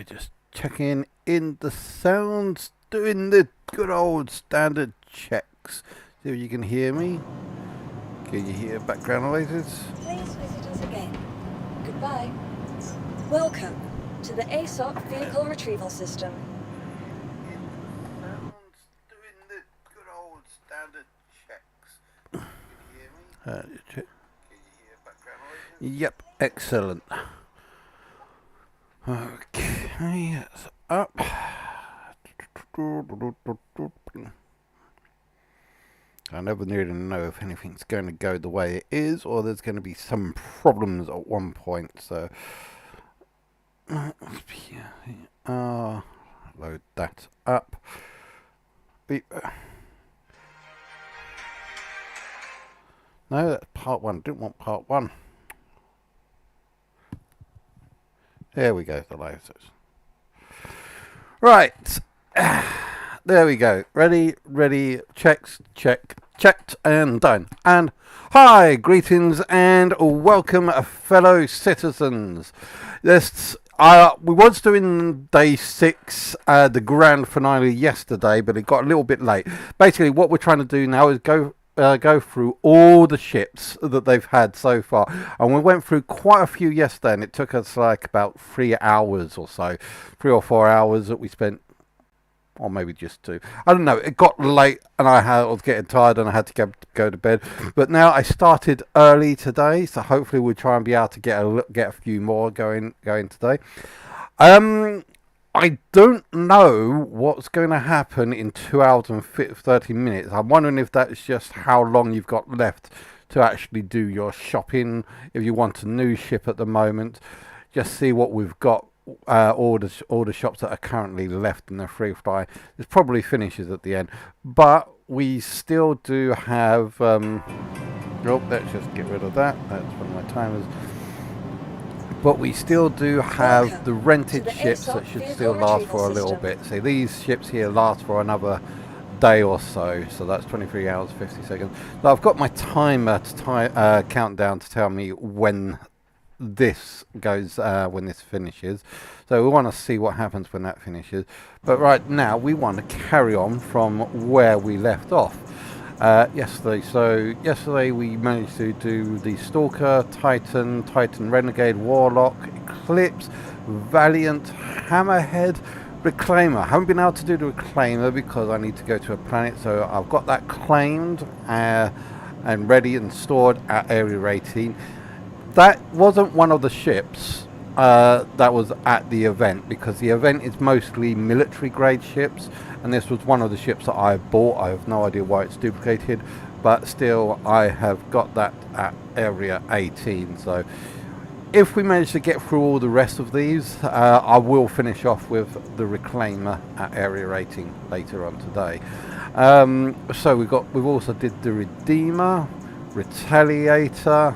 just checking in the sounds, doing the good old standard checks. See if you can hear me. Can you hear background noises? Please visit us again. Goodbye. Welcome to the ASOC Vehicle Retrieval System. Sounds, doing the good old standard checks. Can you hear me? Check. Can you hear background noises? Yep, excellent. Okay, it's up. I never really know if anything's going to go the way it is, or there's going to be some problems at one point. So, load that up. No, that's part one. Didn't want part one. There we go, the live source. Right. There we go. Ready, checked, and done. And hi, greetings and welcome, fellow citizens. This we was doing day 6, the grand finale yesterday, but it got a little bit late. Basically, what we're trying to do now is go through all the ships that they've had so far, and we went through quite a few yesterday, and it took us like about 3 hours or so, 3 or 4 hours that we spent, or maybe just 2. I don't know. It got late, and I was getting tired, and I had to go to bed. But now I started early today, so hopefully we'll try and be able to get a few more going today. I don't know what's going to happen in 2 hours and 30 minutes. I'm wondering if that's just how long you've got left to actually do your shopping. If you want a new ship at the moment, just see what we've got. All the shops that are currently left in the free fly. It probably finishes at the end, but we still do have. Let's just get rid of that. That's one of my timers. But we still do have the rented ships that should still last for a little bit. See, these ships here last for another day or so. So that's 23 hours 50 seconds. Now I've got my timer to countdown to tell me when this goes, when this finishes. So we want to see what happens when that finishes. But right now we want to carry on from where we left off yesterday. So yesterday we managed to do the Stalker, Titan Renegade, Warlock, Eclipse, Valiant, Hammerhead, Reclaimer. I haven't been able to do the Reclaimer because I need to go to a planet, so I've got that claimed and ready and stored at Area 18. That wasn't one of the ships that was at the event, because the event is mostly military grade ships, and this was one of the ships that I bought. I have no idea why it's duplicated, but still I have got that at Area 18. So if we manage to get through all the rest of these, I will finish off with the Reclaimer at Area 18 later on today. So we've also did the Redeemer, Retaliator,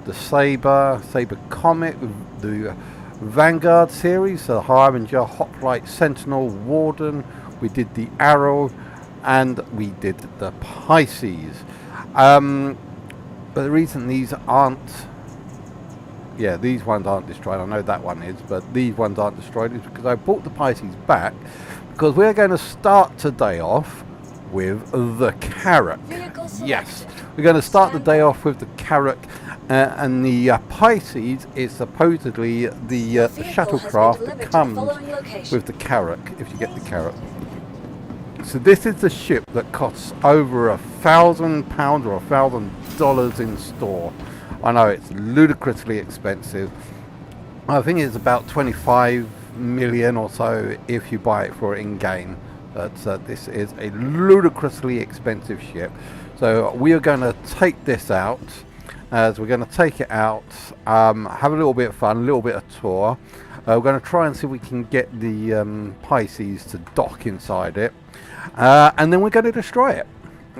the Saber Comet, the Vanguard series, the Harbinger, Hoplite, Sentinel, Warden. We did the Arrow, and we did the Pisces. But the reason these aren't, these ones aren't destroyed. I know that one is, but these ones aren't destroyed is because I bought the Pisces back because we're going to start today off with the Carrack. Yes, we're going to start the day off with the Carrack. And the Pisces is supposedly the shuttlecraft that comes with the Carrack, if you get the Carrack. So this is the ship that costs over £1,000 or $1,000 in store. I know it's ludicrously expensive. I think it's about 25 million or so if you buy it for in-game. But this is a ludicrously expensive ship. So we are going to take this out. So we're going to take it out, have a little bit of fun, a little bit of tour. We're going to try and see if we can get the Pisces to dock inside it. And then we're going to destroy it.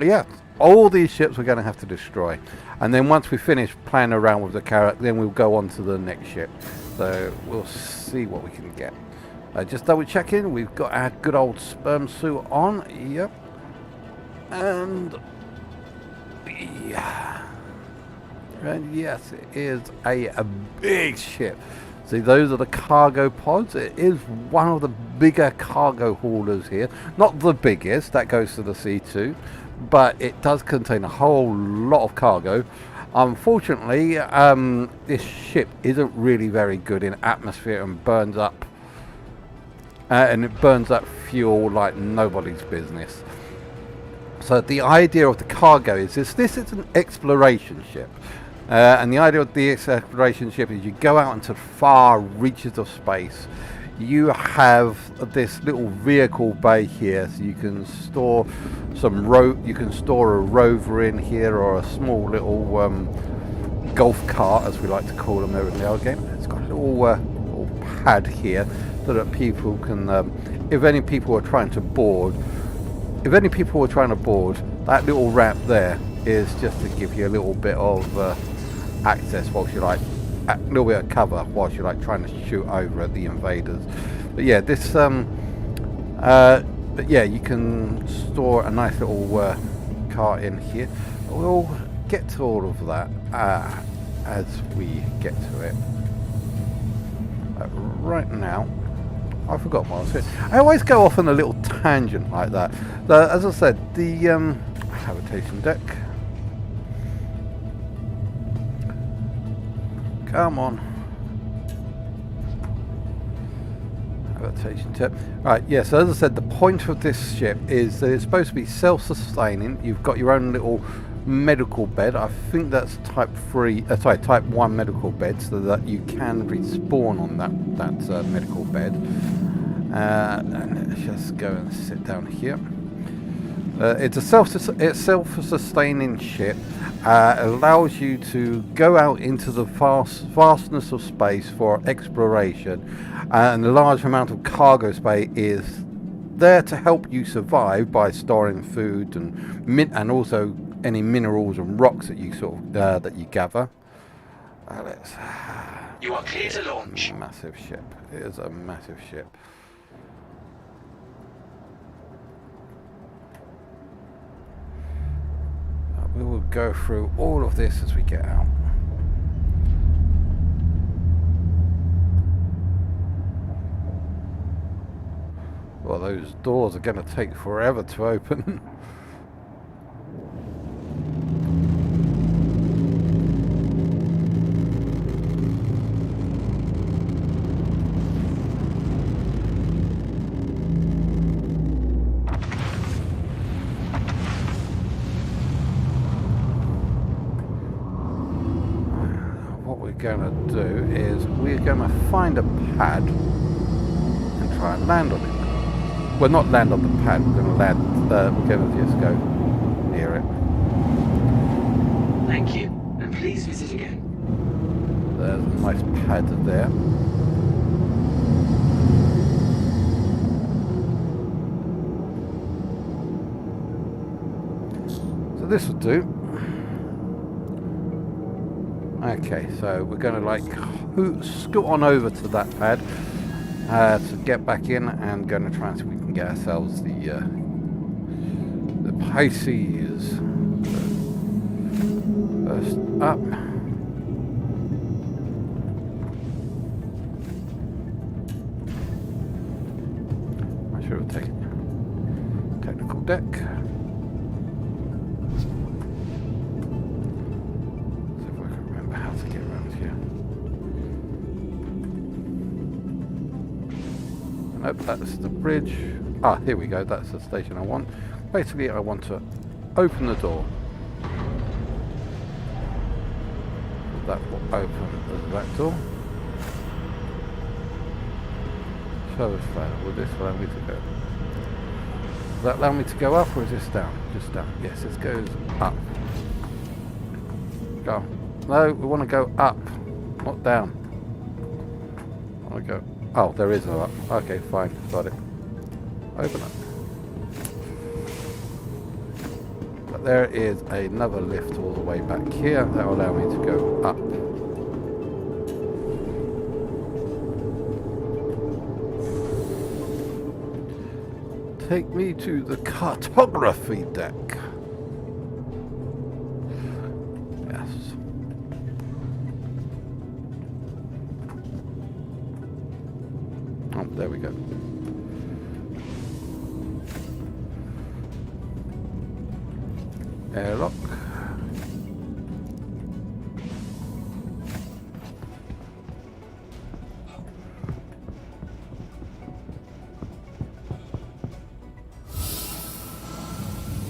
Yeah, all these ships we're going to have to destroy. And then once we finish playing around with the Carrack, then we'll go on to the next ship. So we'll see what we can get. Just double checking, we've got our good old sperm suit on. Yep. And yeah. And yes, it is a big ship. See, those are the cargo pods. It is one of the bigger cargo haulers here. Not the biggest, that goes to the C2, but it does contain a whole lot of cargo. Unfortunately, this ship isn't really very good in atmosphere and burns up. And it burns up fuel like nobody's business. So the idea of the cargo is this is an exploration ship. And the idea of the exploration ship is you go out into far reaches of space. You have this little vehicle bay here, so you can store some you can store a rover in here, or a small little golf cart, as we like to call them over in the old game. It's got a little pad here so that people can, if any people are trying to board, that little ramp there is just to give you a little bit of access whilst you like, a little bit of cover whilst you're like trying to shoot over at the invaders. But yeah, this but yeah, you can store a nice little cart in here. We'll get to all of that as we get to it. Right now, I forgot what I was saying. I always go off on a little tangent like that. As I said, the habitation deck. Come on. Habitation deck. Right, yeah, so as I said, the point of this ship is that it's supposed to be self-sustaining. You've got your own little medical bed. I think that's type 1 medical bed, so that you can respawn on that medical bed. And let's just go and sit down here. It's a self-sustaining ship. It allows you to go out into the vastness of space for exploration, and a large amount of cargo space is there to help you survive by storing food and also any minerals and rocks that you that you gather. You are clear to launch. Massive ship. It is a massive ship. We will go through all of this as we get out. Well, those doors are going to take forever to open. Going to do is we're going to find a pad and try and land on it. Well, not land on the pad, we're going to land, we're going to just go near it. Thank you, and please visit again. There's a nice pad there. So this will do. Okay, so we're going to like scoot on over to that pad to get back in, and going to try and see if we can get ourselves the Pisces first up. I should have taken technical deck. Nope, that's the bridge. Ah, here we go. That's the station I want. Basically, I want to open the door. That will open that door. Show us that. Will this allow me to go? Does that allow me to go up, or is this down? Just down. Yes, this goes up. Go. No, we want to go up, not down. I want to go. Oh, there is no up. Okay, fine. Got it. Open up. But there is another lift all the way back here that will allow me to go up. Take me to the cartography deck. Yes. go. Airlock.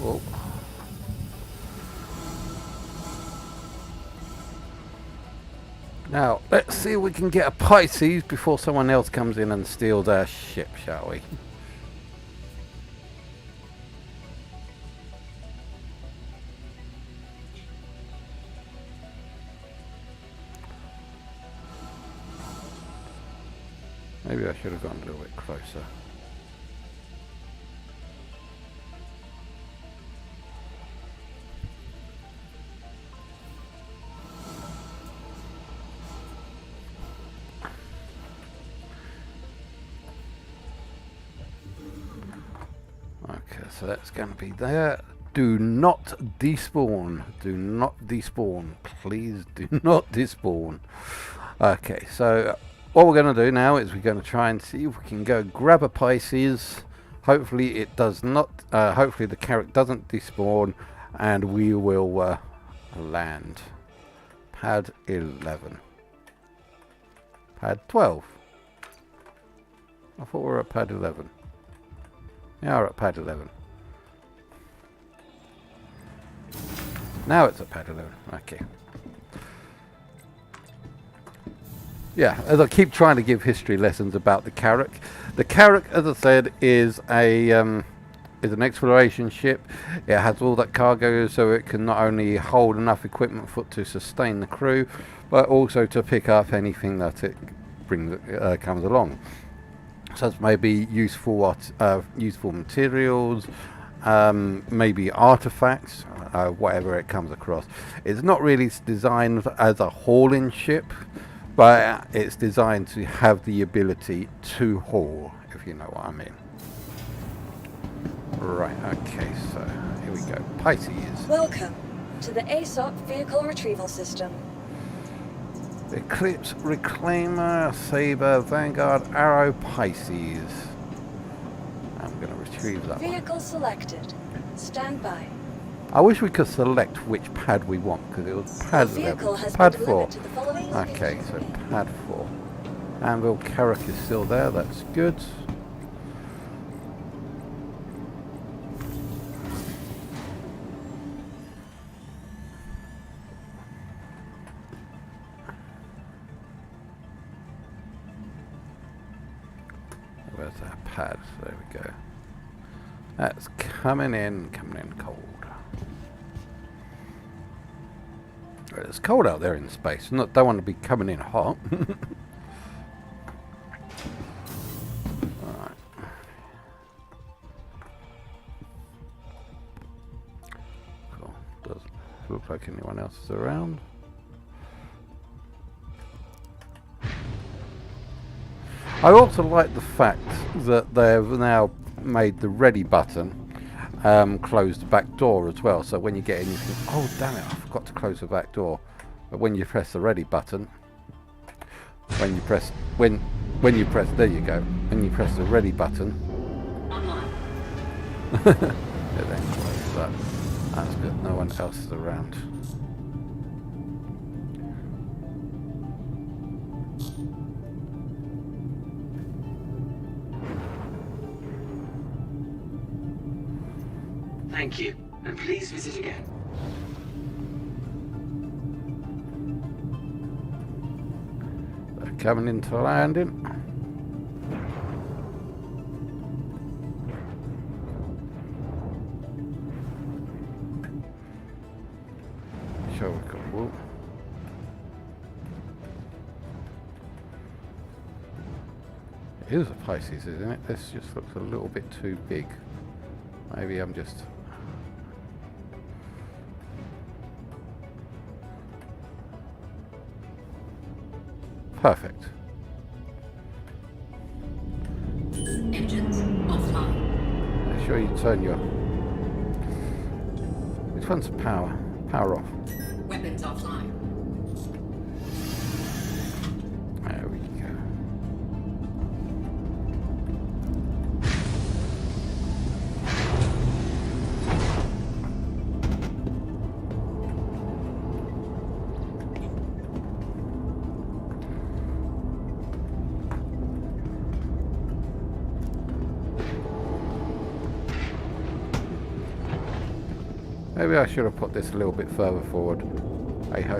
Oh. Now, let's see if we can get a Pisces before someone else comes in and steals our ship, shall we? Maybe I should have gone a little bit closer. Okay, so that's going to be there. Do not despawn. Do not despawn. Please do not despawn. Okay, so what we're going to do now is we're going to try and see if we can go grab a Pisces. Hopefully it does not, hopefully the carrack doesn't despawn, and we will land. Pad 11. Pad 12. I thought we were at pad 11. Yeah, we're at pad 11. Now it's at pad 11. Okay. Yeah, as I keep trying to give history lessons about the carrack. The carrack, as I said, is an exploration ship. It has all that cargo, so it can not only hold enough equipment to sustain the crew, but also to pick up anything that it comes along. So it's maybe useful materials, maybe artifacts, whatever it comes across. It's not really designed as a hauling ship, but it's designed to have the ability to haul, if you know what I mean. Right, okay, so here we go. Pisces. Welcome to the ASOP Vehicle Retrieval System. Eclipse, Reclaimer, Saber, Vanguard, Arrow, Pisces. I'm going to retrieve that one. Vehicle selected. Stand by. I wish we could select which pad we want, because it was The pad vehicle 11. has Pad been 4. delivered to the following Okay, location. so pad 4. Anvil carrack is still there, that's good. Where's our pad? There we go. That's coming in cold. Well, it's cold out there in space. Don't want to be coming in hot. Alright. Cool. Doesn't look like anyone else is around. I also like the fact that they've now made the ready button close the back door as well, so when you get in you think, oh damn it, I forgot to close the back door. But when you press the ready button, when you press there you go, when you press the ready button it then closes that. That's good, no one else is around. Thank you, and please visit again. They're coming into landing. Shall we go? Whoa. It is a Pisces, isn't it? This just looks a little bit too big. Maybe I'm just... Perfect. Engines offline. Make sure you turn your... Which one's power? Power off. Weapons offline. There we go. Maybe I should have put this a little bit further forward. Hey ho.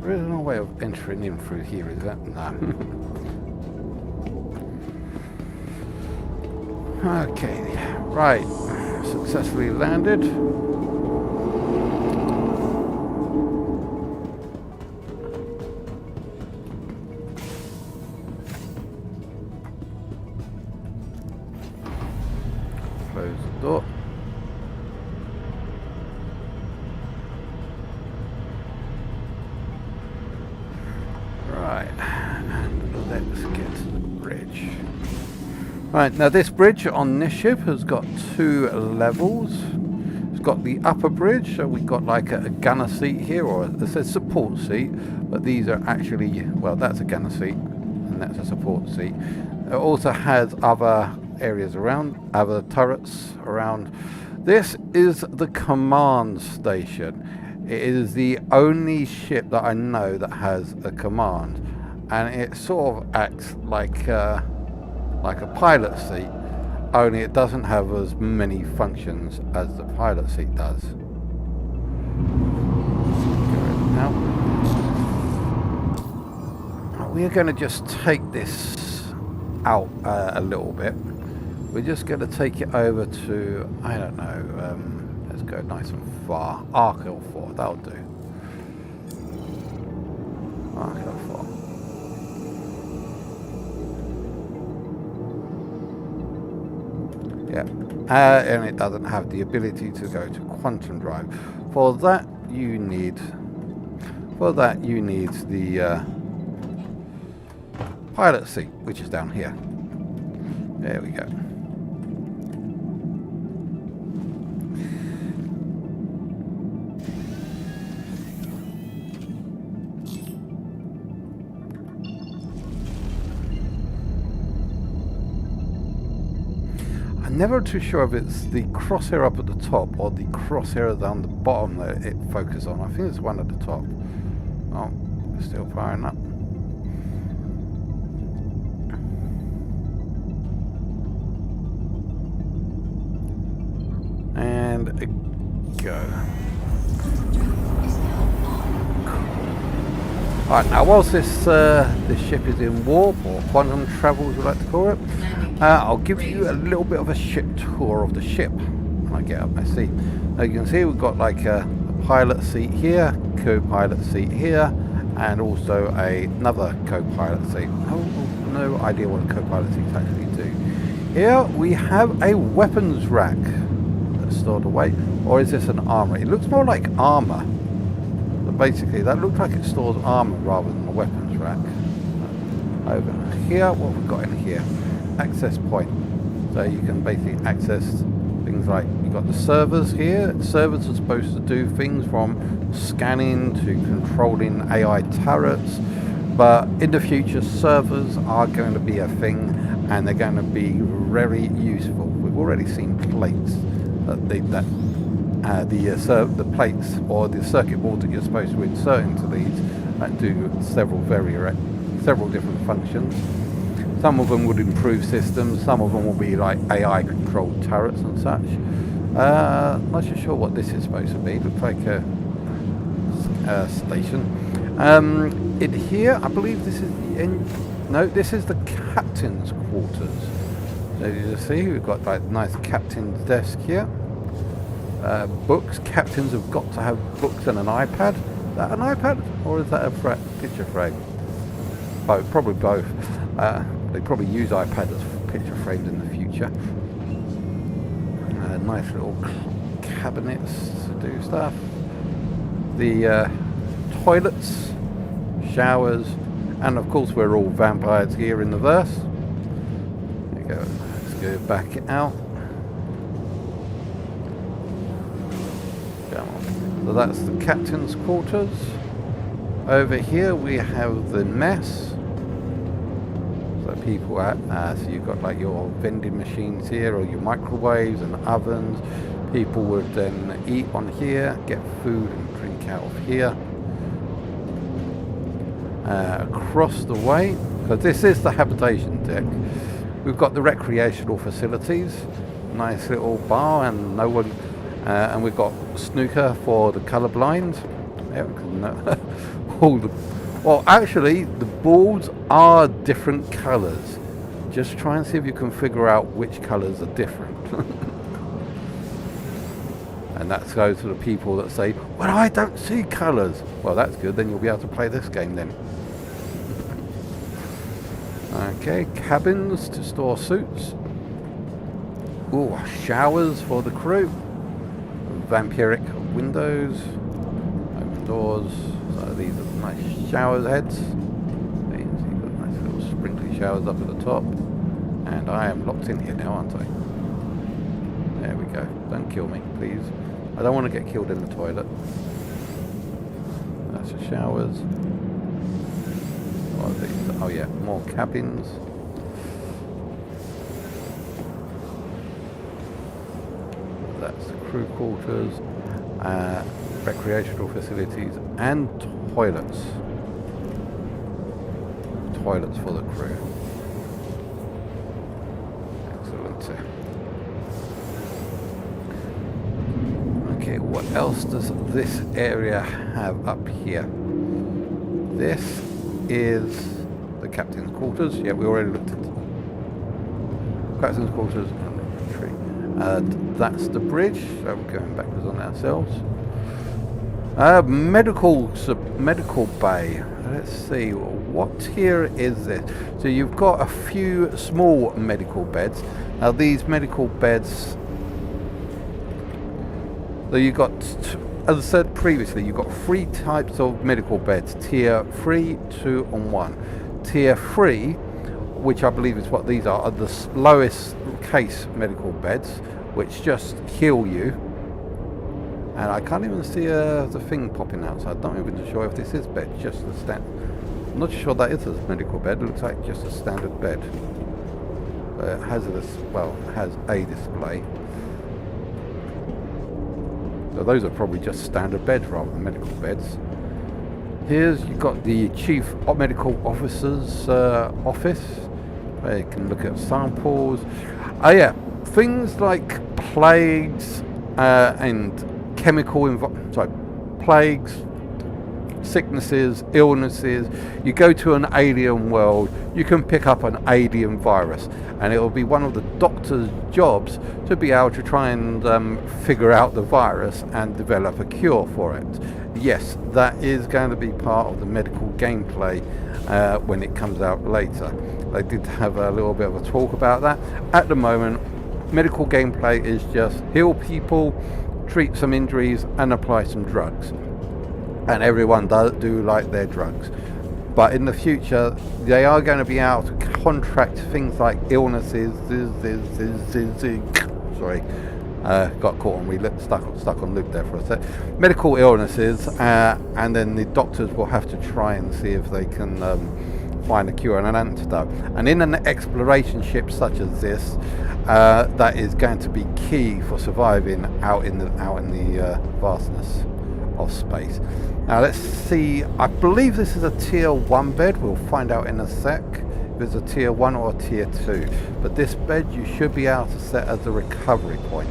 There is no way of entering in through here, is that? No. Okay, right. Successfully landed. Close the door. Right, and let's get to the bridge. Right, now this bridge on this ship has got 2 levels. It's got the upper bridge, so we've got like a gunner seat here, or it says support seat, but these are actually, well, that's a gunner seat, and that's a support seat. It also has other areas around, other turrets around. This is the command station. It is the only ship that I know that has a command, and it sort of acts like a pilot seat, only it doesn't have as many functions as the pilot seat does. Now, we are going to just take this out a little bit. We're just going to take it over to, I don't know, let's go nice and far. Argo 4, that'll do. Argo 4. Yeah, and it doesn't have the ability to go to quantum drive. For that you need the pilot seat, which is down here. There we go. I'm never too sure if it's the crosshair up at the top or the crosshair down the bottom that it focuses on. I think it's one at the top. Oh, it's still firing up. And go. Alright, now whilst this ship is in warp, or quantum travel as we like to call it, I'll give you a little bit of a ship tour of the ship when I get up my seat. Now you can see we've got like a pilot seat here, co-pilot seat here, and also another co-pilot seat. No idea what a co-pilot seats actually do. Here we have a weapons rack that's stored away, or is this an armor? It looks more like armor. But basically that looks like it stores armor rather than a weapons rack. Over here, what have we got in here? Access point. So you can basically access things like, you've got the servers here. Servers are supposed to do things from scanning to controlling AI turrets, but in the future servers are going to be a thing, and they're going to be very useful. We've already seen plates that the plates or the circuit board that you're supposed to insert into these that do several different functions. Some of them would improve systems, some of them will be like AI controlled turrets and such. Not so sure what this is supposed to be. Looks like a station. In here, I believe this is the this is the captain's quarters. So you see, we've got like nice captain's desk here. Books. Captains have got to have books and an iPad. Is that an iPad, or is that a picture frame? Both, probably both. They probably use iPad as picture frames in the future. Nice little cabinets to do stuff. The toilets, showers, and of course we're all vampires here in the verse. There you go. Let's go back out. Come on. So that's the captain's quarters. Over here we have the mess. People at so you've got like your vending machines here, or your microwaves and ovens. People would then eat on here, get food and drink out of here. Across the way, because this is the habitation deck, we've got the recreational facilities. Nice little bar, and And we've got snooker for the colourblind. Yeah, we can, all the, well, actually, the balls are different colours. Just try and see if you can figure out which colours are different. And that goes to the people that say, well, I don't see colours. Well, that's good, then you'll be able to play this game then. Okay, cabins to store suits. Ooh, showers for the crew. Vampiric windows. Open doors. So these are nice shower heads. You've got nice little sprinkly showers up at the top. And I am locked in here now, aren't I? There we go. Don't kill me, please. I don't want to get killed in the toilet. That's the showers. What are these? Oh yeah, more cabins. That's the crew quarters, recreational facilities, and toilets. Toilets for the crew. Excellent. Okay, what else does this area have up here? This is the captain's quarters. Yeah, we already looked at captain's quarters and the tree. That's the bridge, so we're going backwards on ourselves. Medical bay. Let's see, what tier is this? So you've got a few small medical beds. Now these medical beds, so you've got, as I said previously, you've got 3 types of medical beds: tier 3, 2 and 1. Tier 3, which I believe is what these are the lowest case medical beds, which just heal you. And I can't even see the thing popping out, so I'm not even sure if this is bed, just the stand. I'm not sure that is a medical bed, it looks like just a standard bed. It has a display. So those are probably just standard beds rather than medical beds. Here's, you've got the Chief Medical Officer's office, where you can look at samples. Oh yeah, things like plagues and plagues, sicknesses, illnesses. You go to an alien world, you can pick up an alien virus, and it will be one of the doctor's jobs to be able to try and figure out the virus and develop a cure for it. Yes, that is going to be part of the medical gameplay when it comes out later. They did have a little bit of a talk about that. At the moment, medical gameplay is just heal people, treat some injuries and apply some drugs, and everyone does do like their drugs. But in the future they are going to be able to contract things like illnesses. Sorry, got caught on stuck on loop there for a sec. Medical illnesses, and then the doctors will have to try and see if they can find a cure and an antidote. And in an exploration ship such as this, that is going to be key for surviving out in the vastness of space. Now let's see, I believe this is a tier 1 bed. We'll find out in a sec if it's a tier 1 or a tier 2. But this bed you should be able to set as a recovery point.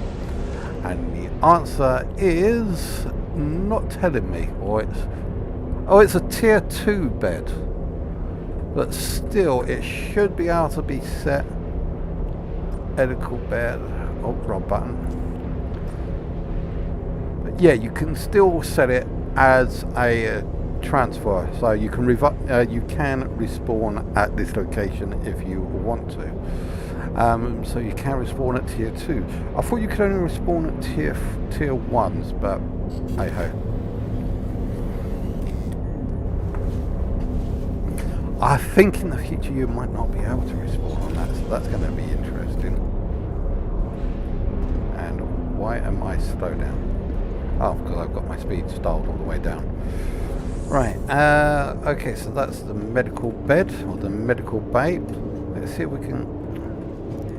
And the answer is not telling me, or it's a tier 2 bed. But still, it should be able to be set. Medical bed. Oh, wrong button. But yeah, you can still set it as a transfer, so you can you can respawn at this location if you want to. So you can respawn at tier 2. I thought you could only respawn at tier 1s, but hey ho. I think in the future you might not be able to respawn on that, so that's going to be interesting. And why am I slow down? Oh, because I've got my speed dialed all the way down. Right, okay, so that's the medical bed, or the medical bay. Let's see if we can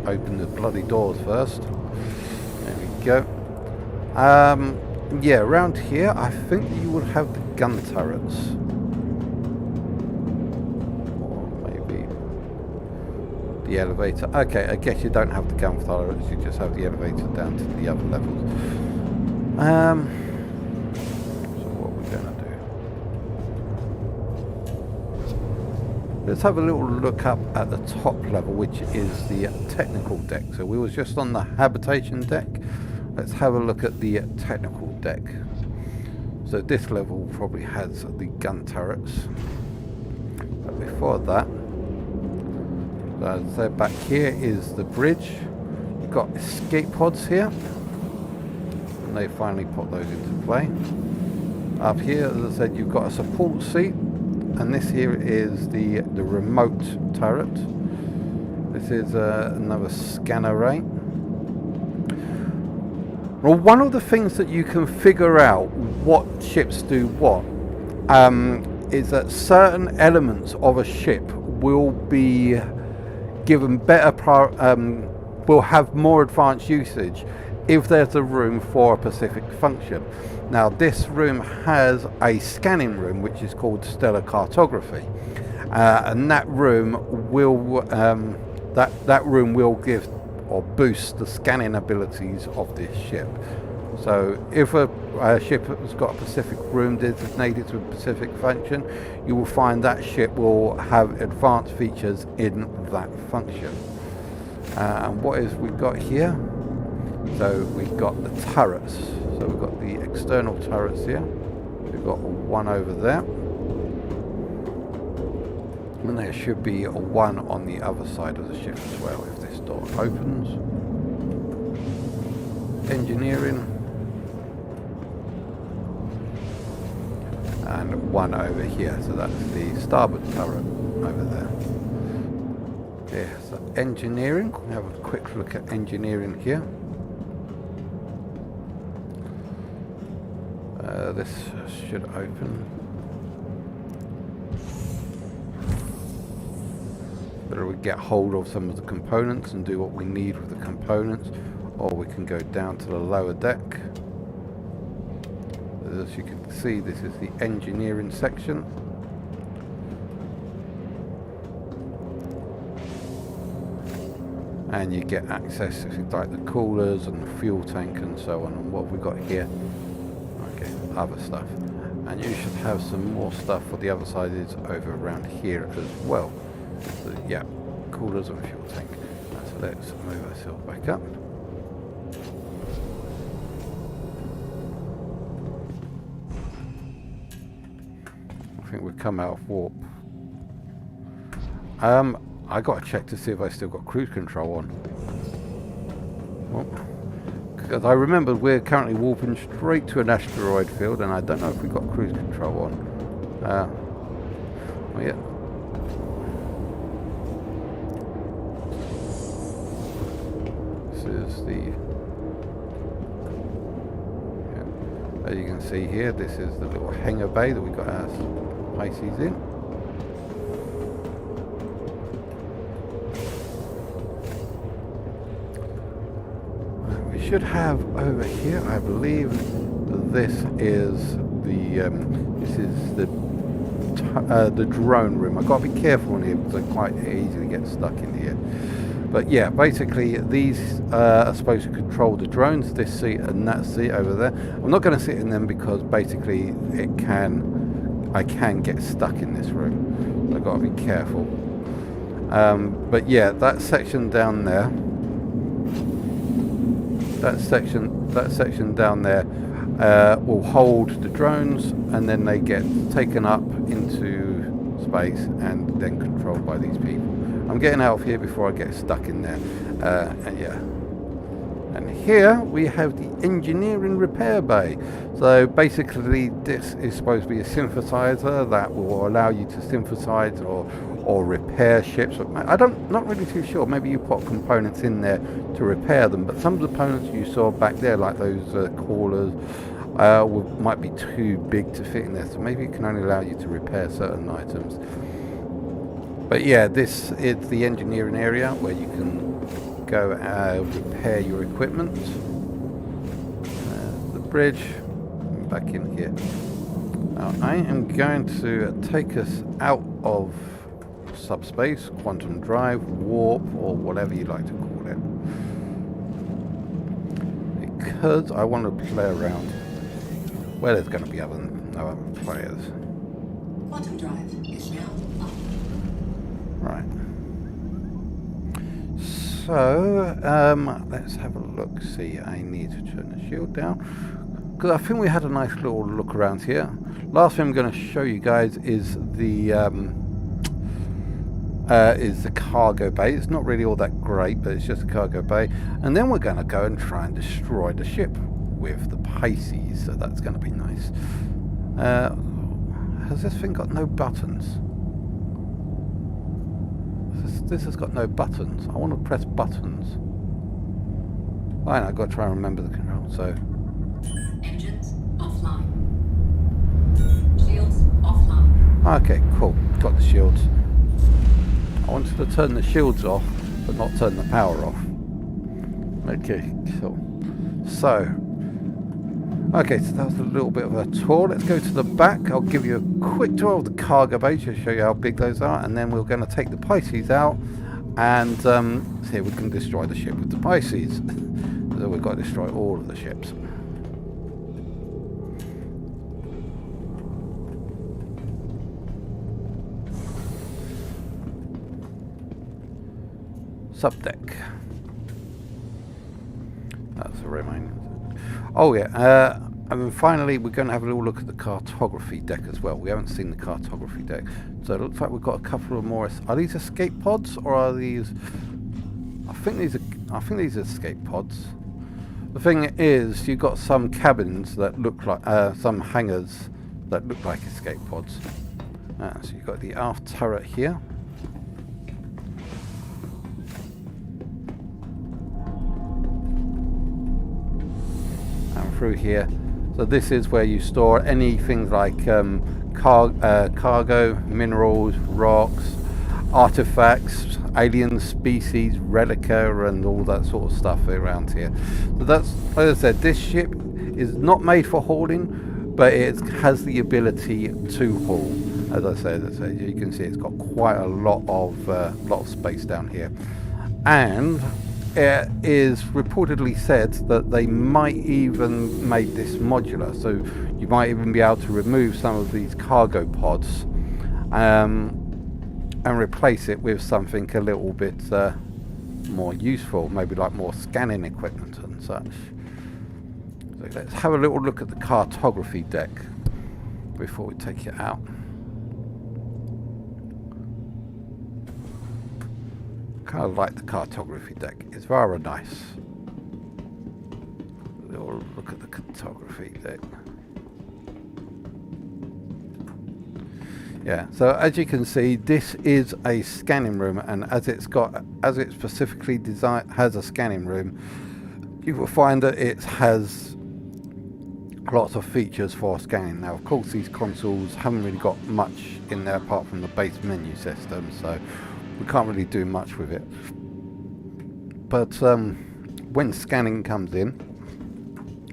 open the bloody doors first. There we go. Yeah, around here, I think you would have the gun turrets. The elevator. Okay, I guess you don't have the gun turrets, you just have the elevator down to the other levels. So what we're going to do? Let's have a little look up at the top level, which is the technical deck. So we was just on the habitation deck. Let's have a look at the technical deck. So this level probably has the gun turrets. But before that, so back here is the bridge. You've got escape pods here. And they finally put those into play. Up here, as I said, you've got a support seat. And this here is the remote turret. This is another scan array. Well, one of the things that you can figure out what ships do what is that certain elements of a ship will be given better, will have more advanced usage if there's a room for a specific function. Now, this room has a scanning room which is called stellar cartography, and that room will that room will give or boost the scanning abilities of this ship. So if a ship has got a specific room designated to a specific function, you will find that ship will have advanced features in that function. And what is we've got here? So we've got the turrets. So we've got the external turrets here. We've got one over there. And there should be a one on the other side of the ship as well if this door opens. Engineering. And one over here. So that's the starboard turret over there. Yeah, so engineering. We'll have a quick look at engineering here. This should open. Whether we get hold of some of the components and do what we need with the components, or we can go down to the lower deck. As you can see, this is the engineering section. And you get access to things like the coolers and the fuel tank and so on. And what we've got here, okay, other stuff. And you should have some more stuff for the other side is over around here as well. So, yeah, coolers and fuel tank. So let's move ourselves back up. I think we've come out of warp. I got to check to see if I still got cruise control on. Well, because I remember we're currently warping straight to an asteroid field, and I don't know if we've got cruise control on. Well, yeah. This is the... Yeah. As you can see here, this is the little hangar bay that we got our Pisces in. Should have over here, I believe this is the drone room. I've got to be careful in here because I quite easily get stuck in here. But yeah, basically these are supposed to control the drones, this seat and that seat over there. I'm not going to sit in them because basically I can get stuck in this room. So I've got to be careful. But yeah, that section down there. That section down there will hold the drones, and then they get taken up into space and then controlled by these people. I'm getting out of here before I get stuck in there. And yeah. And here we have the engineering repair bay. So basically this is supposed to be a synthesizer that will allow you to synthesize or repair ships. Not really too sure. Maybe you put components in there to repair them, but some of the components you saw back there, like those callers, might be too big to fit in there. So maybe it can only allow you to repair certain items. But yeah, this is the engineering area where you can go repair your equipment. The bridge, back in here. Now, I am going to take us out of subspace, quantum drive, warp, or whatever you like to call it. because I want to play around where there's going to be no other players. Quantum drive is now up. Right. So, let's have a look. See, I need to turn the shield down. Because I think we had a nice little look around here. Last thing I'm going to show you guys is the cargo bay. It's not really all that great, but it's just a cargo bay. And then we're going to go and try and destroy the ship with the Pisces. So that's going to be nice. Has this thing got no buttons? This has got no buttons. I want to press buttons. Fine, I've got to try and remember the control. So, Engines offline. Shields offline. okay, cool. Got the shields. I wanted to turn the shields off, but not turn the power off. Okay, cool. So, okay, so that was a little bit of a tour. Let's go to the back. I'll give you a quick tour of the cargo bay to show you how big those are, and then we're going to take the Pisces out and see if we can destroy the ship with the Pisces. So we've got to destroy all of the ships. Subdeck. That's the remaining. Oh yeah, and then finally we're going to have a little look at the cartography deck as well. We haven't seen the cartography deck, so it looks like we've got a couple of more. Are these escape pods or are these? I think these are escape pods. The thing is, you've got some cabins that look like some hangars that look like escape pods. So you've got the aft turret here. Through here, so this is where you store anything like cargo, minerals, rocks, artifacts, alien species, relica, and all that sort of stuff around here. So that's, like I said, this ship is not made for hauling, but it has the ability to haul. As I said, you can see it's got quite a lot of space down here, and it is reportedly said that they might even make this modular, so you might even be able to remove some of these cargo pods and replace it with something a little bit more useful, maybe like more scanning equipment and such. So let's have a little look at the cartography deck before we take it out. Kind of like the cartography deck. It's very nice. We'll look at the cartography deck. Yeah, so as you can see, this is a scanning room, and as it specifically designed has a scanning room, you will find that it has lots of features for scanning. Now, of course, these consoles haven't really got much in there apart from the base menu system, so we can't really do much with it. But when scanning comes in,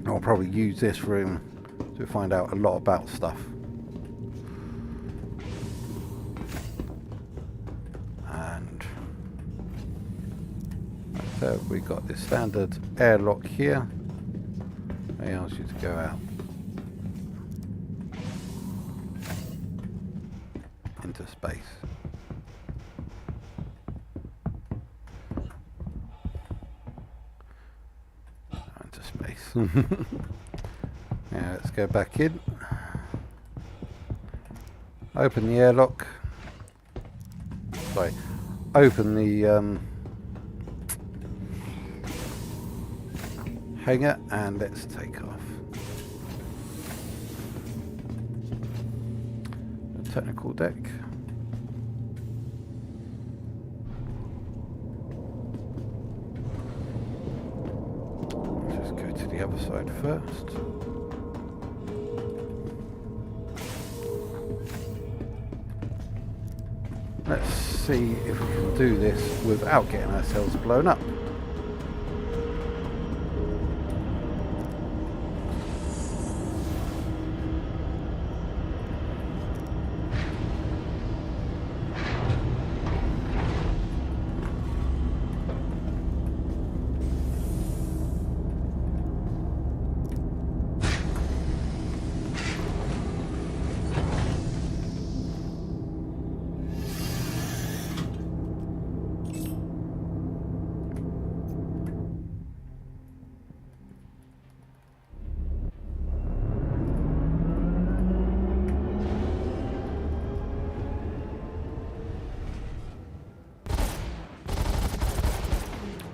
I'll probably use this room to find out a lot about stuff. And so we got this standard airlock here. It allows you to go out into space. Now let's go back in, open the airlock, open the hangar, and let's take off. The technical deck. The other side first. Let's see if we can do this without getting ourselves blown up.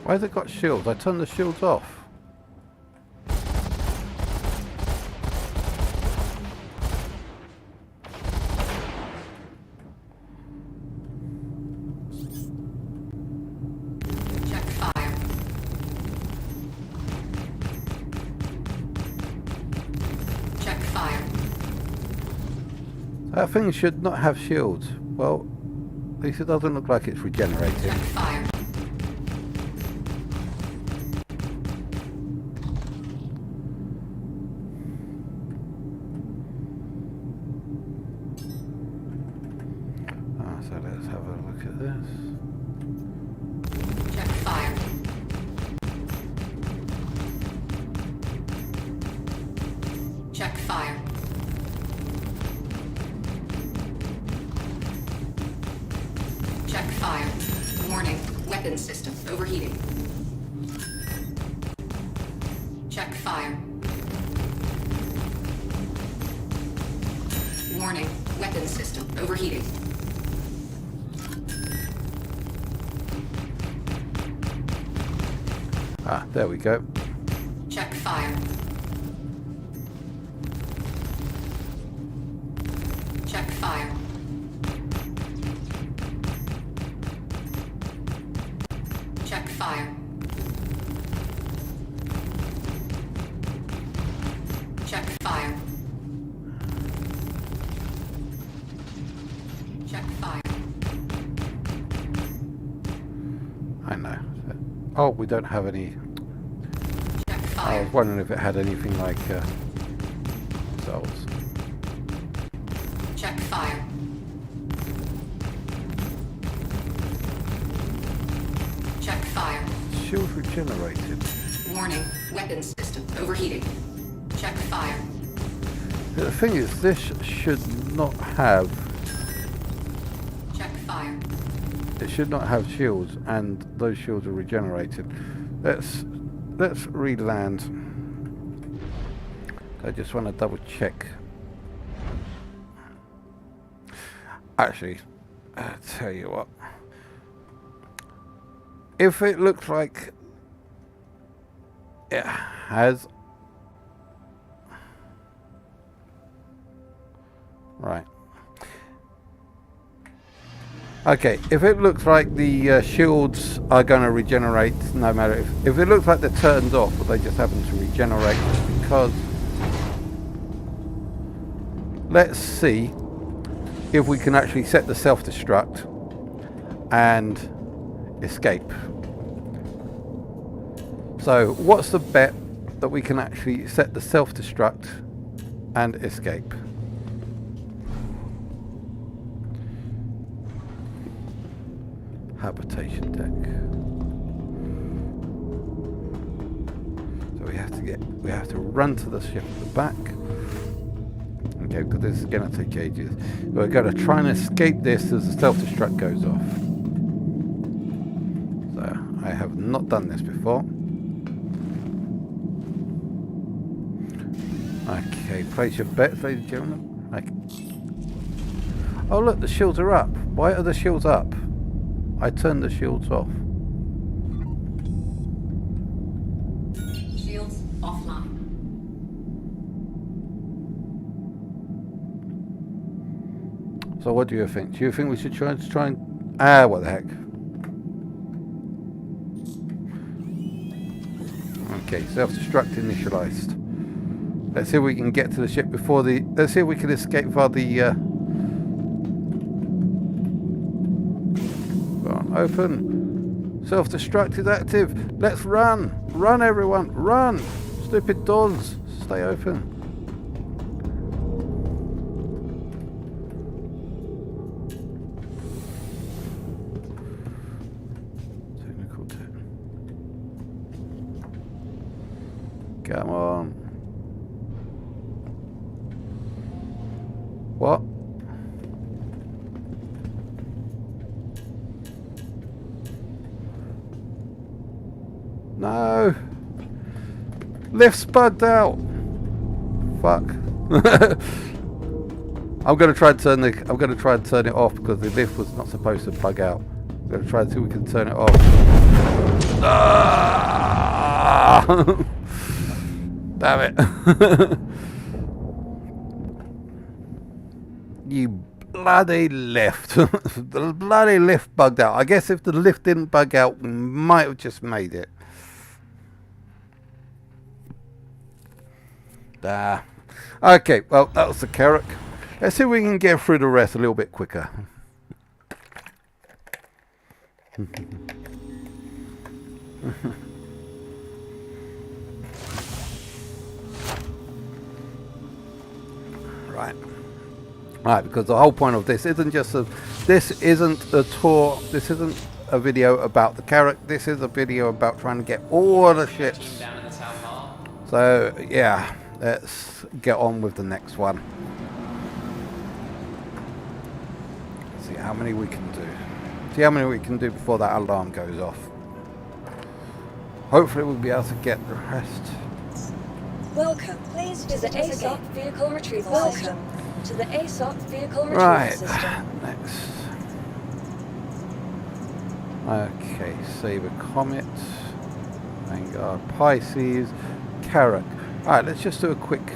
Why has it got shields? I turned the shields off. Check fire. Check fire. That thing should not have shields. Well, at least it doesn't look like it's regenerating. Check fire. So let's have a look at this. Check fire. Check fire. Check fire. Warning, weapon system overheating. Check fire. Warning, weapon system overheating. Ah, there we go. Check fire. Check fire. Check fire. Check fire. Check fire. I know. Oh, we don't have any. Check I fire. was wondering if it had anything like cells. Check fire. Check fire. Shield regenerated. Warning, weapon system overheating. Check fire. The thing is, this should not have. Check fire. It should not have shields, and those shields are regenerated. Let's re-land. I just want to double check. Actually, I'll tell you what. If it looks like it has... Right. Okay, if it looks like the shields are going to regenerate, no matter if it looks like they're turned off, but they just happen to regenerate because... Let's see if we can actually set the self-destruct and escape. So, what's the bet that we can actually set the self-destruct and escape? Habitation deck. So we have to run to the ship at the back. Okay, because this is going to take ages. We're going to try and escape this as the self-destruct goes off. So I have not done this before. Okay, place your bets, ladies and gentlemen. Okay. Oh look, the shields are up. Why are the shields up? I turned the shields off. Shields offline. So what do you think? Do you think we should try and... Ah, what the heck. Okay, self-destruct initialized. Let's see if we can get to the ship before the... Let's see if we can escape via the... Open. Self-destruct is active. Let's run. Run, everyone. Run. Stupid doors. Stay open. Technical tip. Come on. What? No. Lift's bugged out. Fuck. I'm gonna try and turn it off because the lift was not supposed to plug out. I'm gonna try and see if we can turn it off. Ah! Damn it. You bloody lift. The bloody lift bugged out. I guess if the lift didn't bug out, we might have just made it. Okay, well, that was the Carrack. Let's see if we can get through the rest a little bit quicker. Right. Right, because the whole point of this isn't just a... This isn't a tour. This isn't a video about the Carrack. This is a video about trying to get all the ships. So, yeah. Let's get on with the next one. See how many we can do. See how many we can do before that alarm goes off. Hopefully we'll be able to get the rest. Welcome. Please visit ASOP Vehicle Retrieval System. To the ASOP Vehicle Retrieval Right. System. Next. Okay. Saber Comet. Vanguard Pisces. Carrack. Alright, let's just do a quick...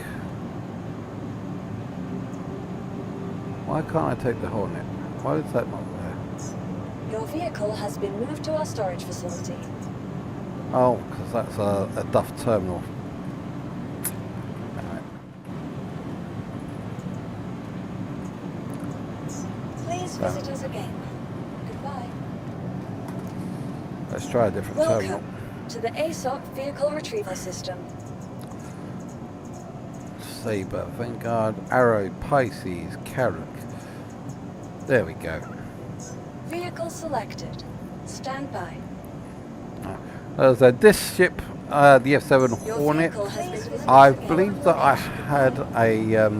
Why can't I take the Hornet? Why is that not there? Your vehicle has been moved to our storage facility. Oh, because that's a Duff terminal. Alright. Please visit us again. Goodbye. Let's try a different Welcome terminal. to the ASOP Vehicle Retrieval System. Saber, Vanguard, Arrow, Pisces, Carrack. There we go. Vehicle selected. Stand by. So this ship, the F7 Your Hornet, vehicle has been visited I again. believe that I had a oh,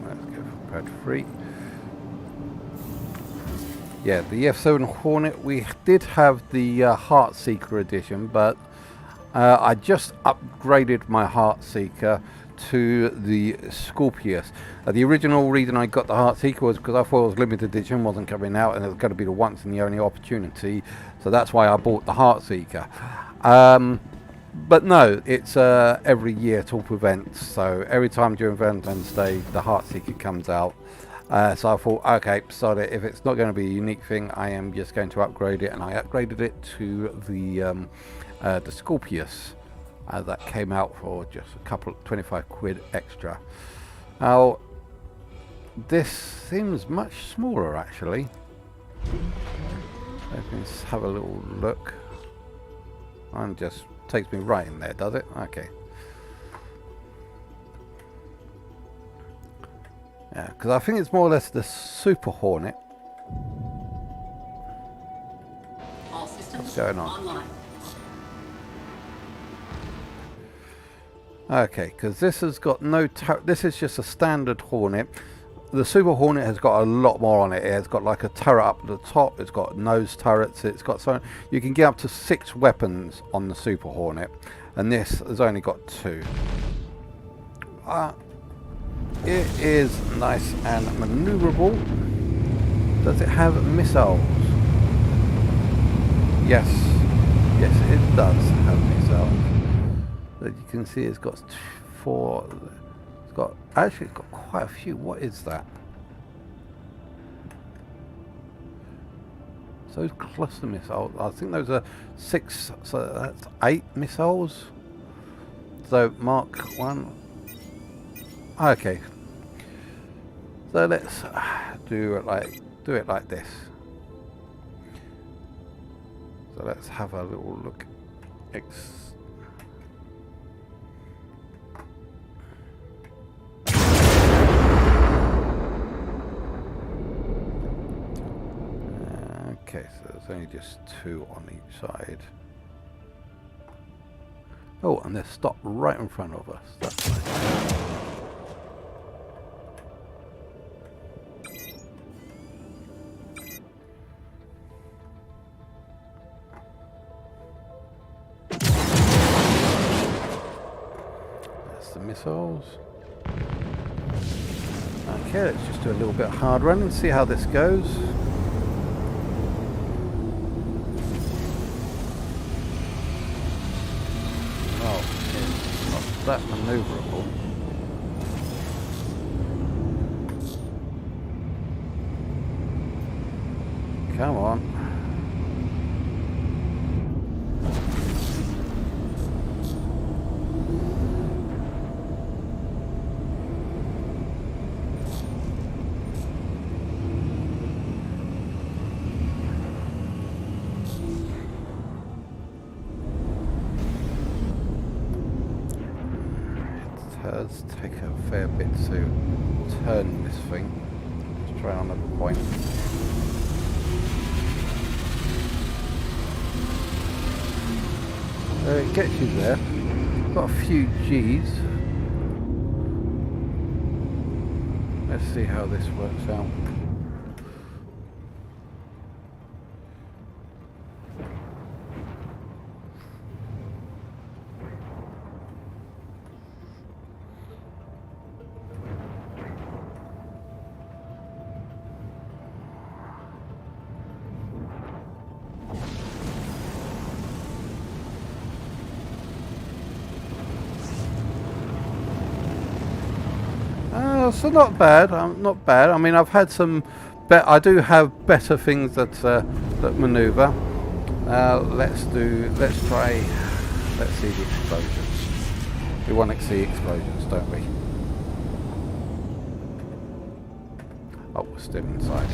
let's go for pad 3. Yeah, the F7 Hornet, we did have the Heartseeker edition, but I just upgraded my Heartseeker to the Scorpius. The original reason I got the Heartseeker was because I thought it was limited edition, wasn't coming out, and it was going to be the once and the only opportunity. So that's why I bought the Heartseeker. But no, it's every year talk events. So every time during Valentine's Day, the Heartseeker comes out. So I thought, okay, sorry, if it's not going to be a unique thing, I am just going to upgrade it, and I upgraded it to the Scorpius. That came out for just a couple, 25 quid extra. Now, this seems much smaller actually. Let's have a little look. And just takes me right in there, does it? Okay. Yeah, because I think it's more or less the Super Hornet. All systems What's going on? online. Okay, because this has got no this is just a standard Hornet. The Super Hornet has got a lot more on it. It has got like a turret up at the top. It's got nose turrets. It's got so you can get up to 6 weapons on the Super Hornet, and this has only got 2. It is nice and maneuverable. Does it have missiles? Yes, yes, it does have missiles. As you can see, it's got 4. It's got actually it's got quite a few. What is that? So those cluster missiles. I think those are 6. So that's 8 missiles. So Mark 1. Okay. So let's do it like this. So let's have a little look. Okay, so there's only just 2 on each side. Oh, and they're stopped right in front of us. That's nice. That's the missiles. Okay, let's just do a little bit of hard run and see how this goes. that manoeuvrable. Come on. It does take a fair bit to turn this thing. Let's try another point. It gets you there. Got a few G's. Let's see how this works out. So not bad. Not bad. I mean, I've had some. I do have better things that manoeuvre. Let's try. Let's see the explosions. We want to see explosions, don't we? Oh, we're still inside.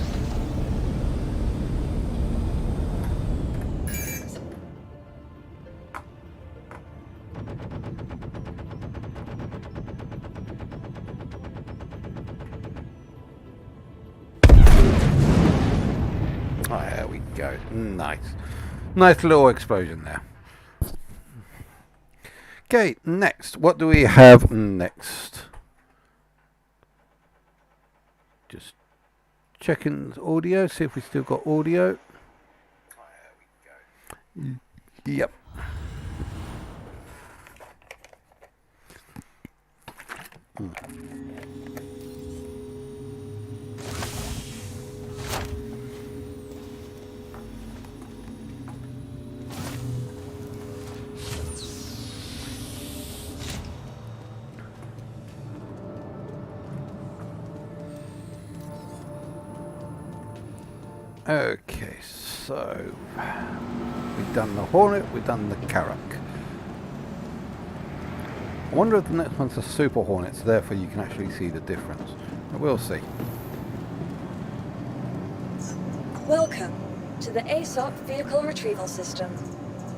Oh, there we go. Nice. Nice little explosion there. Okay, next. What do we have next? Just checking audio, see if we still got audio. Oh, there we go. Yep. Okay, so we've done the Hornet, we've done the Carrack. I wonder if the next one's a Super Hornet, so therefore you can actually see the difference. We'll see. Welcome to the ASOP Vehicle Retrieval System.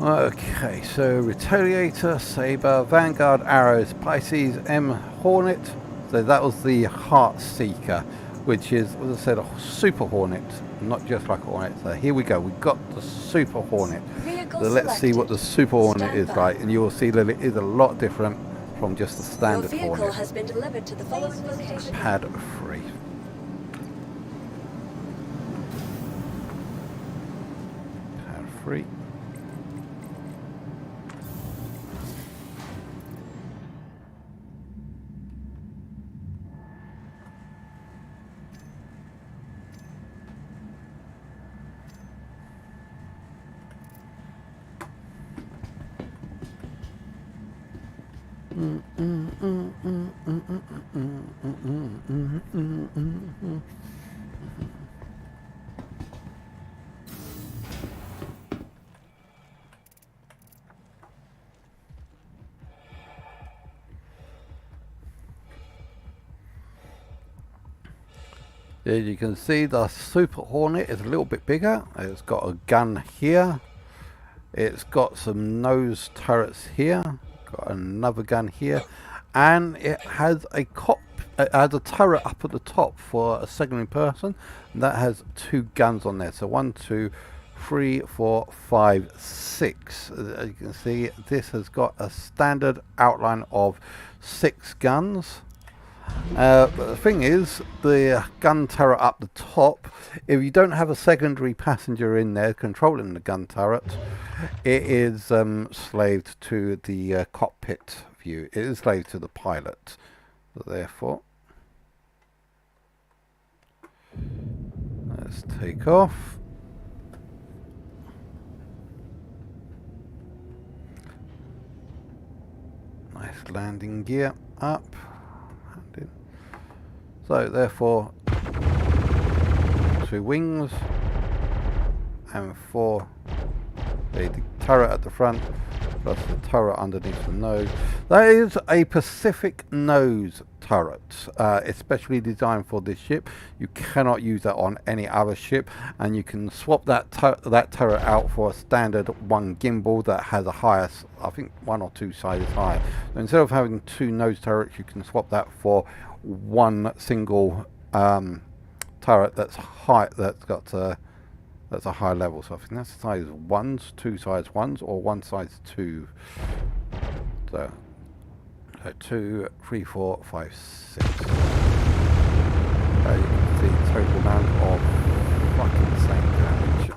Okay, so Retaliator, Sabre, Vanguard, Arrows, Pisces, M, Hornet. So that was the Heart Seeker, which is, as I said, a Super Hornet, not just like a Hornet. So here we go, we've got the Super Hornet. Vehicle So let's see what the Super Hornet is Stand by. like, and you will see that it is a lot different from just the standard Your vehicle Hornet. has been delivered to the following location. Pad 3. Pad 3. As you can see, the Super Hornet is a little bit bigger. It's got a gun here. It's got some nose turrets here. Got another gun here, and it has a it has a turret up at the top for a secondary person. And that has 2 guns on there. So 1, 2, 3, 4, 5, 6. As you can see, this has got a standard outline of 6 guns. But the thing is, the gun turret up the top, if you don't have a secondary passenger in there controlling the gun turret, it is slaved to the cockpit view. It is slaved to the pilot. Therefore, let's take off. Nice landing gear up. So therefore 2 wings and 4 the turret at the front plus the turret underneath the nose. That is a Pacific nose turret, especially designed for this ship. You cannot use that on any other ship, and you can swap that turret out for a standard 1 gimbal that has a higher, I think 1 or 2 sizes higher. So instead of having 2 nose turrets, you can swap that for 1 single turret that's high, that's a high level. So I think that's size 1s, 2 size 1s, or 1 size 2. So 2, 3, 4, 5, 6. You can see the total amount of fucking insane damage.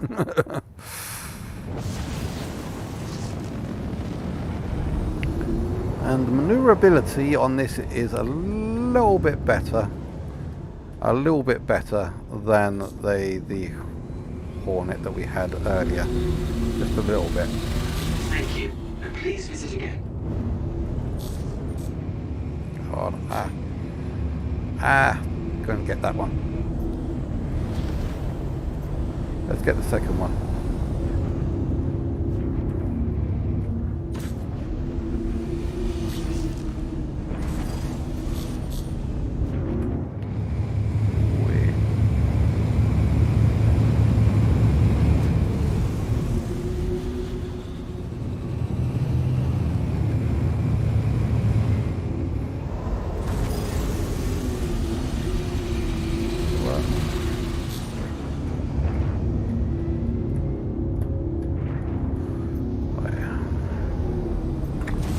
And the maneuverability on this is a little bit better. A little bit better than the Hornet that we had earlier. Just a little bit. Thank you, and please visit again. God, go and get that one. Let's get the second one.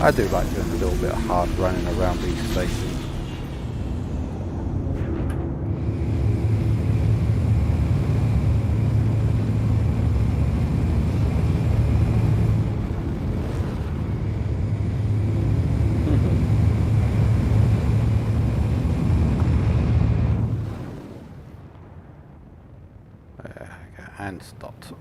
I do like doing a little bit of hard running around these stations. And stopped.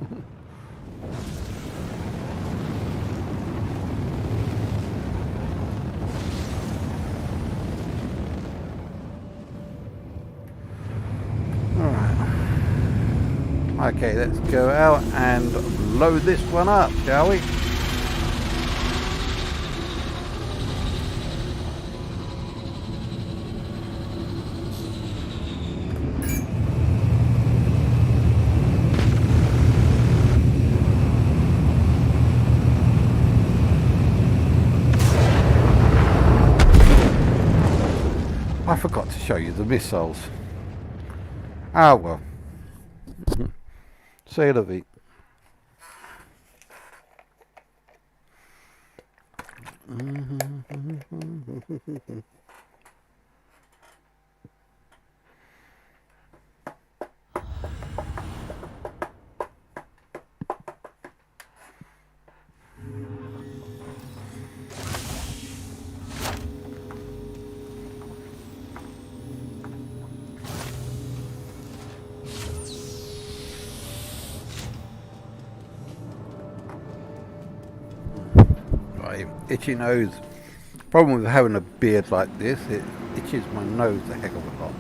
Okay, let's go out and load this one up, shall we? I forgot to show you the missiles. Ah well. C'est la vie. Itchy nose. Problem with having a beard like this, it itches my nose a heck of a lot.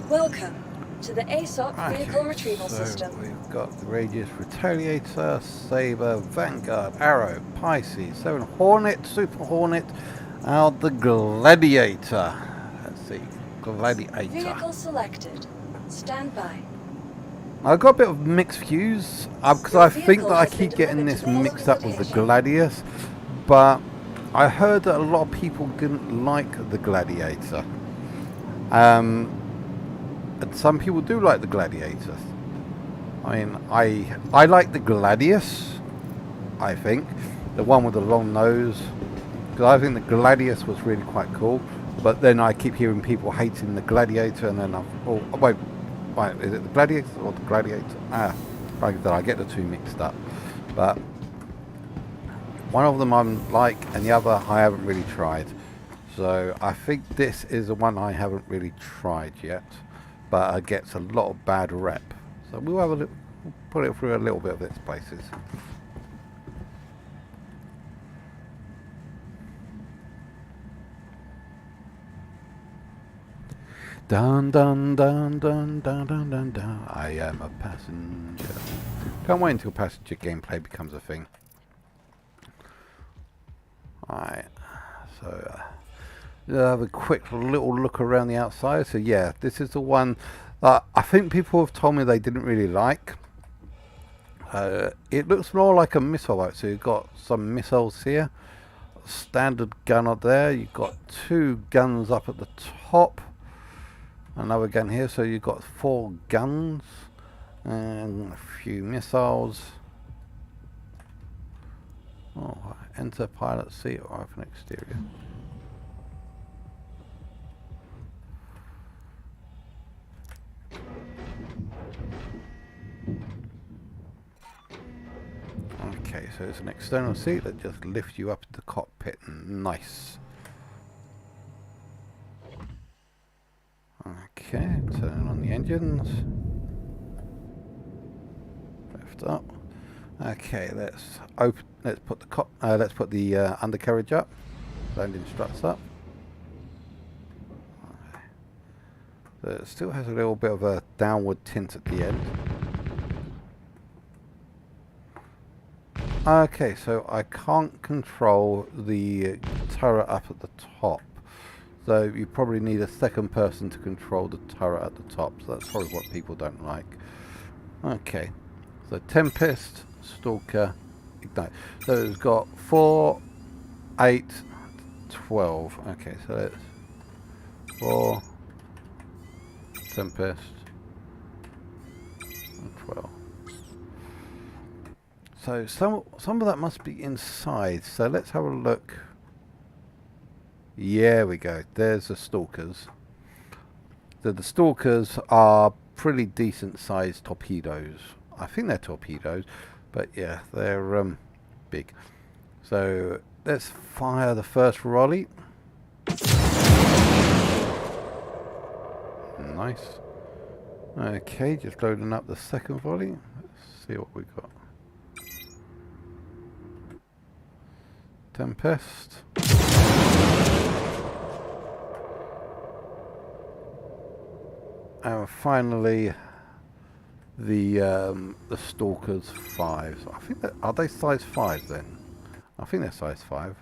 Welcome to the ASOC Vehicle Retrieval so System. We've got the Aegis Retaliator, Sabre, Vanguard, Arrow, Pisces, 7 Hornet, Super Hornet, and the Gladiator. Let's see, Gladiator. Vehicle selected. Stand by. I've got a bit of mixed views because I think that I keep getting this mixed up with the Gladius, but I heard that a lot of people didn't like the Gladiator. And some people do like the Gladiator. I mean, I like the Gladius, I think. The one with the long nose. Because I think the Gladius was really quite cool. But then I keep hearing people hating the Gladiator, and then wait, is it the Gladiator or the Gladiator? Like that, I get the two mixed up. But one of them I'm like, and the other I haven't really tried. So I think this is the one I haven't really tried yet, but it gets a lot of bad rep. So we'll have a little, we'll put it through a little bit of its places. Dun dun dun dun dun dun dun dun. I am a passenger. Can't wait until passenger gameplay becomes a thing. Alright, so have a quick little look around the outside. So yeah, this is the one that I think people have told me they didn't really like. It looks more like a missile boat. So you've got some missiles here, standard gun up there. You've got 2 guns up at the top, another gun here. So you've got 4 guns and a few missiles. Oh, enter pilot seat or open exterior. Okay, so it's an external seat that just lifts you up to the cockpit. Nice. Okay, turn on the engines. Lift up. Okay, let's open. Let's put the undercarriage up. Landing struts up. So it still has a little bit of a downward tint at the end. Okay, so I can't control the turret up at the top. So you probably need a second person to control the turret at the top. So that's probably what people don't like. Okay, so Tempest, Stalker, Ignite. So it's got 4, 8, 12. Okay, so it's 4, Tempest, and 12. So some of that must be inside. So let's have a look. Yeah, we go. There's the Stalkers. So the Stalkers are pretty decent sized torpedoes. I think they're torpedoes, but yeah, they're big. So let's fire the first volley. Nice. Okay, just loading up the second volley. Let's see what we got. Tempest. And finally, the Stalkers 5. I think that, are they size 5 then? I think they're size 5.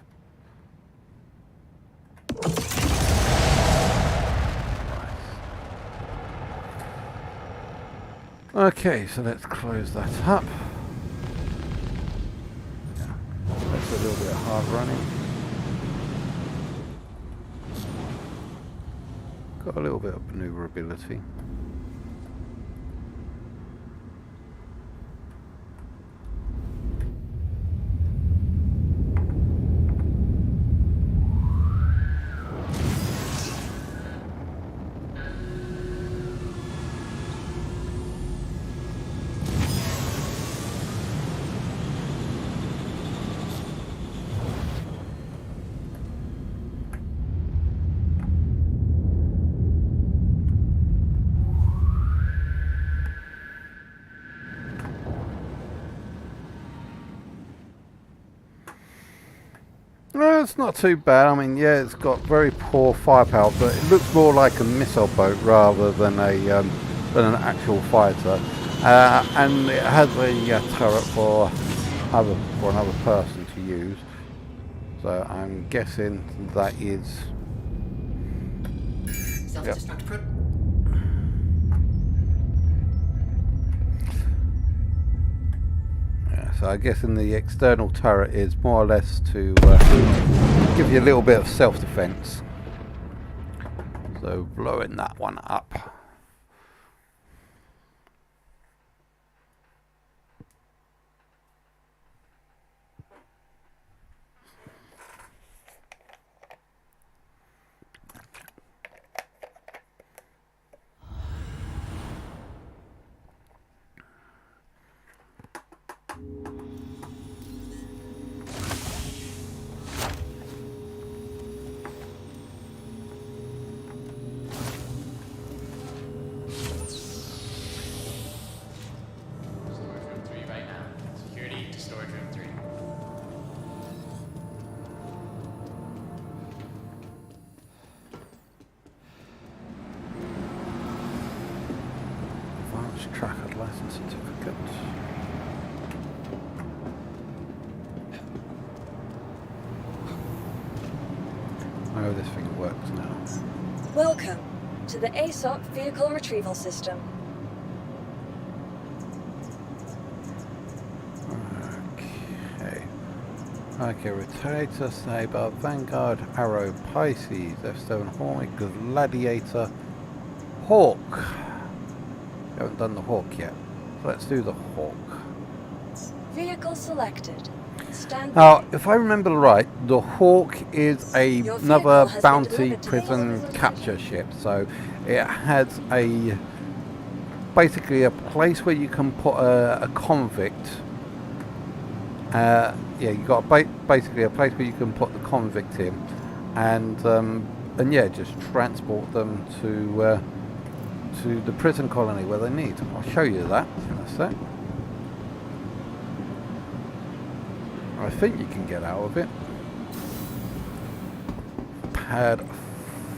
Okay, so let's close that up. That's a little bit hard running. Got a little bit of maneuverability. No, it's not too bad. I mean, yeah, it's got very poor firepower, but it looks more like a missile boat rather than an actual fighter. And it has a turret for another person to use. So I'm guessing that is. Self-destruct pro. So I guess in the external turret is more or less to give you a little bit of self-defense. So blowing that one up. how this thing works now. Welcome to the ASOP Vehicle Retrieval System. Okay. Okay, Retaliator, Saber, Vanguard, Arrow, Pisces, F7, Hornet, Gladiator, Hawk. We haven't done the Hawk yet. So let's do the Hawk. Vehicle selected. Stand Now, by. if I remember right, the Hawk is Your another vehicle has been bounty delivered to prison base. capture ship. So it has a basically a place where you can put a convict. Yeah, you got basically a place where you can put the convict in, and yeah, just transport them to the prison colony where they need. I'll show you that in a sec. I think you can get out of it. Pad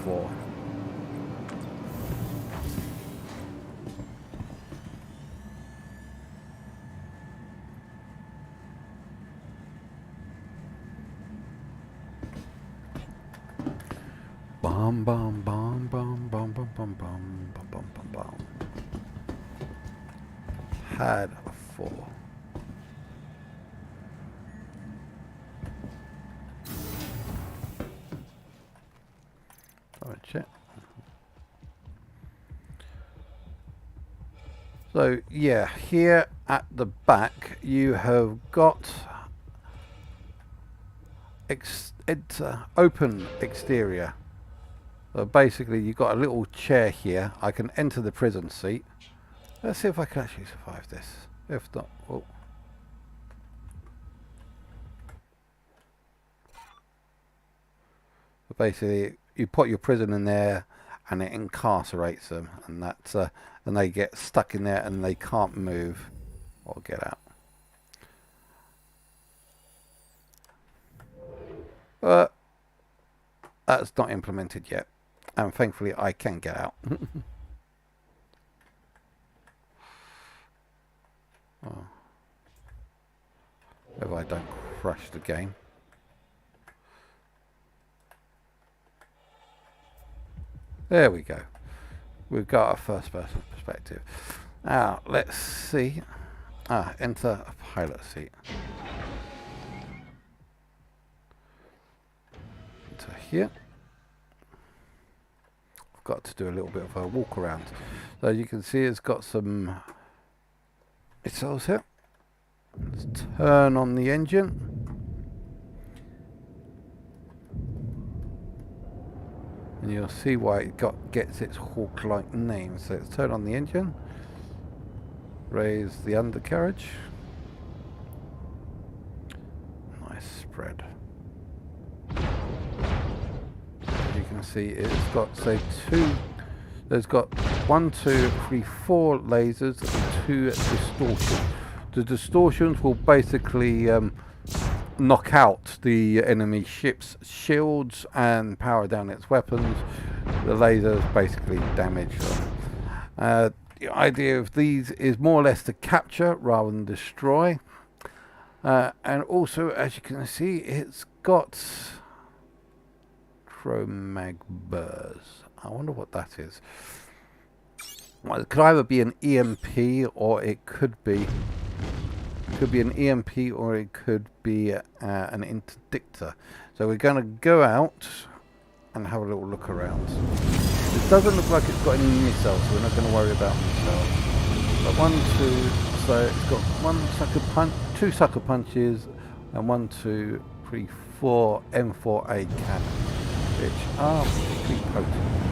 4. Bum bum bum bum bum bum bum bum bum bum bum bum. Pad 4. Check. So yeah, here at the back you have got open exterior. So basically you've got a little chair here. I can enter the prison seat. Let's see if I can actually survive this. If not, well. So basically you put your prison in there and it incarcerates them, and that's and they get stuck in there and they can't move or get out. But that's not implemented yet, and thankfully I can get out. Oh. If I don't crash the game. There we go. We've got a first person perspective. Now, let's see. Enter a pilot seat. Enter here. I've got to do a little bit of a walk around. So you can see it's got some missiles here. Let's turn on the engine. And you'll see why it gets its hawk-like name. So let's turn on the engine, raise the undercarriage, nice spread. As you can see, it's got there's got 1, 2, 3, 4 lasers and 2 distortions. The distortions will basically knock out the enemy ship's shields and power down its weapons. The lasers basically damage them. The idea of these is more or less to capture rather than destroy. And also, as you can see, it's got chromag burrs. I wonder what that is. Well, it could either be an EMP or it could be an EMP or it could be an interdictor. So we're going to go out and have a little look around. It doesn't look like it's got any missiles, so we're not going to worry about missiles. But 1, 2, so it's got 1 sucker punch, 2 sucker punches, and 1, 2, 3, 4 M4A cannons, which are pretty potent.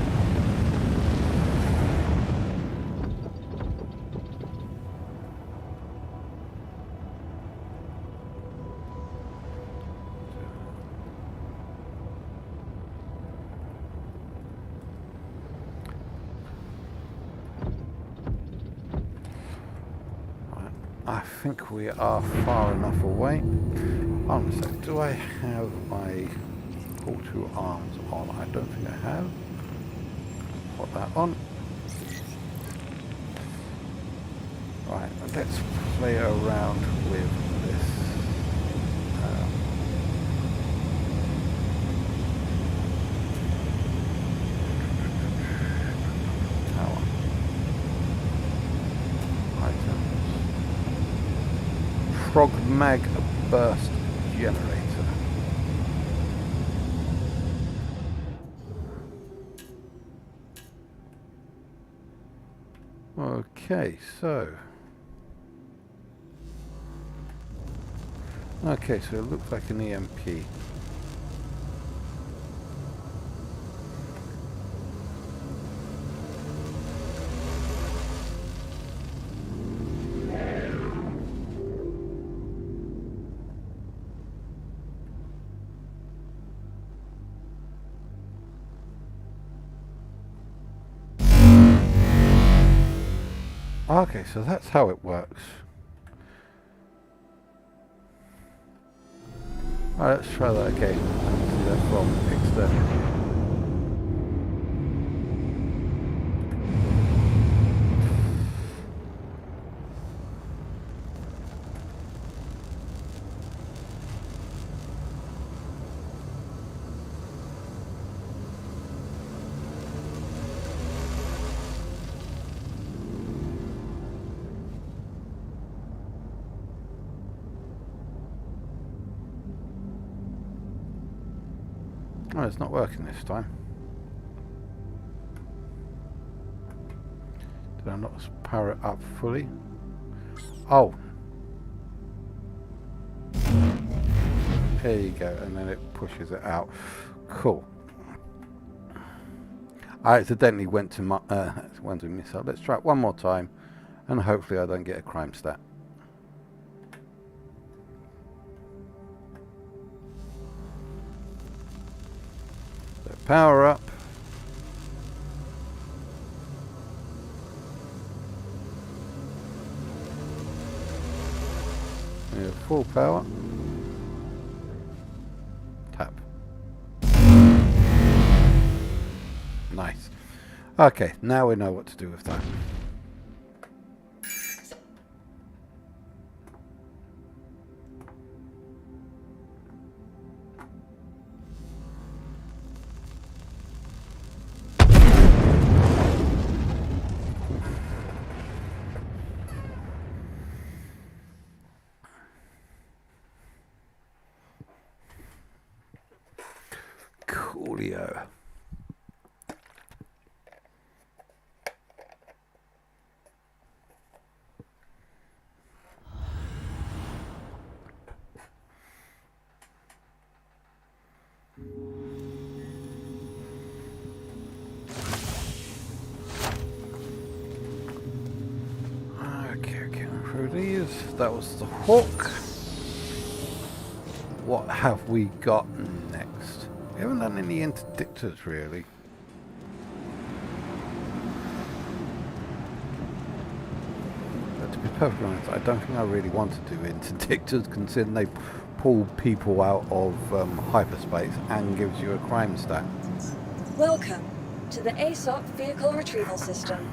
I think we are far enough away. Hold on a sec. Do I have my pull 2 arms on? I don't think I have. Put that on. Right, let's play around with this. mag burst generator. Okay, so it looks like an EMP. Okay, so that's how it works. Alright, let's try that again. See that from external. Oh, it's not working this time. Did I not power it up fully? Oh. There you go, and then it pushes it out. Cool. I accidentally went to my went to missile. Let's try it one more time, and hopefully I don't get a crime stat. So power up. Full power. Tap. Nice. Okay, now we know what to do with that. Coolio. Okay, through these. That was the Hawk. What have we got next? We haven't done any interdictors really. But to be perfectly honest, I don't think I really want to do interdictors, considering they pull people out of hyperspace and gives you a crime stat. Welcome to the ASOP Vehicle Retrieval System.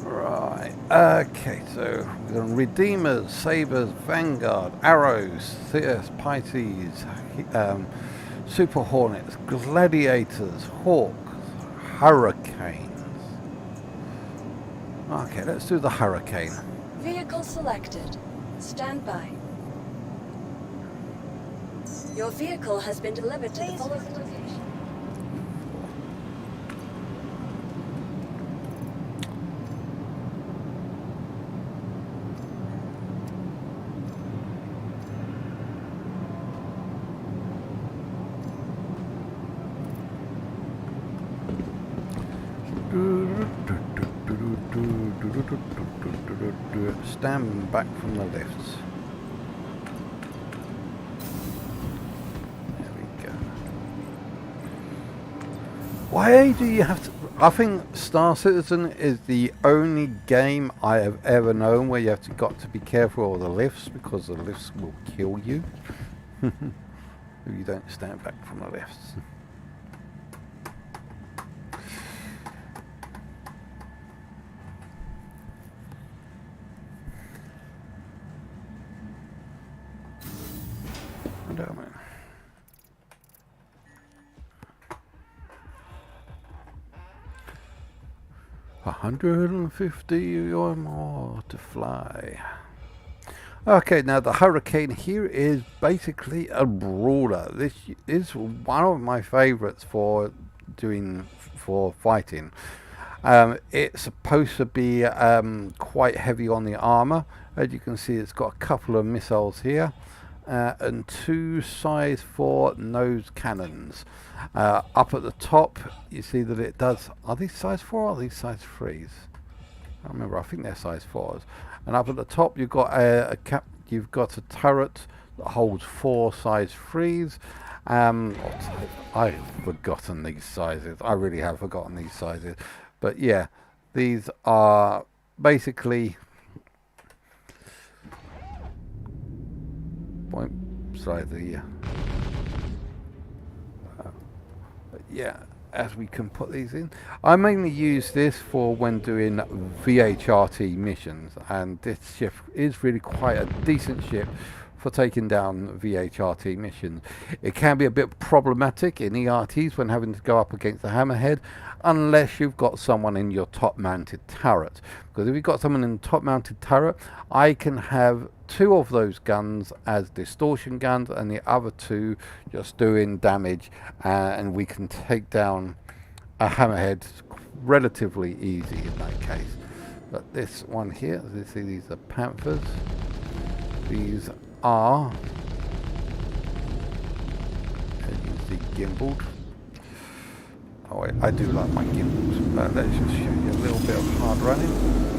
Right, okay, so we've got Redeemers, Sabres, Vanguard, Arrows, Theus, Pisces, Super Hornets, Gladiators, Hawks, Hurricanes. Okay, let's do the Hurricane. Vehicle selected. Stand by. Your vehicle has been delivered to the following location. Stand back from the lifts. There we go. Why do you have to... I think Star Citizen is the only game I have ever known where you have got to be careful of the lifts, because the lifts will kill you if you don't stand back from the lifts. Man. 150 or more to fly. Okay, now the Hurricane here is basically a brawler. This is one of my favourites for fighting. It's supposed to be quite heavy on the armour. As you can see, it's got a couple of missiles here and 2 size 4 nose cannons. Up at the top, you see that it does. Are these size 4 or are these size 3s? I remember. I think they're size 4s. And up at the top, you've got you've got a turret that holds 4 size 3s. I've forgotten these sizes. I really have forgotten these sizes. But yeah, these are basically yeah, as we can put these in. I mainly use this for when doing VHRT missions, and this ship is really quite a decent ship for taking down VHRT missions. It can be a bit problematic in ERTs when having to go up against the hammerhead, unless you've got someone in your top mounted turret. Because if you've got someone in the top mounted turret, I can have 2 of those guns as distortion guns and the other 2 just doing damage, and we can take down a hammerhead relatively easy in that case. But this one here, as you see, these are Panthers. These are, as you can see, gimbaled. Oh wait, I do like my gimbals, but let's just show you a little bit of hard running.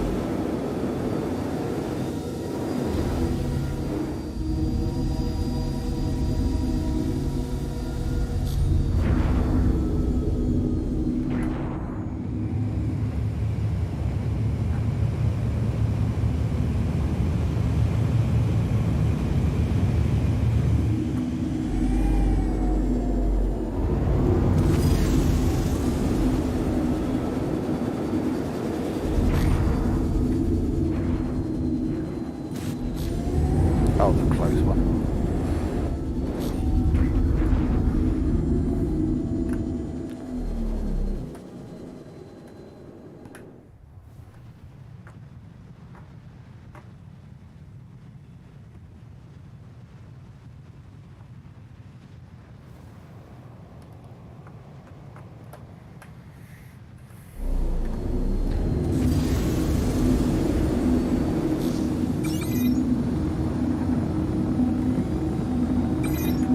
Oh, the close one.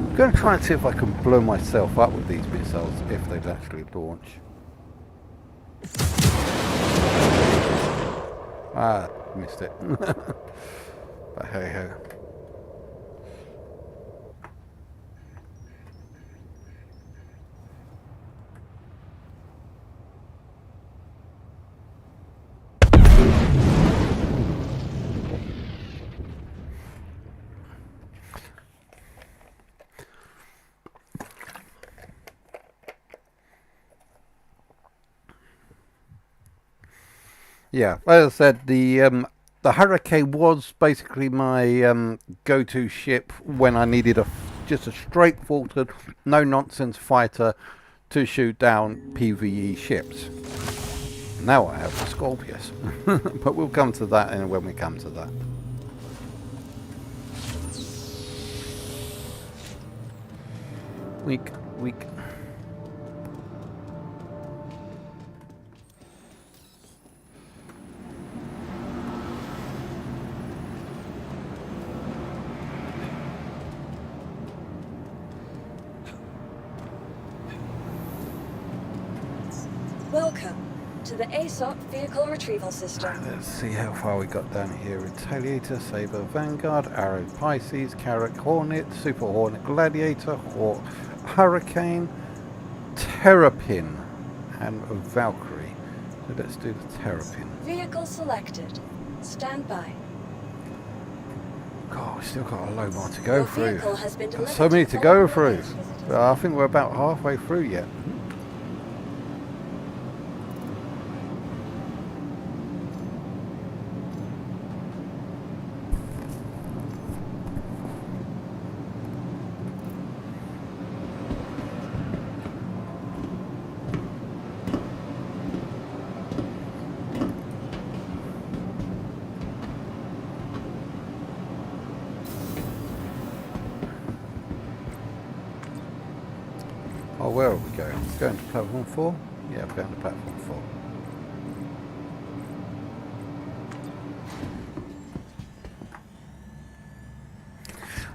I'm going to try and see if I can blow myself up with these missiles if they'd actually launch. Ah, missed it. But hey ho. Yeah, as I said, the Hurricane was basically my go-to ship when I needed just a straightforward, no-nonsense fighter to shoot down PvE ships. Now I have the Scorpius, but we'll come to that when we come to that. Weak. Welcome to the ASOP Vehicle Retrieval System. Let's see how far we got down here. Retaliator, Saber, Vanguard, Arrow, Pisces, Carrack, Hornet, Super Hornet, Gladiator, Hurricane, Terrapin, and Valkyrie. So let's do the Terrapin. Vehicle selected. Stand by. God, we've still got a load more to go Your through. vehicle has been Got delivered so many to all go your through. visitors. I think we're about halfway through yet. Oh, where are we going? Going to platform 4? Yeah, we're going to platform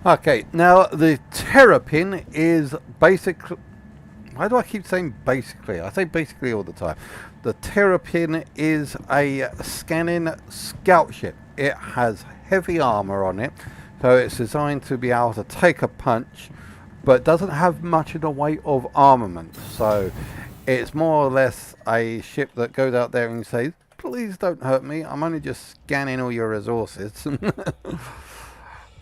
4. Okay, now the terrapin is basically... Why do I keep saying basically? I say basically all the time. The terrapin is a scanning scout ship. It has heavy armor on it, so it's designed to be able to take a punch, but doesn't have much in the way of armament. So it's more or less a ship that goes out there and says, please don't hurt me, I'm only just scanning all your resources.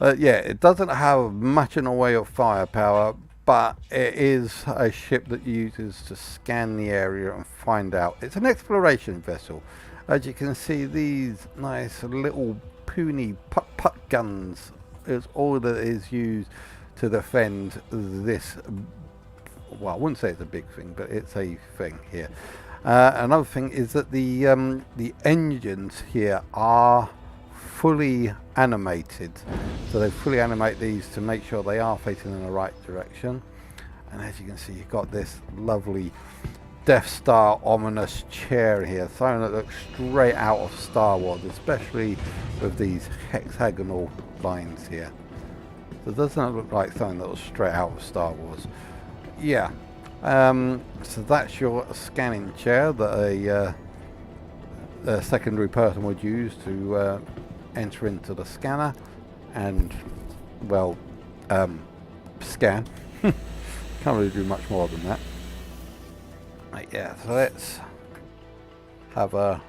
Yeah, it doesn't have much in the way of firepower, but it is a ship that uses to scan the area and find out. It's an exploration vessel. As you can see, these nice little puny putt guns is all that is used to defend this. Well, I wouldn't say it's a big thing, but it's a thing here. Another thing is that the engines here are fully animated, so they fully animate these to make sure they are facing in the right direction. And as you can see, you've got this lovely Death Star ominous chair here, something that looks straight out of Star Wars, especially with these hexagonal lines here. So doesn't that look like something that was straight out of Star Wars? Yeah. So that's your scanning chair that a secondary person would use to enter into the scanner and, well, scan. Can't really do much more than that. Right, yeah, so let's have a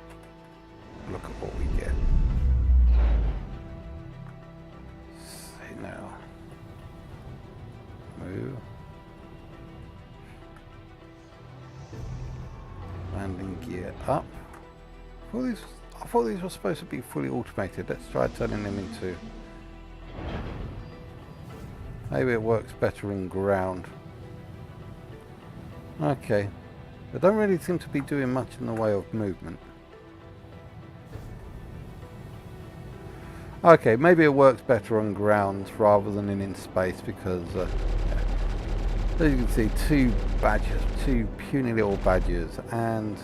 look at what we get. See now. Move. Landing gear up. I thought these were supposed to be fully automated. Let's try turning them into... Maybe it works better in ground. Okay. They don't really seem to be doing much in the way of movement. Okay, maybe it works better on ground rather than in space because... as you can see, two badgers, two puny little badgers, and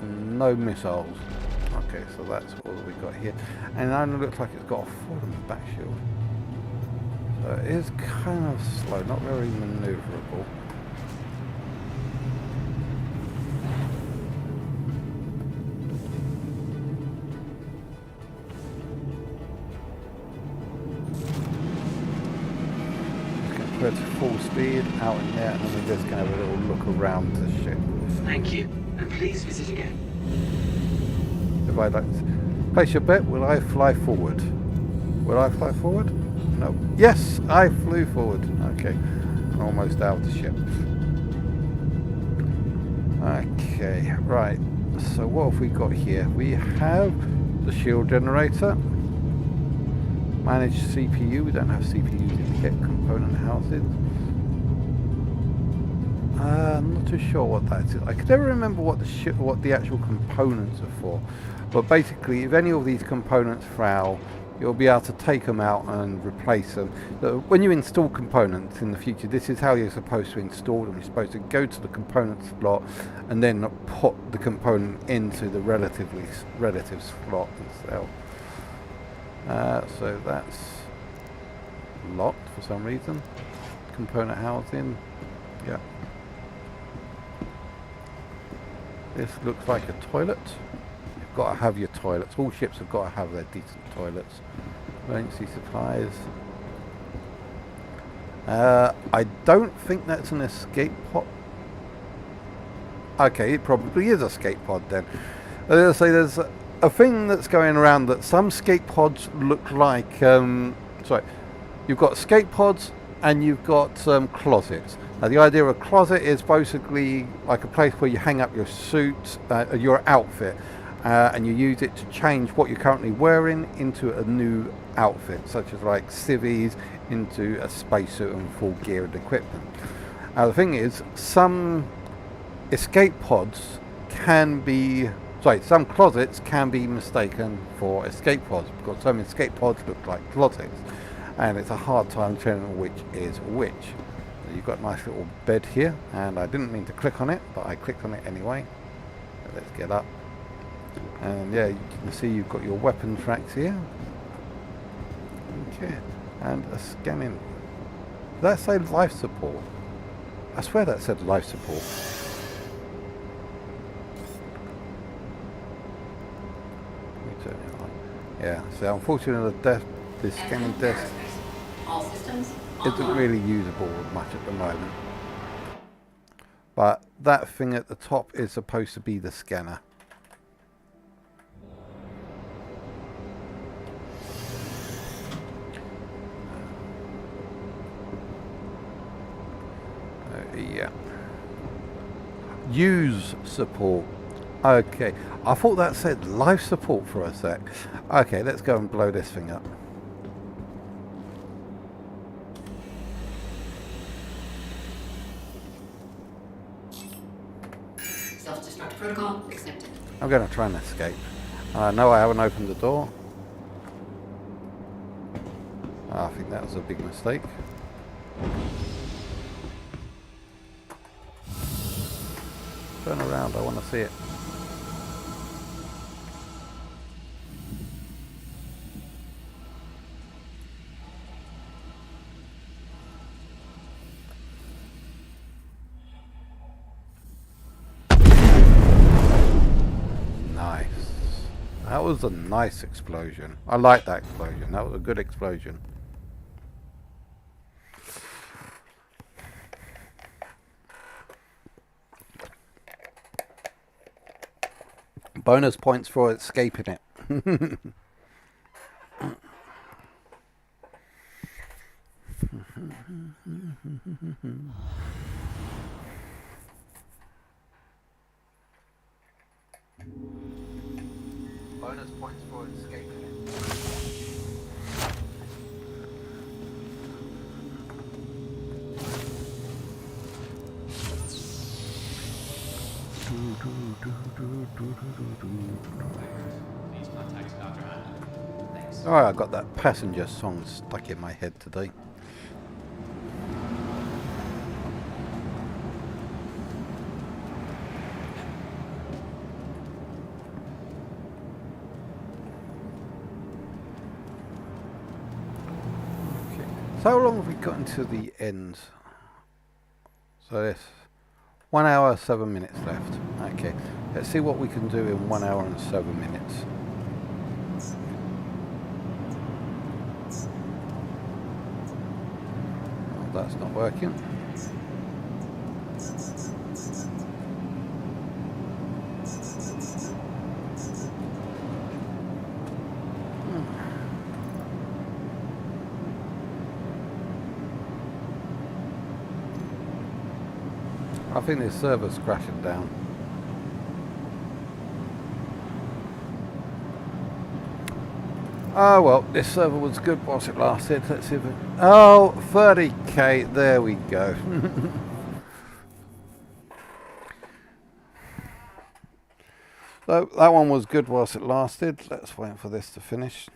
no missiles. Okay, so that's all that we got here. And it only looks like it's got a fallen back shield. So it is kind of slow, not very maneuverable. Put it to full speed out in there, and then we're just going to have a little look around the ship. Thank you, and please visit again. If I'd like to place your bet, will I fly forward? Will I fly forward? No. Yes, I flew forward. Okay, I'm almost out of the ship. Okay, right. So what have we got here? We have the shield generator. Manage CPU. We don't have CPUs in the component houses. I'm not too sure what that is. I can never remember what the actual components are for. But basically, if any of these components fail, you'll be able to take them out and replace them. So when you install components in the future, this is how you're supposed to install them. You're supposed to go to the component slot and then put the component into the relative slot itself. So that's locked for some reason. Component housing. Yeah. This looks like a toilet. You've got to have your toilets. All ships have got to have their decent toilets. Emergency supplies. I don't think that's an escape pod. Okay, it probably is a escape pod then. As I say, there's a thing that's going around that some escape pods look like... sorry. You've got escape pods and you've got closets. Now the idea of a closet is basically like a place where you hang up your suit, your outfit, and you use it to change what you're currently wearing into a new outfit, such as like civvies into a spacesuit and full gear and equipment. Now the thing is, some escape pods can be... Sorry, some closets can be mistaken for escape pods because some escape pods look like closets, and it's a hard time telling which is which. So you've got a nice little bed here, and I didn't mean to click on it, but I clicked on it anyway. So let's get up. And yeah, you can see you've got your weapon tracks here. Okay, and a scanning. Did that say life support? I swear that said life support. Let me turn it on. Yeah, so unfortunately the scanning desk All systems isn't online. really usable much at the moment. But that thing at the top is supposed to be the scanner. Yeah. Use support. Okay. I thought that said life support for a sec. Okay, let's go and blow this thing up. Self-destruct protocol accepted. I'm going to try and escape. No, I haven't opened the door. I think that was a big mistake. Turn around, I want to see it. Nice. That was a nice explosion. I like that explosion. That was a good explosion. Bonus points for escaping it. Bonus points for escaping it. Alright, I got that passenger song stuck in my head today. Okay. So how long have we gotten to the end? So this 1 hour 7 minutes left. Okay, let's see what we can do in 1 hour and 7 minutes. Oh, that's not working. I think this server's crashing down. Oh well, this server was good whilst it lasted. Let's see if it... Oh, 30k, there we go. So that one was good whilst it lasted. Let's wait for this to finish.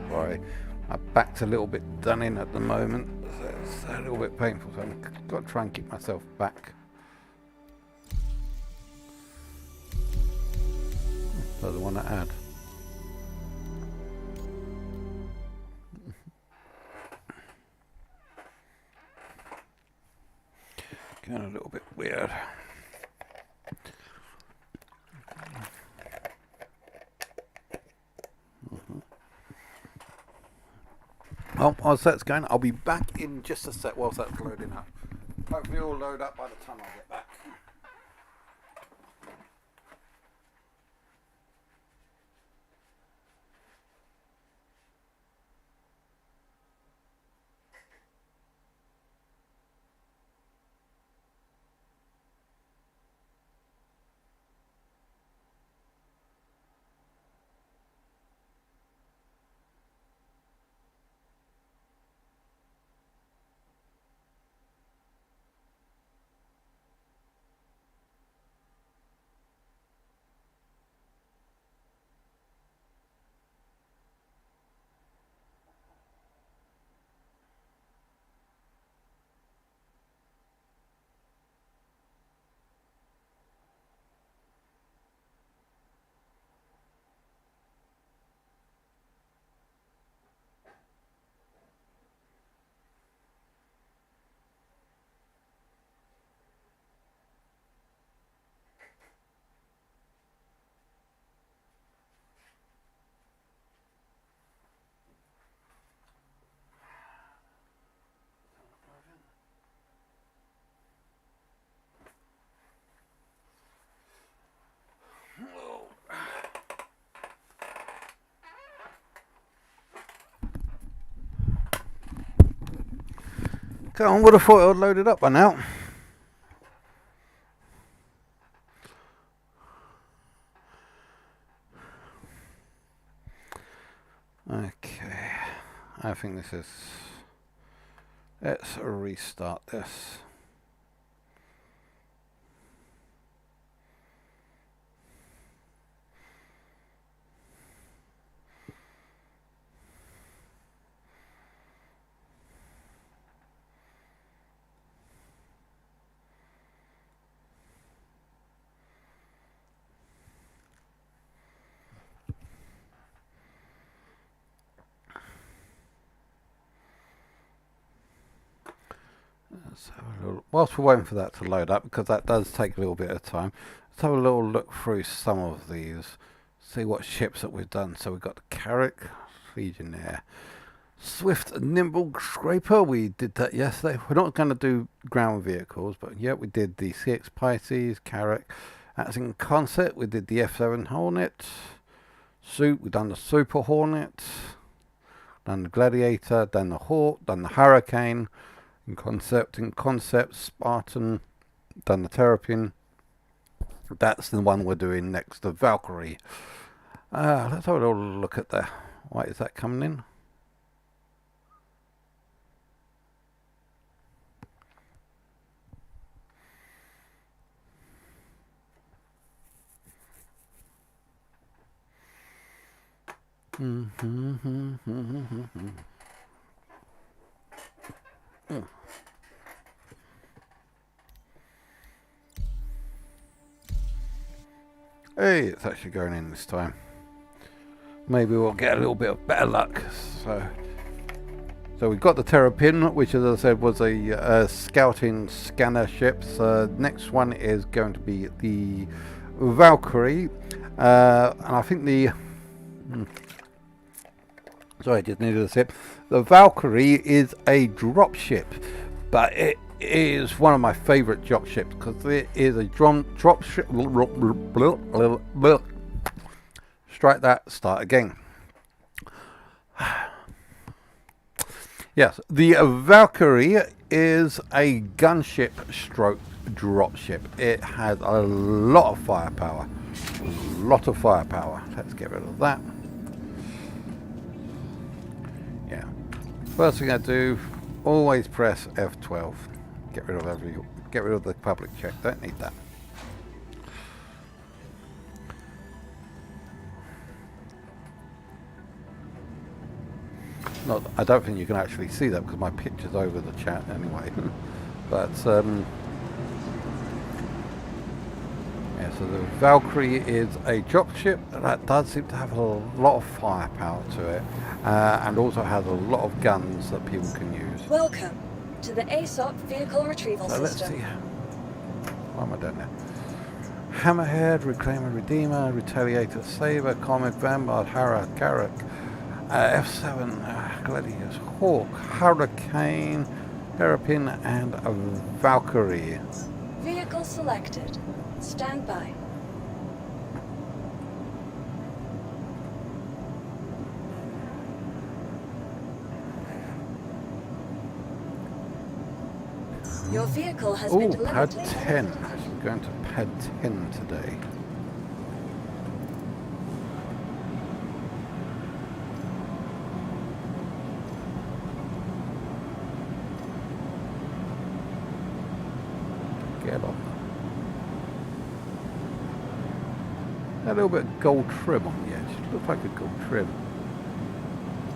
Sorry, my back's a little bit done in at the moment, so it's a little bit painful, so I've got to try and keep myself back. Doesn't want to add. Going a little bit weird. Well, whilst that's going, I'll be back in just a sec whilst that's loading up. Hopefully it'll load up by the time I get back. I would have thought it would load it up by now. Okay, I think this is... Let's restart this. Let's have a little, whilst we're waiting for that to load up, because that does take a little bit of time, let's have a little look through some of these, see what ships that we've done. So we've got the Carrack, Legionnaire, Swift and Nimble Scraper, we did that yesterday. We're not going to do ground vehicles, but yeah, we did the CX Pisces, Carrack. That's in concept. We did the F7 Hornet, we've done the Super Hornet, done the Gladiator, done the Hawk, done the Hurricane, in concept, Spartan, done the Terrapin. That's the one we're doing next, the Valkyrie. Let's have a little look at the, why is that coming in? Hey, it's actually going in this time. Maybe we'll get a little bit of better luck. So we've got the Terrapin, which, as I said, was a scouting scanner ship. So next one is going to be the Valkyrie, and I think the sorry, I just needed a sip. The Valkyrie is a drop ship, but it is one of my favourite drop ships because it is a drop ship. Strike that, start again. Yes, the Valkyrie is a gunship stroke drop ship. It has a lot of firepower. Let's get rid of that. Yeah. First thing I do, always press F12. Get rid of the public check. Don't need that. I don't think you can actually see that because my picture's over the chat anyway. But yeah, so the Valkyrie is a drop ship that does seem to have a lot of firepower to it, and also has a lot of guns that people can use. Welcome to the ASOP vehicle retrieval So let's system. see. What am I doing now? Hammerhead, Reclaimer, Redeemer, Retaliator, Saber, Comet, Vanguard, Carrack, F7, Gladius, Hawk, Hurricane, Terrapin, and a Valkyrie. Vehicle selected. Stand by. Your vehicle has been Oh, delivered pad to 10. So we're going to pad 10 today. Get on. A little bit of gold trim on the edge. Looks like a gold trim.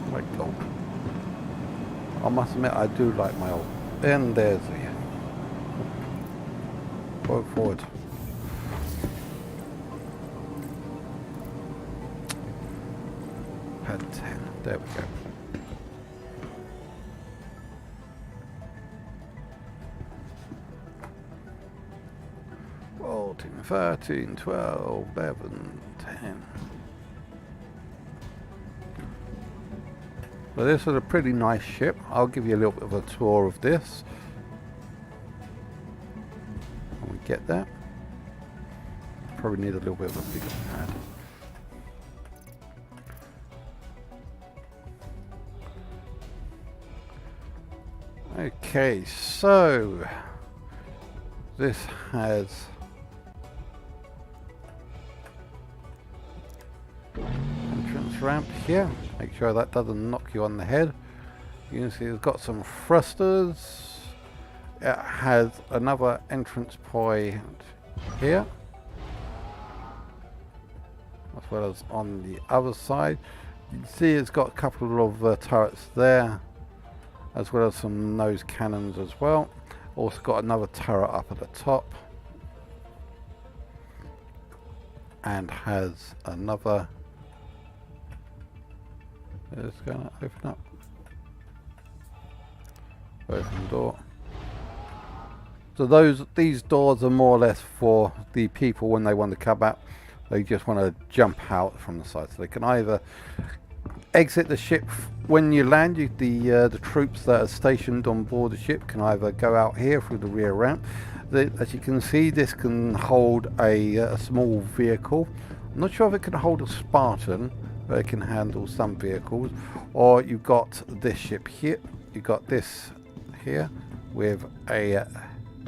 I like gold. I must admit, I do like my old. And there's the. Go forward. Pad 10. There we go. Fourteen, 13, 12, 11, 10. Well, this is a pretty nice ship. I'll give you a little bit of a tour of this. When we get there. Probably need a little bit of a bigger pad. Okay, so this has entrance ramp here. Make sure that doesn't knock you on the head. You can see it's got some thrusters. It has another entrance point here, as well as on the other side. You can see it's got a couple of turrets there, as well as some nose cannons as well. Also got another turret up at the top, and has another. It's going to open up. Open door. So these doors are more or less for the people when they want to come out. They just want to jump out from the side. So they can either exit the ship when you land. The troops that are stationed on board the ship can either go out here through the rear ramp. As you can see, this can hold a small vehicle. I'm not sure if it can hold a Spartan, but it can handle some vehicles. Or you've got this ship here. You've got this here with a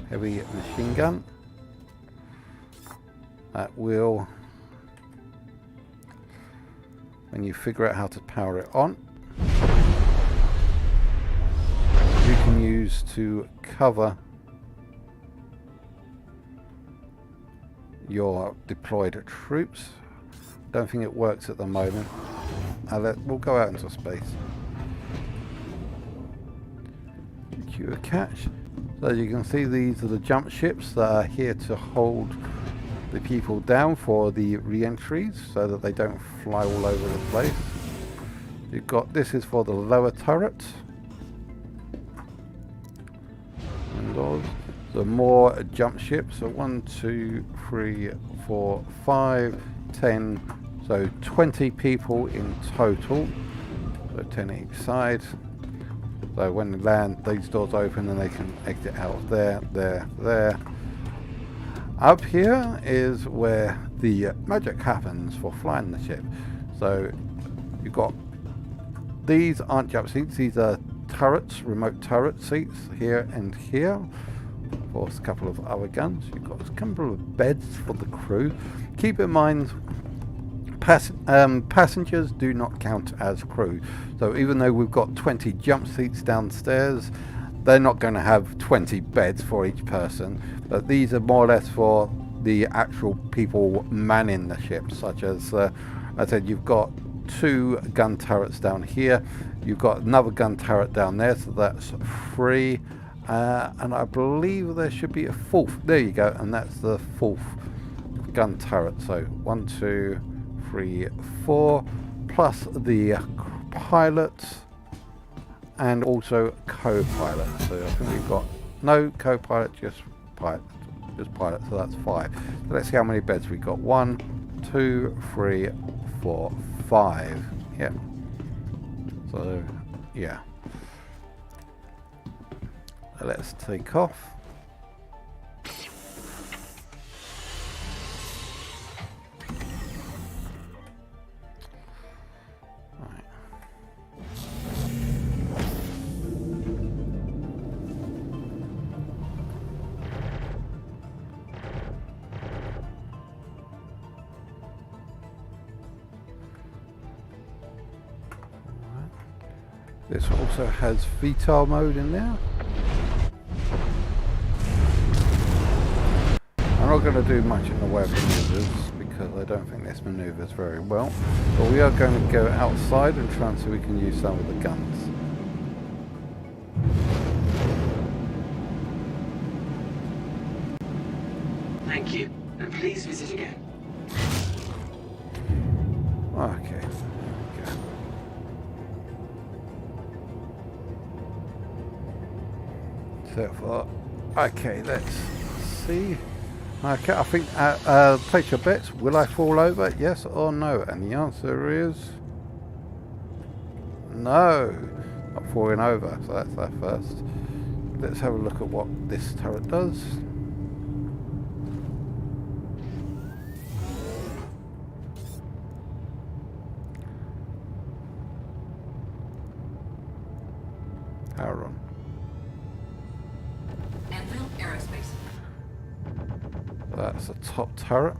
heavy machine gun that will, when you figure out how to power it on, you can use to cover your deployed troops. Don't think it works at the moment. We'll go out into space. Secure catch. So you can see these are the jump ships that are here to hold the people down for the re-entries so that they don't fly all over the place. You've got, this is for the lower turret. And the more jump ships, so 1, 2, 3, 4, 5, 10, so 20 people in total, so 10 each side. So when they land, these doors open and they can exit out there, there. Up here is where the magic happens for flying the ship. So you've got, these aren't jump seats, these are turrets, remote turret seats here and here. Of course, a couple of other guns. You've got a couple of beds for the crew. Keep in mind, passengers do not count as crew. So even though we've got 20 jump seats downstairs, they're not going to have 20 beds for each person. But these are more or less for the actual people manning the ship, such as I said, you've got 2 gun turrets down here. You've got another gun turret down there, so that's 3. And I believe there should be a 4th. There you go, and that's the 4th gun turret. So 1, 2, 3, 4, plus the pilot and also co-pilot. So I think we've got no co-pilot, just pilot, so that's 5. So let's see how many beds we've got. 1, 2, 3, 4, 5. Yeah. So yeah. Let's take off. This also has VTOL mode in there. I'm not going to do much in the way of maneuvers because I don't think this maneuvers very well. But we are going to go outside and try and see if we can use some of the guns. Thank you, and please visit again. Okay. So far, okay, let's see. Okay, I think place your bets. Will I fall over? Yes or no? And the answer is no. Not falling over. So that's that first. Let's have a look at what this turret does. Power on. Anvil Aerospace. That's the top turret.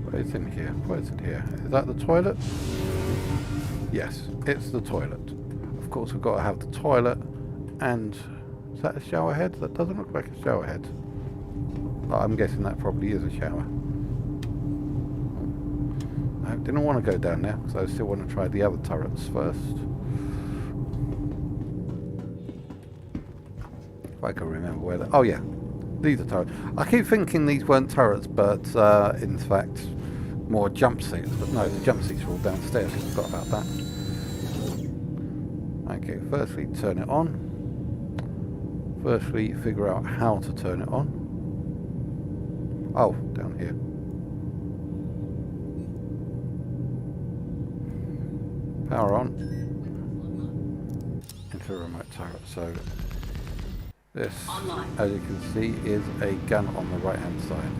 What's in here? What's in here? Is that the toilet? Yes, it's the toilet. Of course, we've got to have the toilet and... Is that a shower head? That doesn't look like a shower head. Oh, I'm guessing that probably is a shower. I didn't want to go down there because I still want to try the other turrets first. If I can remember where they... Oh yeah, these are turrets. I keep thinking these weren't turrets, but in fact, more jump seats. But no, the jump seats are all downstairs. I forgot about that. Okay, firstly, turn it on. Firstly, figure out how to turn it on. Oh, down here. Power on. Into a remote turret. So this, as you can see, is a gun on the right hand side.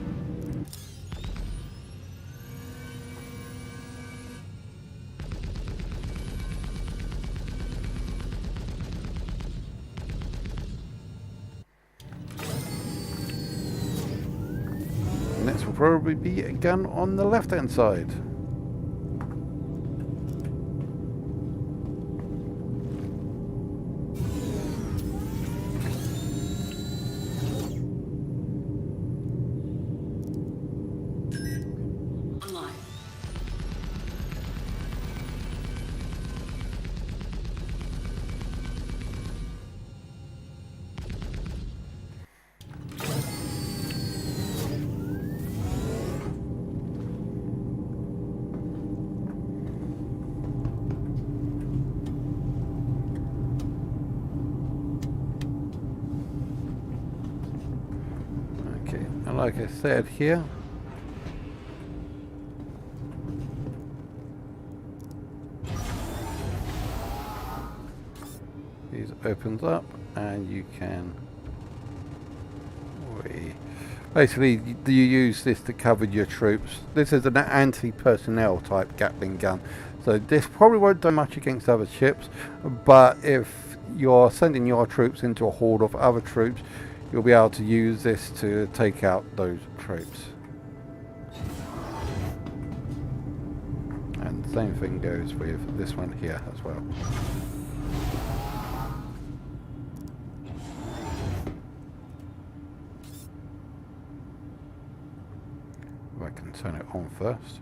Next will probably be a gun on the left hand side. Like I said here, these opens up and you can basically you use this to cover your troops. This is an anti-personnel type Gatling gun, so this probably won't do much against other ships, but if you're sending your troops into a horde of other troops, you'll be able to use this to take out those troops. And the same thing goes with this one here as well. I can turn it on first.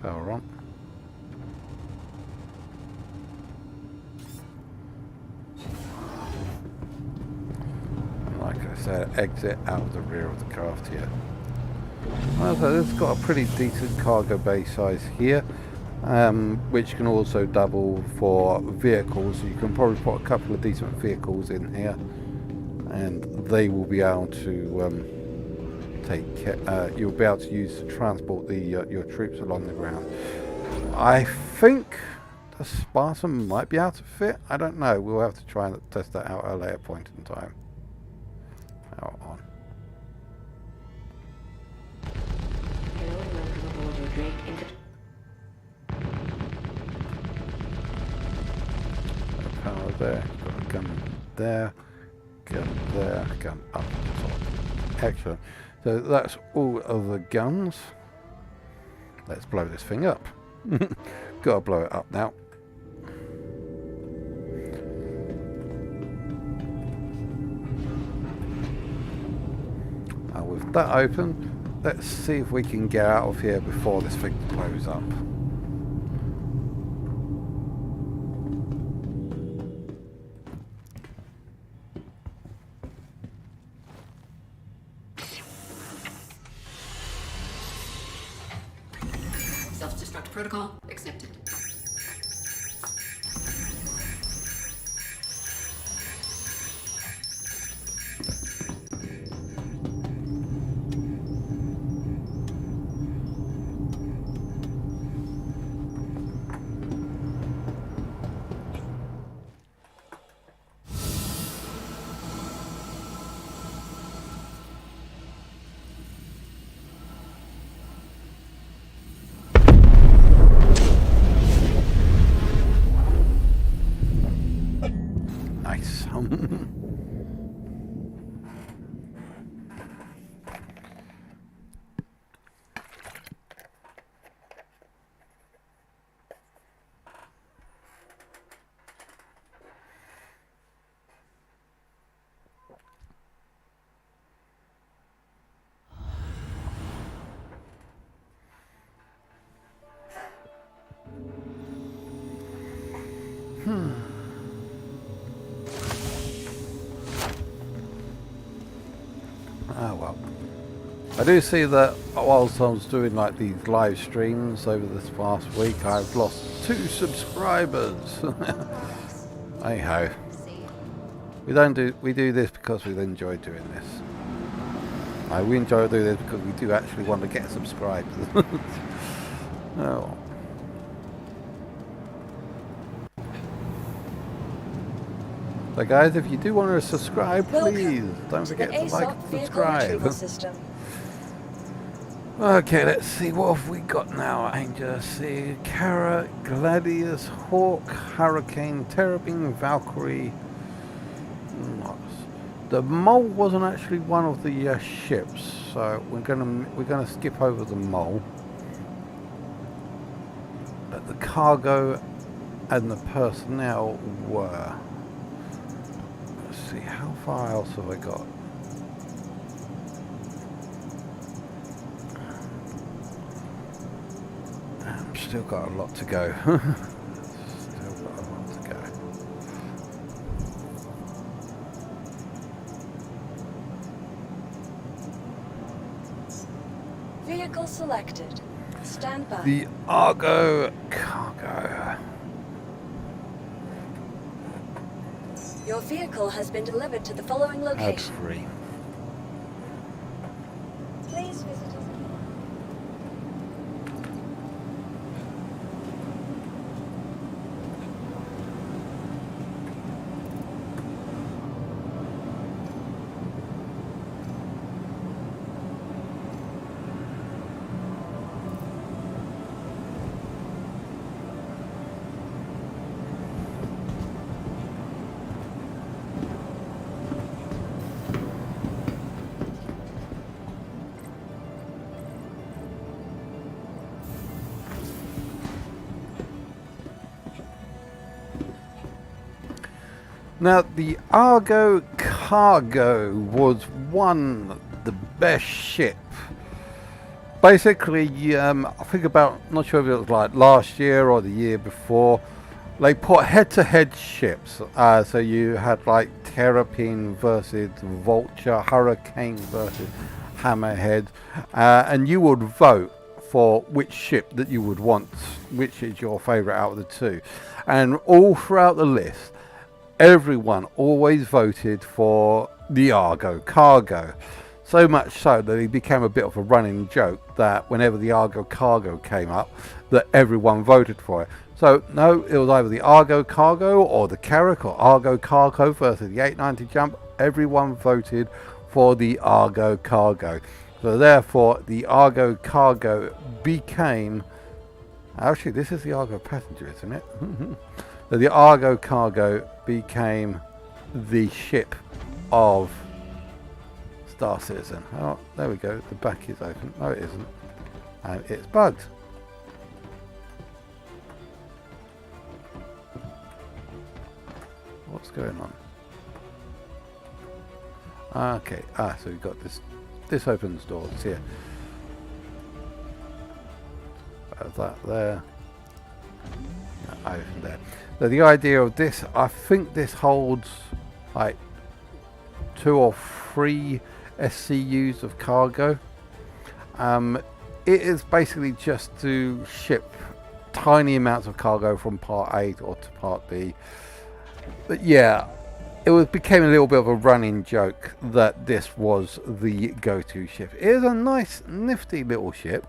Power on. Like I said, exit out of the rear of the craft here. So this has got a pretty decent cargo bay size here, which can also double for vehicles. So you can probably put a couple of decent vehicles in here, and they will be able to take care. You'll be able to use to transport the your troops along the ground. I think the Spartan might be able to fit. I don't know. We'll have to try and test that out at a later point in time. Power on. Hello and welcome aboard your Drake Power there. Got a gun there. Gun there. Gun up the top. Excellent. So that's all of the guns. Let's blow this thing up. Gotta blow it up now. With that open, let's see if we can get out of here before this thing blows up. Self-destruct protocol accepted. nice. Oh well. I do see that whilst I was doing like these live streams over this past week, I've lost 2 subscribers. Hey ho. We do this because we enjoy doing this. We enjoy doing this because we do actually want to get subscribers. Oh. So guys, if you do want to subscribe, please don't forget to like and subscribe. Okay, let's see, what have we got now? Angel, see, Kara, Gladius, Hawk, Hurricane, Terrabin, Valkyrie. The Mole wasn't actually one of the ships, so we're gonna skip over the Mole. But the cargo and the personnel were. Let's see, how far else have I got? I've still got a lot to go. Still got a lot to go. Vehicle selected. Stand by. The Argo cargo. Your vehicle has been delivered to the following Ad location. free. Please visit us. Now, the Argo cargo was the best ship. Basically, I think about, not sure if it was like last year or the year before, they put head-to-head ships. So you had like Terrapin versus Vulture, Hurricane versus Hammerhead, and you would vote for which ship that you would want, which is your favourite out of the two. And all throughout the list, everyone always voted for the Argo cargo. So much so that it became a bit of a running joke that whenever the Argo cargo came up, that everyone voted for it. So no, it was either the Argo cargo or the Carrack, or Argo cargo versus the 890 jump. Everyone voted for the Argo cargo. So therefore, the Argo cargo became... Actually, this is the Argo passenger, isn't it? So the Argo cargo became the ship of Star Citizen. Oh, there we go. The back is open. No, it isn't. And it's bugged. What's going on? Okay. So we've got this. This opens doors here. That there. That open there. So the idea of this, I think this holds like 2 or 3 SCUs of cargo. It is basically just to ship tiny amounts of cargo from part A or to part B. But yeah, became a little bit of a running joke that this was the go-to ship. It is a nice, nifty little ship.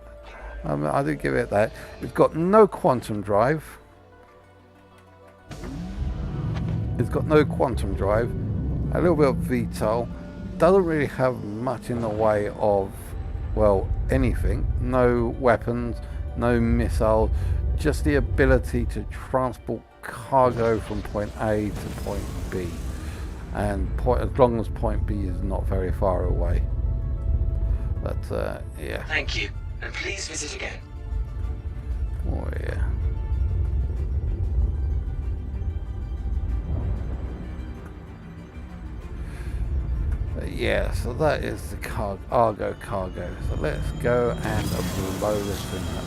I do give it that. It's got no quantum drive. It's got no quantum drive, a little bit of VTOL, doesn't really have much in the way of, well, anything. No weapons, no missiles, just the ability to transport cargo from point A to point B. and as long as point B is not very far away. But yeah. Thank you, and please visit again. Oh yeah. Yeah, so that is the Argo cargo. So let's go and blow this thing up.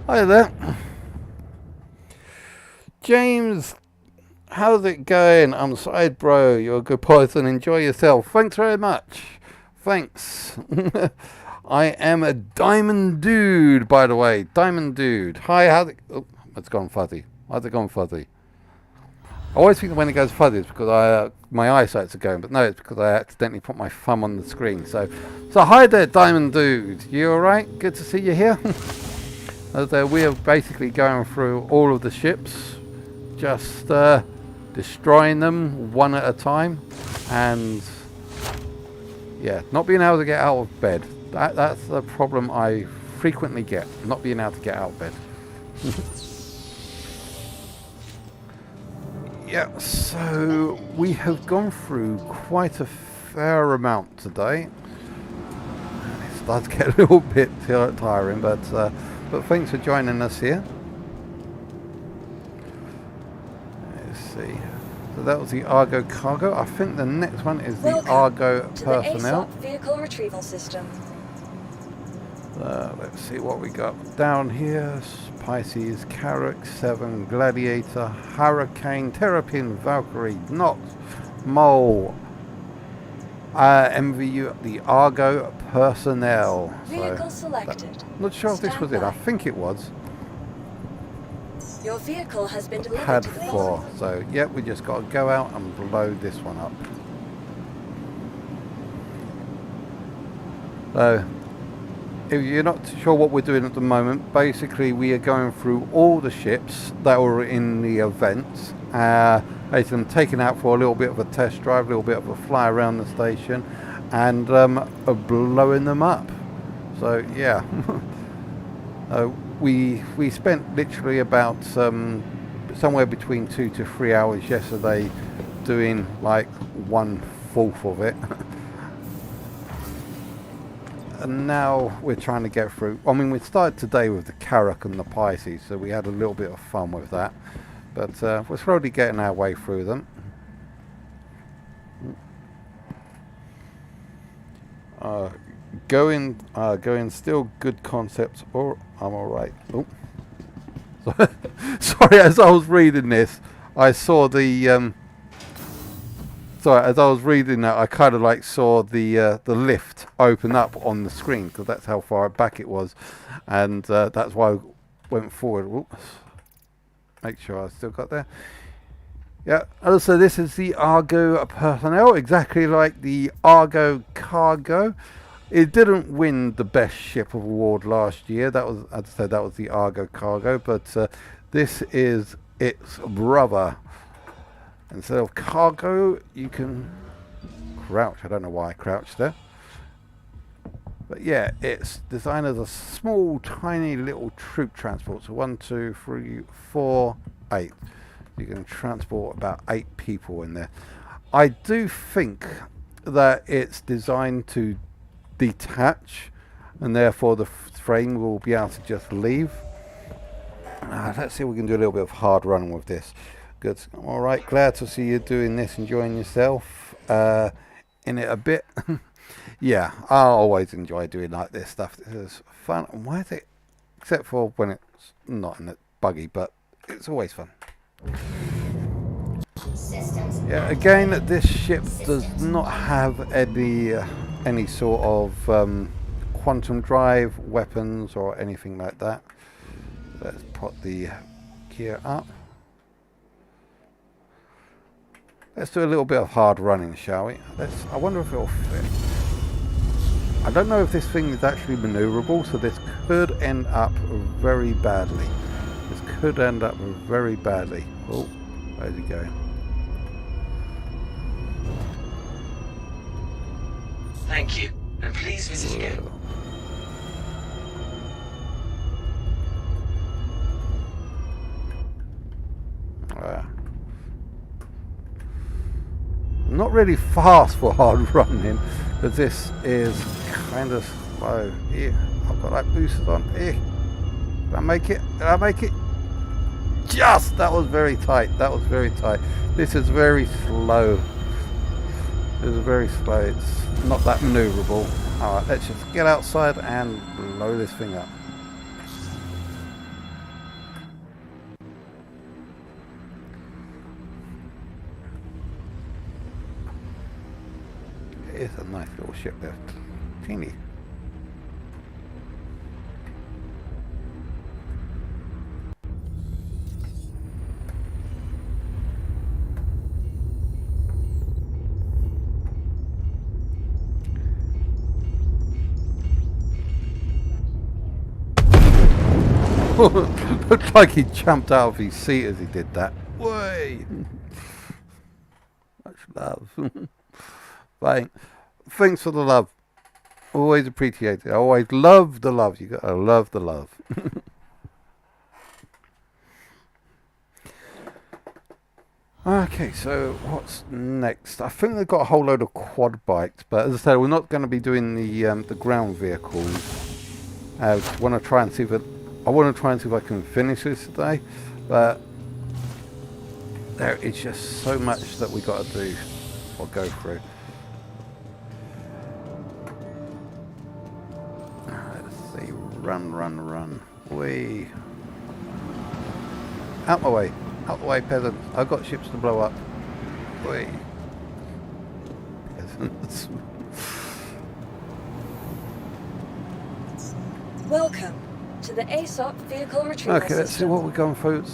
Hi there. James, how's it going? I'm Side Bro. You're a good person. Enjoy yourself. Thanks very much. Thanks. I am a Diamond Dude, by the way. Diamond Dude. Hi, how's it... Oh, it's gone fuzzy. How's it gone fuzzy? I always think that when it goes fuzzy it's because my eyesight's are going, but no, it's because I accidentally put my thumb on the screen. So hi there, Diamond Dude. You alright? Good to see you here. As we are basically going through all of the ships, just destroying them one at a time, and yeah, not being able to get out of bed. That's the problem I frequently get, not being able to get out of bed. Yeah, so we have gone through quite a fair amount today. It starts to get a little bit tiring, but thanks for joining us here. Let's see. So that was the Argo cargo. I think the next one is the Argo personnel. To the vehicle retrieval system. Let's see what we got down here. Pisces, Carrack, 7, Gladiator, Hurricane, Terrapin, Valkyrie, Nox, Mole, MVU, the Argo personnel. Vehicle selected. Not sure if this was it. I think it was. Your vehicle has been delivered Pad to the 4. So, yep, we just got to go out and blow this one up. So, if you're not sure what we're doing at the moment, basically we are going through all the ships that were in the event. Basically taking out for a little bit of a test drive, a little bit of a fly around the station, and blowing them up. So yeah, we spent literally about somewhere between 2 to 3 hours yesterday doing like 1/4 of it. And now we're trying to get through. I mean, we started today with the Carrack and the Pisces, so we had a little bit of fun with that. But we're slowly getting our way through them. Going still good concepts. Or I'm alright. Oh. Sorry, as I was reading this, I saw the... Sorry, as I was reading that, I kind of like saw the lift open up on the screen, because that's how far back it was, and that's why I went forward. Oops. Make sure I still got there. Yeah. Also, this is the Argo personnel, exactly like the Argo cargo. It didn't win the best ship award last year. That was, as I said, that was the Argo cargo, but this is its brother. Instead of cargo, you can crouch. I don't know why I crouched there. But yeah, it's designed as a small, tiny little troop transport. So 1, 2, 3, 4, 8. You can transport about 8 people in there. I do think that it's designed to detach, and therefore the frame will be able to just leave. Let's see if we can do a little bit of hard running with this. Good. All right, glad to see you doing this, enjoying yourself in it a bit. Yeah, I always enjoy doing like this stuff. This is fun. Why is it, except for when it's not in the buggy, but it's always fun. Yeah, again, this ship does not have any sort of quantum drive weapons or anything like that. Let's put the gear up. Let's do a little bit of hard running, shall we? I wonder if it'll fit. I don't know if this thing is actually maneuverable, so this could end up very badly. This could end up very badly. Oh, where's he going? Thank you, and please visit again. Not really fast for hard running, but this is kind of slow. Here, I've got that boosters on. Here, did I make it? Did I make it? Just! That was very tight. That was very tight. This is very slow. This is very slow. It's not that maneuverable. Alright, let's just get outside and blow this thing up. It's a nice little ship there. Teeny. Looked like he jumped out of his seat as he did that. Way. Much love. Right. Thanks for the love. Always appreciate it. I always love the love. You gotta love the love. Okay, so what's next? I think they've got a whole load of quad bikes, but as I said, we're not going to be doing the ground vehicles. I want to try and see if I can finish this today, but there is just so much that we got to do or go through. Run. Wee. Out my way. Out the way, peasants. I've got ships to blow up. Wee. Peasants. Welcome to the ASOP vehicle retrieval Okay, let's see what we're going through.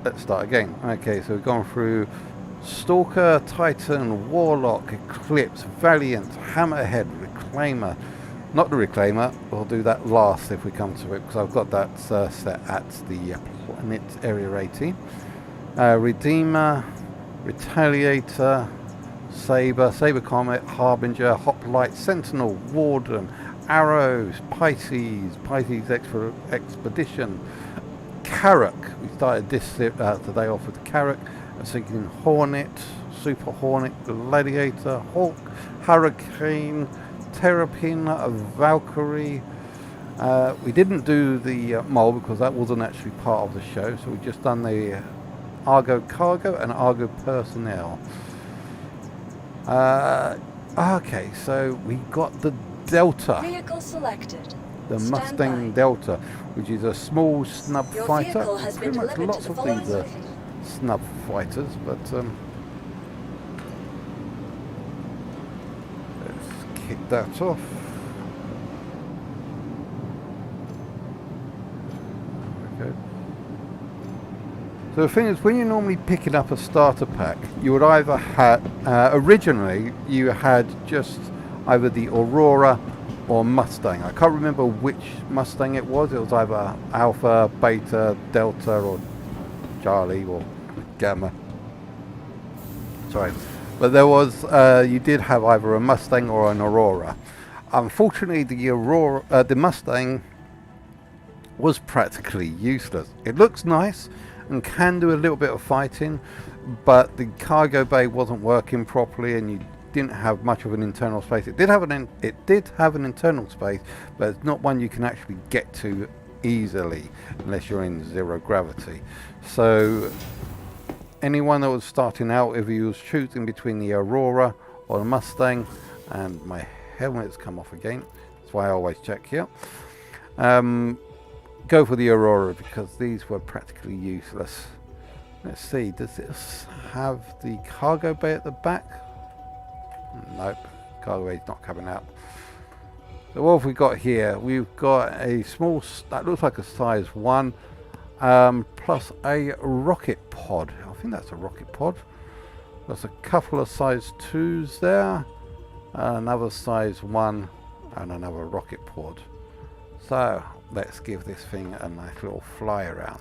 Let's start again. Okay, so we've gone through Stalker, Titan, Warlock, Eclipse, Valiant, Hammerhead, Reclaimer. Not the Reclaimer, we'll do that last if we come to it, because I've got that set at the Planet Area 18. Redeemer, Retaliator, Saber Comet, Harbinger, Hoplite, Sentinel, Warden, Arrows, Pisces Expedition, Carrack. We started this today off with Carrack. I was thinking Hornet, Super Hornet, Gladiator, Hawk, Hurricane, Terrapin, Valkyrie. We didn't do the Mole because that wasn't actually part of the show, so we've just done the Argo Cargo and Argo Personnel. Okay, so we got the Delta. Vehicle selected. The Stand Mustang by. Delta, which is a small snub Your fighter. vehicle has been Pretty much delivered lots to the of following these location. snub fighters, but let's kick that off. Okay. So the thing is, when you're normally picking up a starter pack, you would either have, originally you had just either the Aurora or Mustang. I can't remember which Mustang it was. It was either Alpha, Beta, Delta, or Charlie, or Gamma. Sorry. But there was, you did have either a Mustang or an Aurora. Unfortunately, the Mustang was practically useless. It looks nice and can do a little bit of fighting, but the cargo bay wasn't working properly, and you didn't have much of an internal space. It did have an internal space, but it's not one you can actually get to easily unless you're in zero gravity. So anyone that was starting out, if he was choosing between the Aurora or the Mustang, and my helmet's come off again, that's why I always check here, go for the Aurora because these were practically useless. Let's see, does this have the cargo bay at the back? Nope, cargo bay's not coming out. So what have we got here? We've got a small, that looks like a size 1, plus a rocket pod. I think that's a rocket pod. There's a couple of size 2s there, another size 1, and another rocket pod. So let's give this thing a nice little fly around.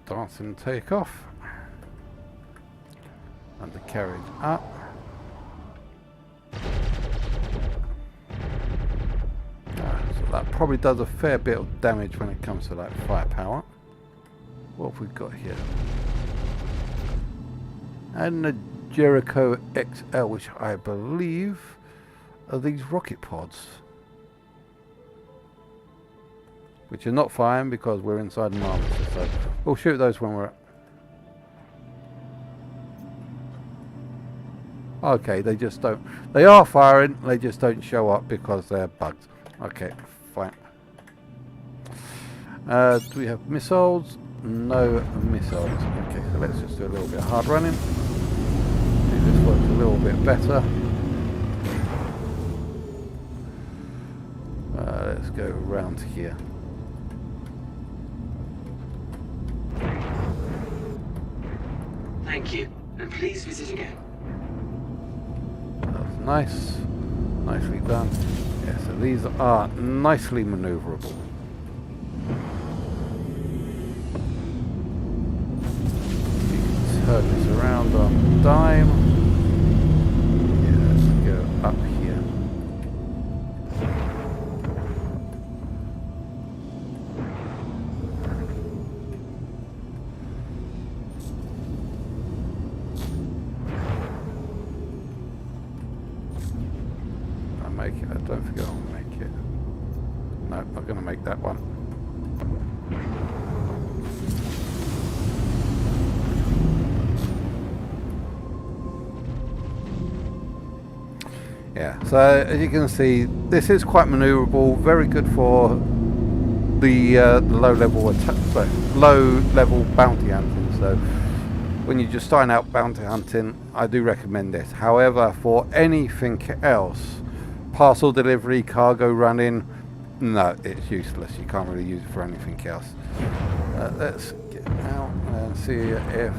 Dance and take off. And the carriage up. So that probably does a fair bit of damage when it comes to like firepower. What have we got here? And the Jericho XL, which I believe are these rocket pods. Which are not firing because we're inside an armistice, so we'll shoot those when we're... Okay, they just don't... They are firing, they just don't show up because they're bugged. Okay, fine. Do we have missiles? No missiles. Okay, so let's just do a little bit of hard running. See, this works a little bit better. Let's go around here. Thank you, and please visit again. That's nice. Nicely done. Yeah, so these are nicely maneuverable. You can turn this around on a dime. Yeah, let's go up here. Make it. I don't think I'll make it. No, not going to make that one. Yeah, so as you can see, this is quite maneuverable, very good for the low-level low-level bounty hunting. So when you're just starting out bounty hunting, I do recommend this. However, for anything else, parcel delivery, cargo running, no, it's useless. You can't really use it for anything else. Let's get out and see if...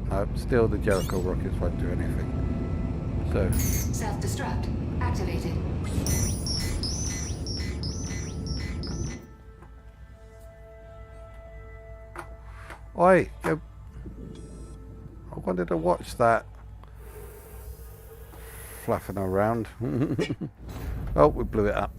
No, still the Jericho rockets won't do anything. So... Self-destruct activated. Oi! I wanted to watch that. Fluffing around. Oh, we blew it up.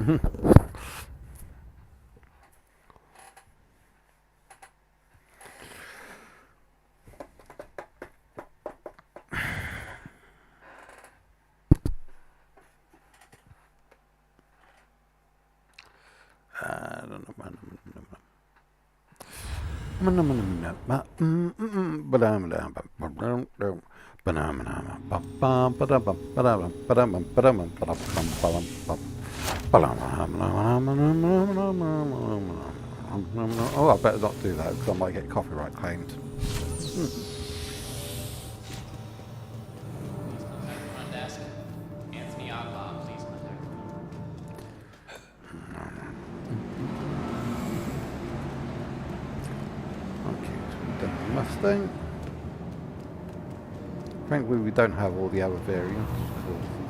Oh, I better not do that because I might get copyright claimed. Front desk. Anthony Outland, please contact. Okay, so we've done the Mustang. Frankly, we don't have all the other variants.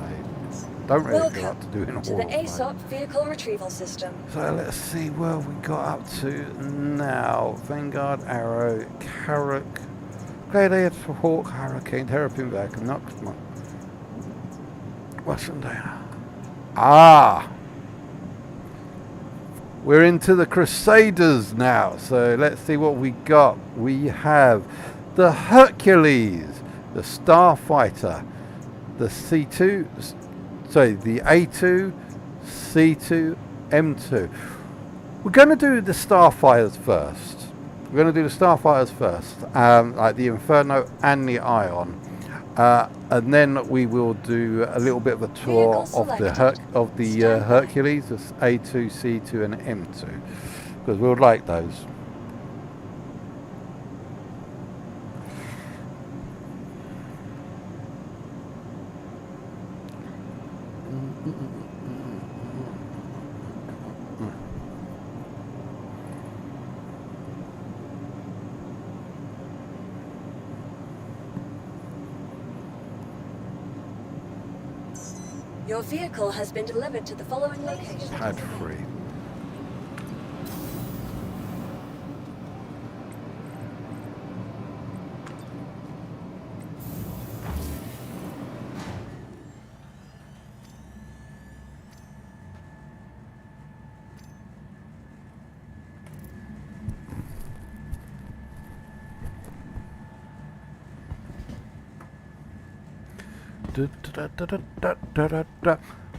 I don't really feel like to do it in all to of the them. ASOP vehicle retrieval system. So let's see where we got up to now. Vanguard, Arrow, Carrack, Gladiator, Hawk, Hurricane, Terrapin Back, Nox, Western Dana. Ah! We're into the Crusaders now. So let's see what we got. We have the Hercules, the Starfighter, the C2, sorry, the A2, C2, M2. We're going to do the Starfighters first. We're going to do the Starfighters first, like the Inferno and the Ion. And then we will do a little bit of a tour of the Hercules, the A2, C2 and M2, because we would like those. Your vehicle has been delivered to the following location. Pad 3.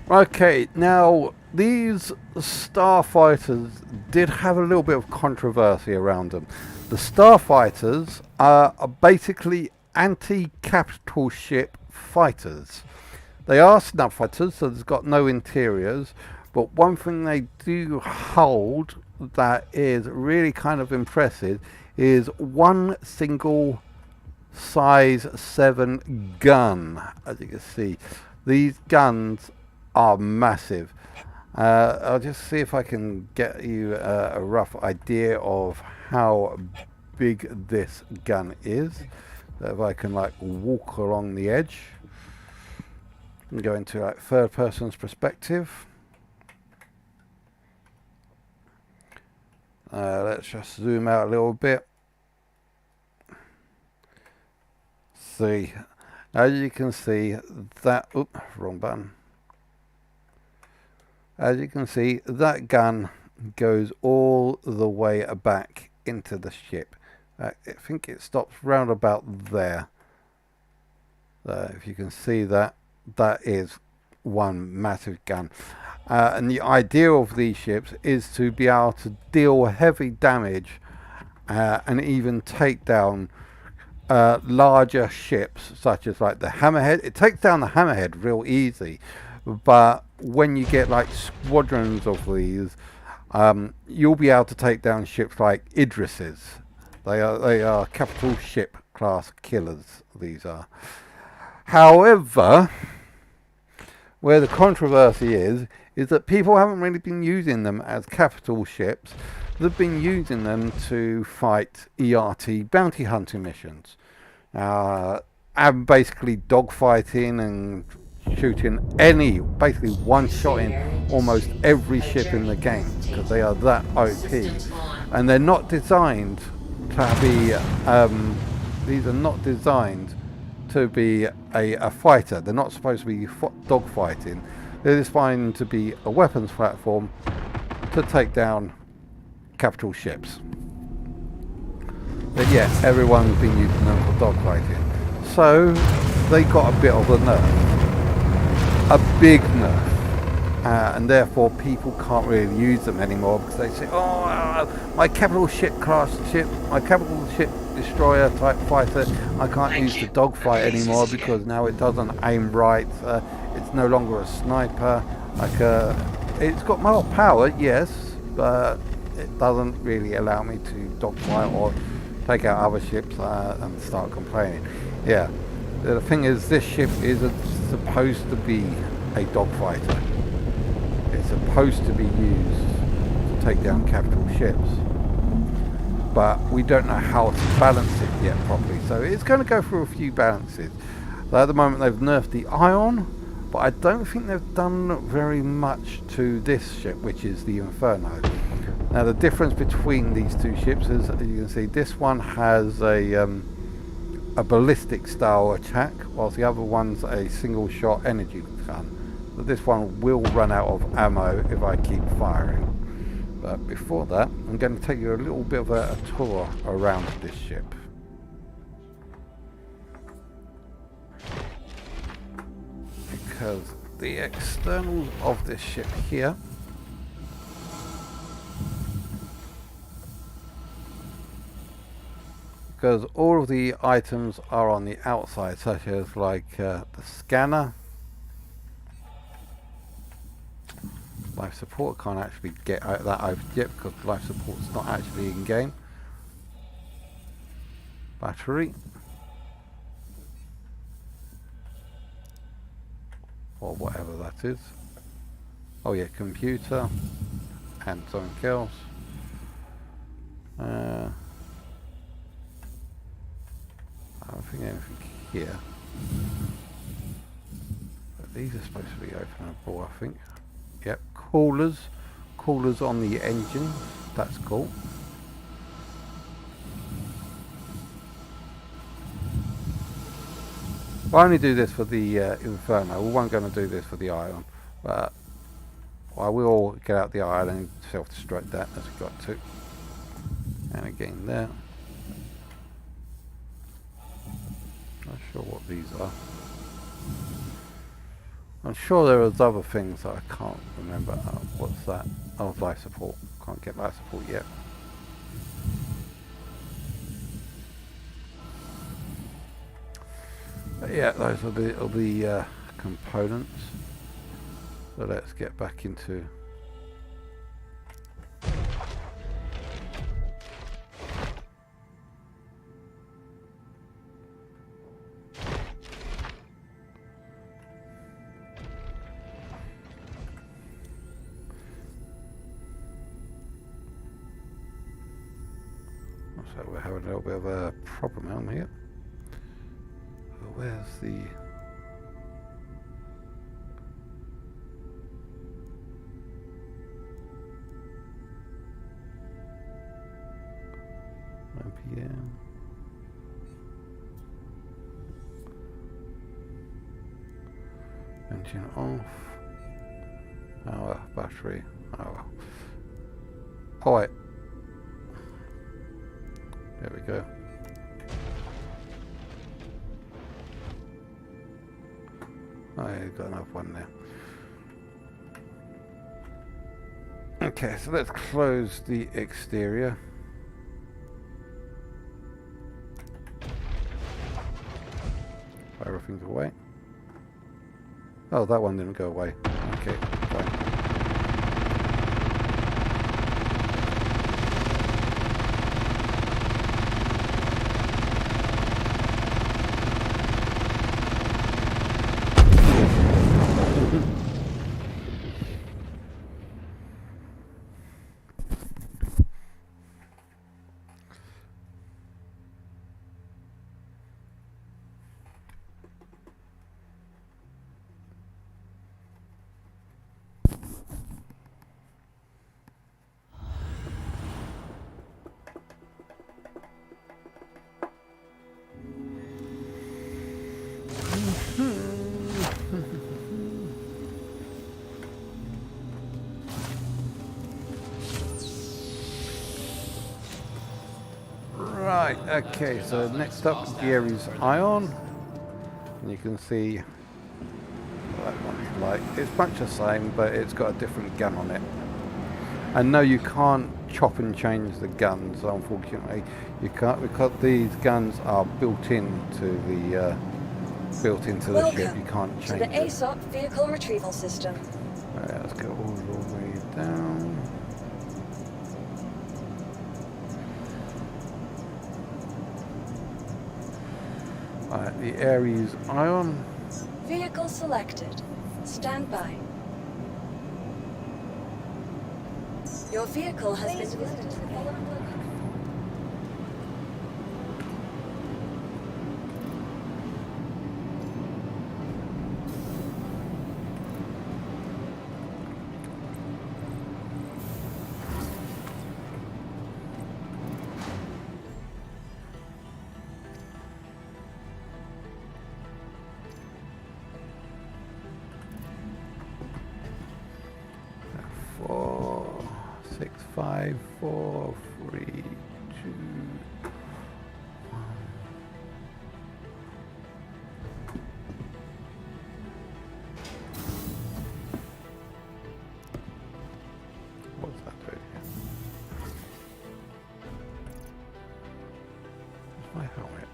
Okay, now these starfighters did have a little bit of controversy around them. The starfighters are basically anti-capital ship fighters. They are snub fighters, so there's got no interiors, but one thing they do hold that is really kind of impressive is one single size 7 gun. As you can see, these guns are massive. I'll just see if I can get you a rough idea of how big this gun is. So if I can like walk along the edge and go into like third person's perspective. Let's just zoom out a little bit. See, as you can see that, oops, wrong button. As you can see, that gun goes all the way back into the ship. I think it stops round about there. If you can see that, that is one massive gun. And the idea of these ships is to be able to deal heavy damage and even take down larger ships, such as like the Hammerhead. It takes down the Hammerhead real easy, but when you get like squadrons of these, you'll be able to take down ships like Idris's. They are capital ship class killers, these are. However, where the controversy is that people haven't really been using them as capital ships. They've been using them to fight ERT bounty hunting missions. And basically dogfighting and shooting basically one-shotting almost every ship in the game, because they are that OP. And they're not designed to be, these are not designed to be a fighter. They're not supposed to be dogfighting. They're designed to be a weapons platform to take down capital ships. But yeah, everyone's been using them for dogfighting. So they got a bit of a nerf. A big nerf. And therefore people can't really use them anymore, because they say, oh, my capital ship class ship, my capital ship destroyer type fighter, I can't use the dogfight anymore because now it doesn't aim right. It's no longer a sniper. It's got more power, yes, but it doesn't really allow me to dogfight or take out other ships and start complaining. Yeah, the thing is, this ship isn't supposed to be a dogfighter. It's supposed to be used to take down capital ships, but we don't know how to balance it yet properly, so it's going to go through a few balances. So at the moment they've nerfed the Ion, but I don't think they've done very much to this ship, which is the Inferno. Now the difference between these two ships is, as you can see, this one has a ballistic style attack, whilst the other one's a single shot energy gun. But this one will run out of ammo if I keep firing. But before that, I'm going to take you a little bit of a tour around this ship. Because the externals of this ship here. Because all of the items are on the outside, such as like the scanner. Life support can't actually get out that over yet because life support's not actually in game. Battery. Or whatever that is. Oh yeah, computer. And something else. I don't think anything here. But these are supposed to be openable, I think. Yep, coolers. Coolers on the engine. That's cool. I only do this for the Inferno. We weren't going to do this for the Ion. But I will get out the Ion and self-destruct that as we got to. And again there. Not sure what these are. I'm sure there is other things that I can't remember. What's that? Oh, life support. Can't get life support yet. But yeah, those are the components. So let's get back into. So we're having a little bit of a problem on here. Where's the PM? Engine off. Power, battery. Oh, oh wait. There we go. Oh, yeah, got enough one there. Okay, so let's close the exterior. Everything's away. Oh, that one didn't go away. Okay, fine. Right, okay, so next up is the Ares Ion. And you can see that one's like, it's much the same, but it's got a different gun on it. And no, you can't chop and change the guns, unfortunately. You can't, because these guns are built into the ship. You can't change to the it. ASOP vehicle retrieval system. Right, let's go all the way down. Right, the Ares Ion. Vehicle selected. Stand by. Your vehicle has been delivered to the following location. Six, 5, 4, 3, 2, 1. What's that doing here? Where's my helmet?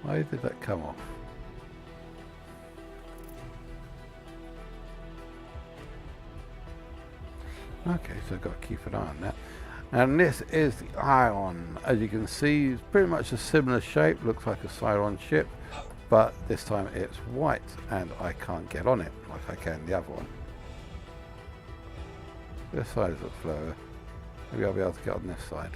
Why did that come off? Okay, so I've got to keep an eye on that. And this is the Ion. As you can see, it's pretty much a similar shape, looks like a Cylon ship, but this time it's white and I can't get on it like I can the other one. This side is a flower. Maybe I'll be able to get on this side.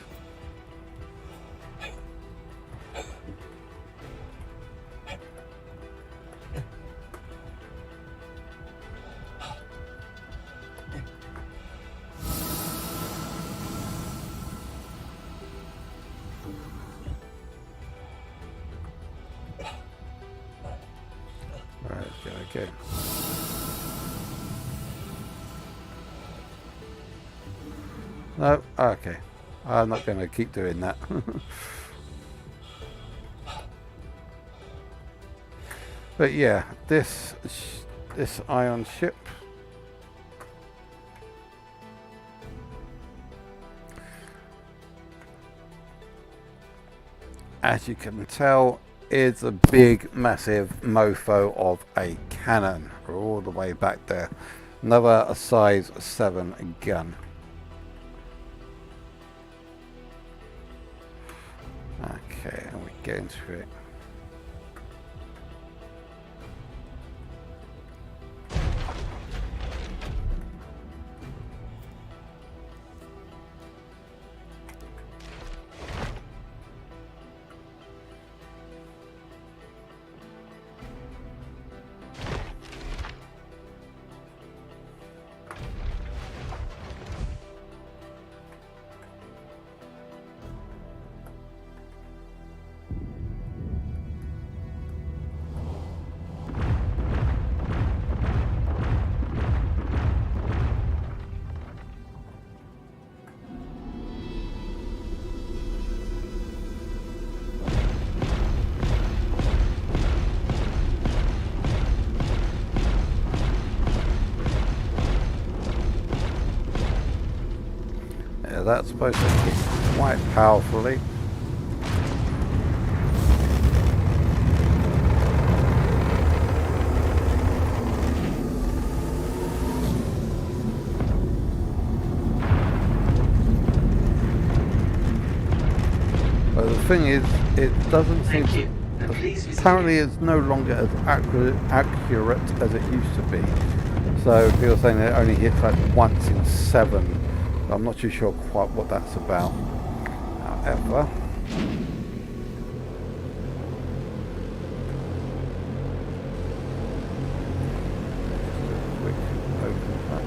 Right, let's go again. No, okay. I'm not going to keep doing that. But yeah, this Ion ship, as you can tell, is a big, massive mofo of a cannon. We're all the way back there. Another size 7 gun. Okay, and we get into it. That's supposed to hit quite powerfully. But the thing is, it doesn't seem to, apparently it's no longer as accurate as it used to be. So people are saying that it only hits like once in 7. I'm not too sure quite what that's about. However, quick open that.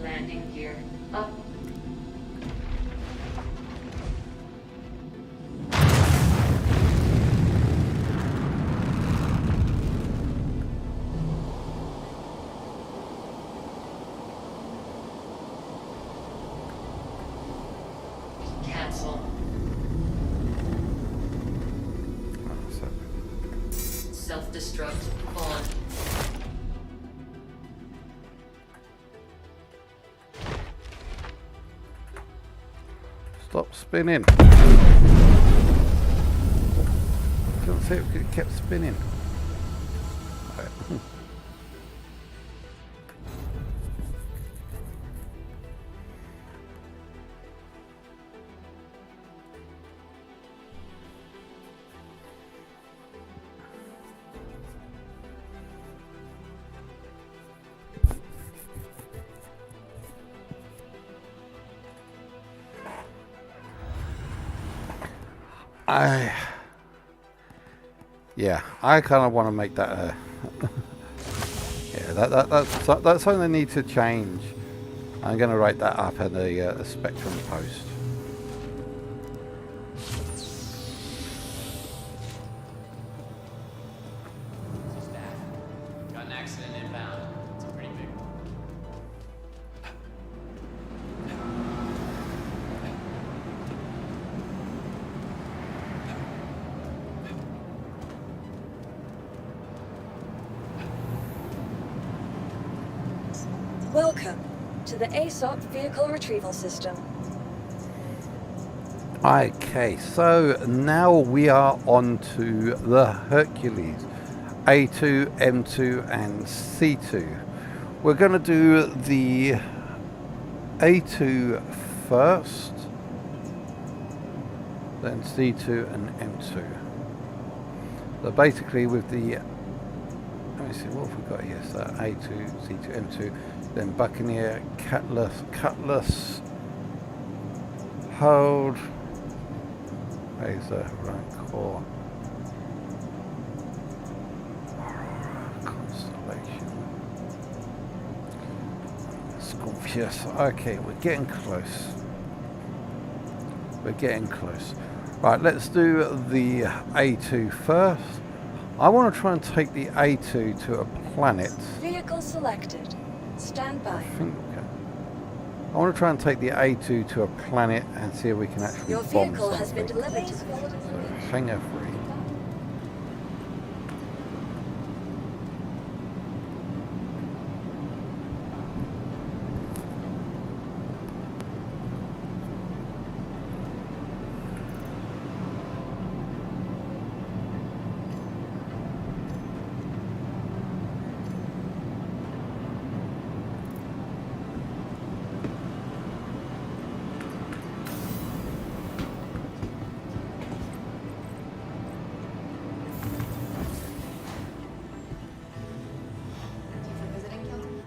Landing gear up. Cancel. Self-destruct on. Stop spinning. Couldn't see it because it kept spinning. Right. I kind of want to make that yeah, that's something they need to change. I'm going to write that up in the Spectrum post. accident inbound. It's a pretty big one. Welcome to the ASOP Vehicle Retrieval System. Okay, so now we are on to the Hercules A2, M2 and C2. We're going to do the A2 first, then C2 and M2. So basically with the, let me see, what have we got here? So A2, C2, M2, then Buccaneer, Cutlass, Hold, Razor, Rancor, Aurora, Constellation, Scorpius. Okay, we're getting close. We're getting close. Right, let's do the A2 first. I want to try and take the A2 to a planet. Vehicle selected. Stand by. I want to try and take the A2 to a planet and see if we can actually Your bomb vehicle has been something. delivered to the So, hangar free. Thank you for visiting, Kilton.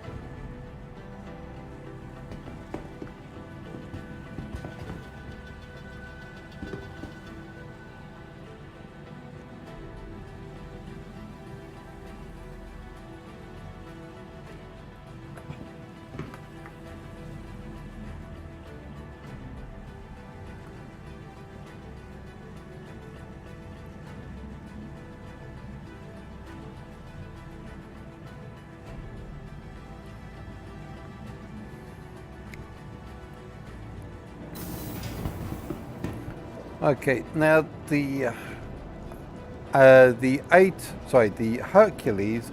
Okay, now the Hercules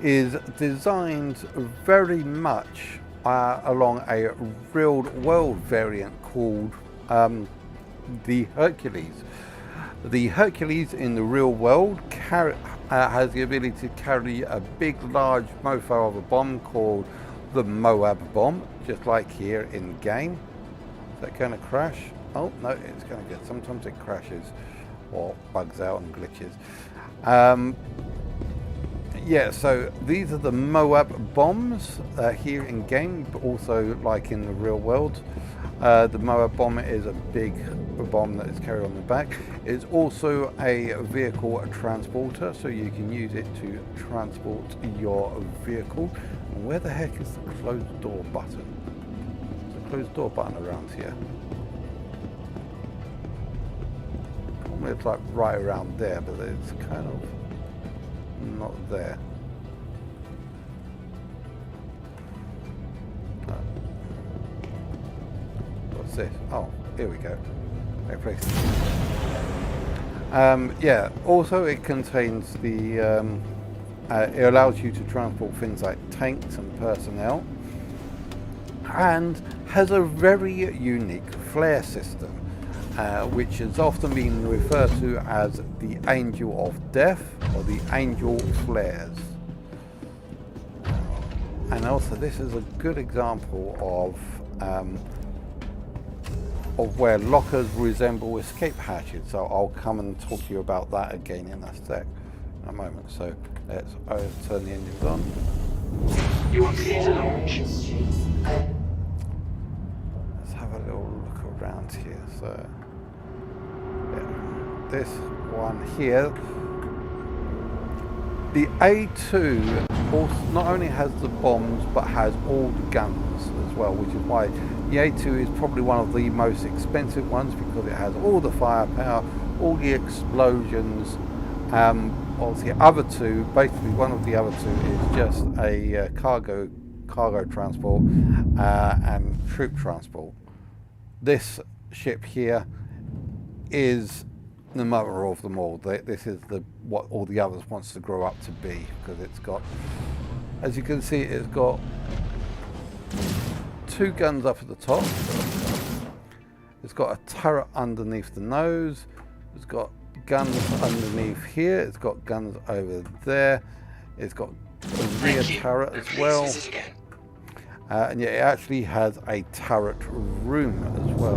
is designed very much along a real world variant called the Hercules. The Hercules in the real world has the ability to carry a big, large mofo of a bomb called the Moab bomb, just like here in game. Is that going to crash? Oh no, it's going to get. Sometimes it crashes or bugs out and glitches. Yeah, so these are the Moab bombs here in game, but also like in the real world. The Moab bomb is a big bomb that is carried on the back. It's also a vehicle transporter, so you can use it to transport your vehicle. And where the heck is the closed door button? There's a closed door button around here. It's like right around there, but it's kind of not there. No. What's this? Oh, here we go. Right place. Yeah. Also, it contains the. It allows you to transport things like tanks and personnel, and has a very unique flare system. Which has often been referred to as the Angel of Death or the Angel Flares. And also this is a good example of where lockers resemble escape hatches. So I'll come and talk to you about that again in a moment. So let's turn the engines on. You are clear to launch. Let's have a little look around here. So this one here, the A2 also not only has the bombs but has all the guns as well, which is why the A2 is probably one of the most expensive ones, because it has all the firepower, all the explosions, Whilst the other two, basically one of the other two is just a cargo transport and troop transport. This ship here is the mother of them all. This is what all the others wants to grow up to be, because it's got, as you can see, it's got 2 guns up at the top. It's got a turret underneath the nose. It's got guns underneath here. It's got guns over there. It's got a rear turret as well. And yet it actually has a turret room as well.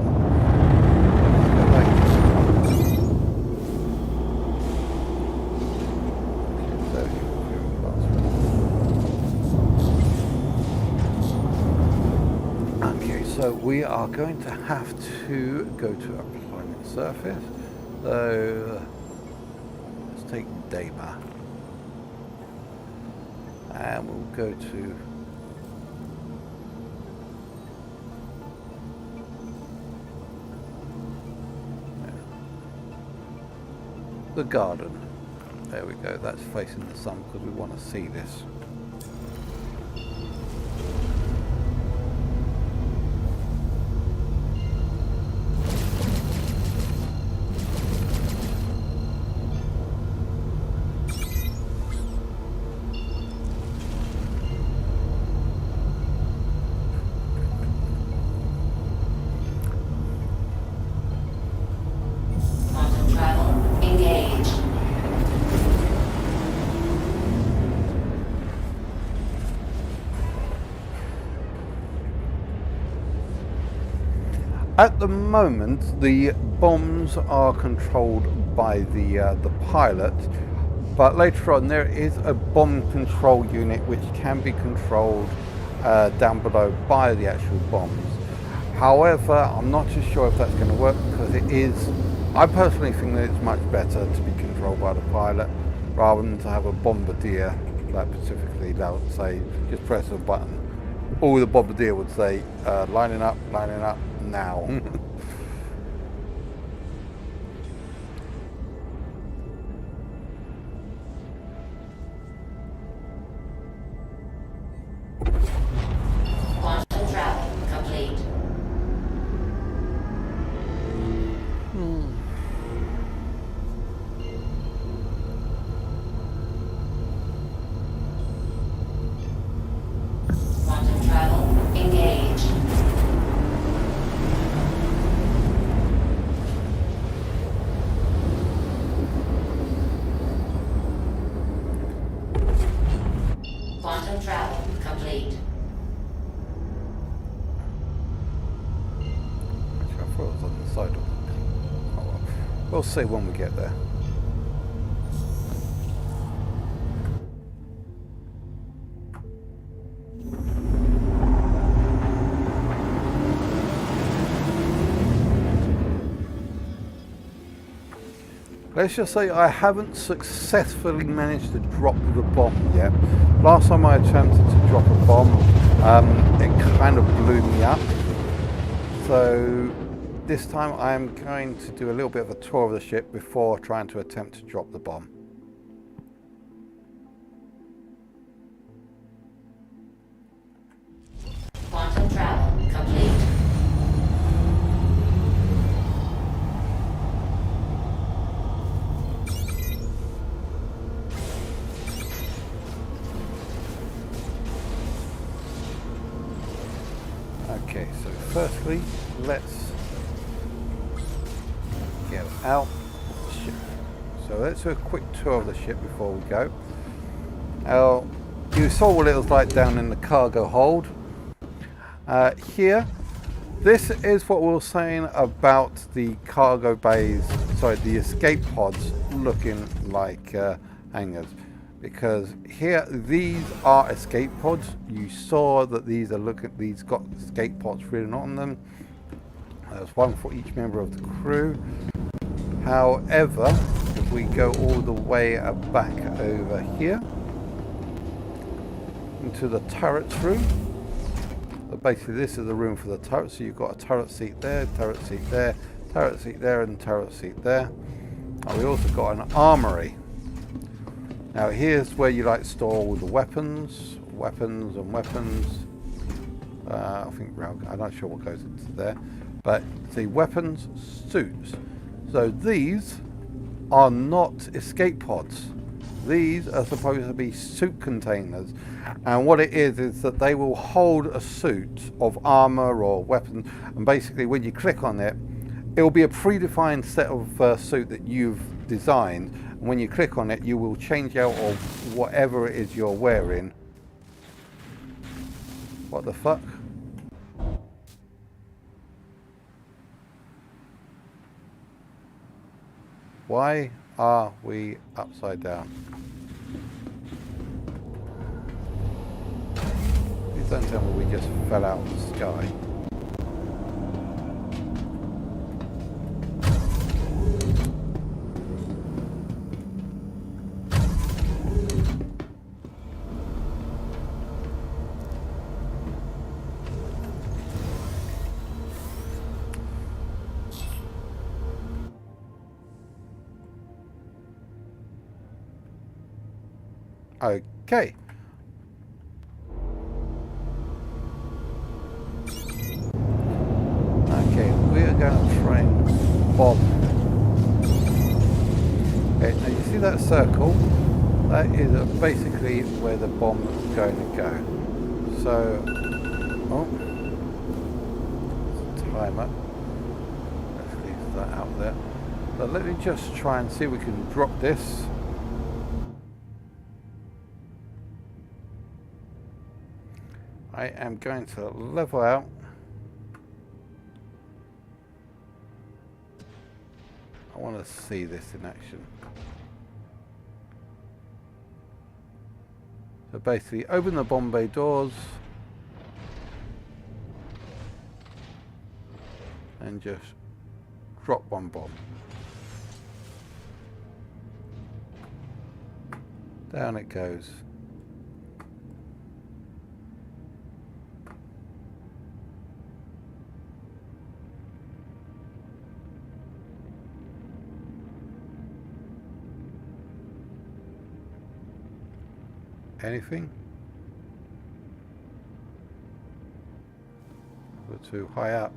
Okay, so we are going to have to go to appliance surface. So let's take Dama. And we'll go to the garden. There we go, that's facing the sun because we want to see this. At the moment, the bombs are controlled by the pilot, but later on there is a bomb control unit which can be controlled down below by the actual bombs. However, I'm not too sure if that's going to work, because it is, I personally think that it's much better to be controlled by the pilot rather than to have a bombardier that specifically that would say just press a button. All the bombardier would say lining up now. Quantum travel complete. Quantum travel engaged. Quantum travel complete. Actually, I thought it was on the side of the thing. Oh well. We'll see when we get there. Let's just say I haven't successfully managed to drop the bomb yet. Last time I attempted to drop a bomb, it kind of blew me up. So this time I'm going to do a little bit of a tour of the ship before trying to attempt to drop the bomb. Quantum travel complete. Okay, so firstly, let's get out the ship. So let's do a quick tour of the ship before we go. Now, you saw what it was like down in the cargo hold. Here, this is what we were saying about the cargo bays, sorry, the escape pods looking like hangars. Because here, these are escape pods. You saw that these got escape pods written on them. There's one for each member of the crew. However, if we go all the way back over here into the turret room, so basically this is the room for the turret. So you've got a turret seat there, turret seat there, turret seat there, and turret seat there. And we also got an armory. Now here's where you like store all the weapons. I think I'm not sure what goes into there, but see, weapons, suits. So these are not escape pods. These are supposed to be suit containers, and what it is that they will hold a suit of armor or weapon, and basically when you click on it, it will be a predefined set of suit that you've designed, and when you click on it you will change out of whatever it is you're wearing. What the fuck? Why are we upside down? Please don't tell me we just fell out of the sky. Okay. Okay, we're going to try and bomb. Okay, now you see that circle? That is basically where the bomb is going to go. So, oh, timer. Let's leave that out there. But let me just try and see if we can drop this. I am going to level out. I want to see this in action. So basically open the bomb bay doors and just drop one bomb. Down it goes. Anything? We're too high up.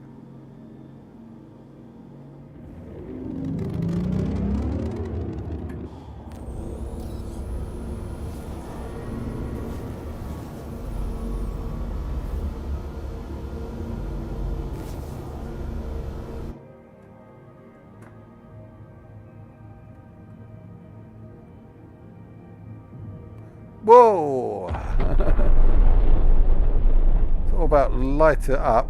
Whoa! It's all about light it up.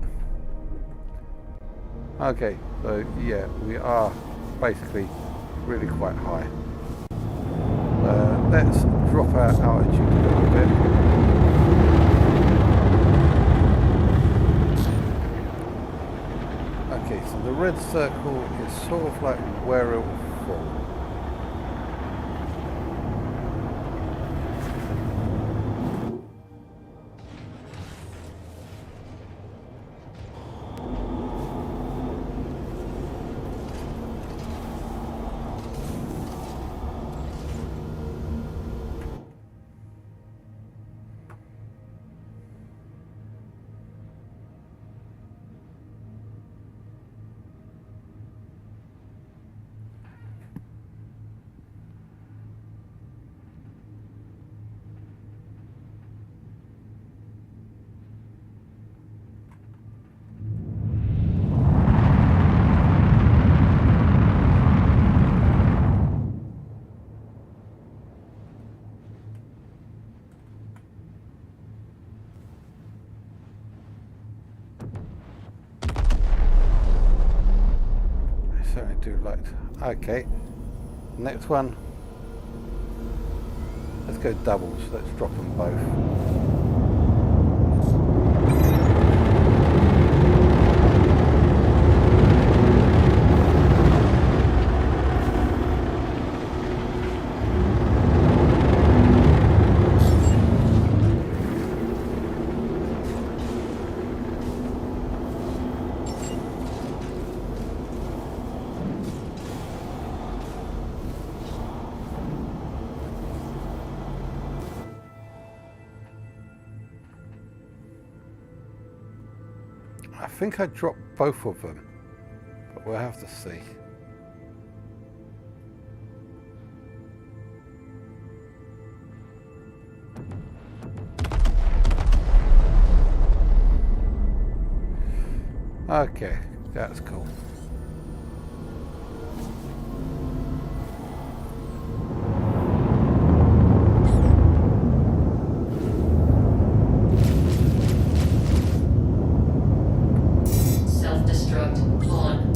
Okay, so yeah, we are basically really quite high. Let's drop our altitude a little bit. Okay, so the red circle is sort of like where it will fall. Certainly do like to. Okay, next one. Let's go doubles. Let's drop them both. I think I dropped both of them, but we'll have to see. Okay, that's cool. Self-destruct on.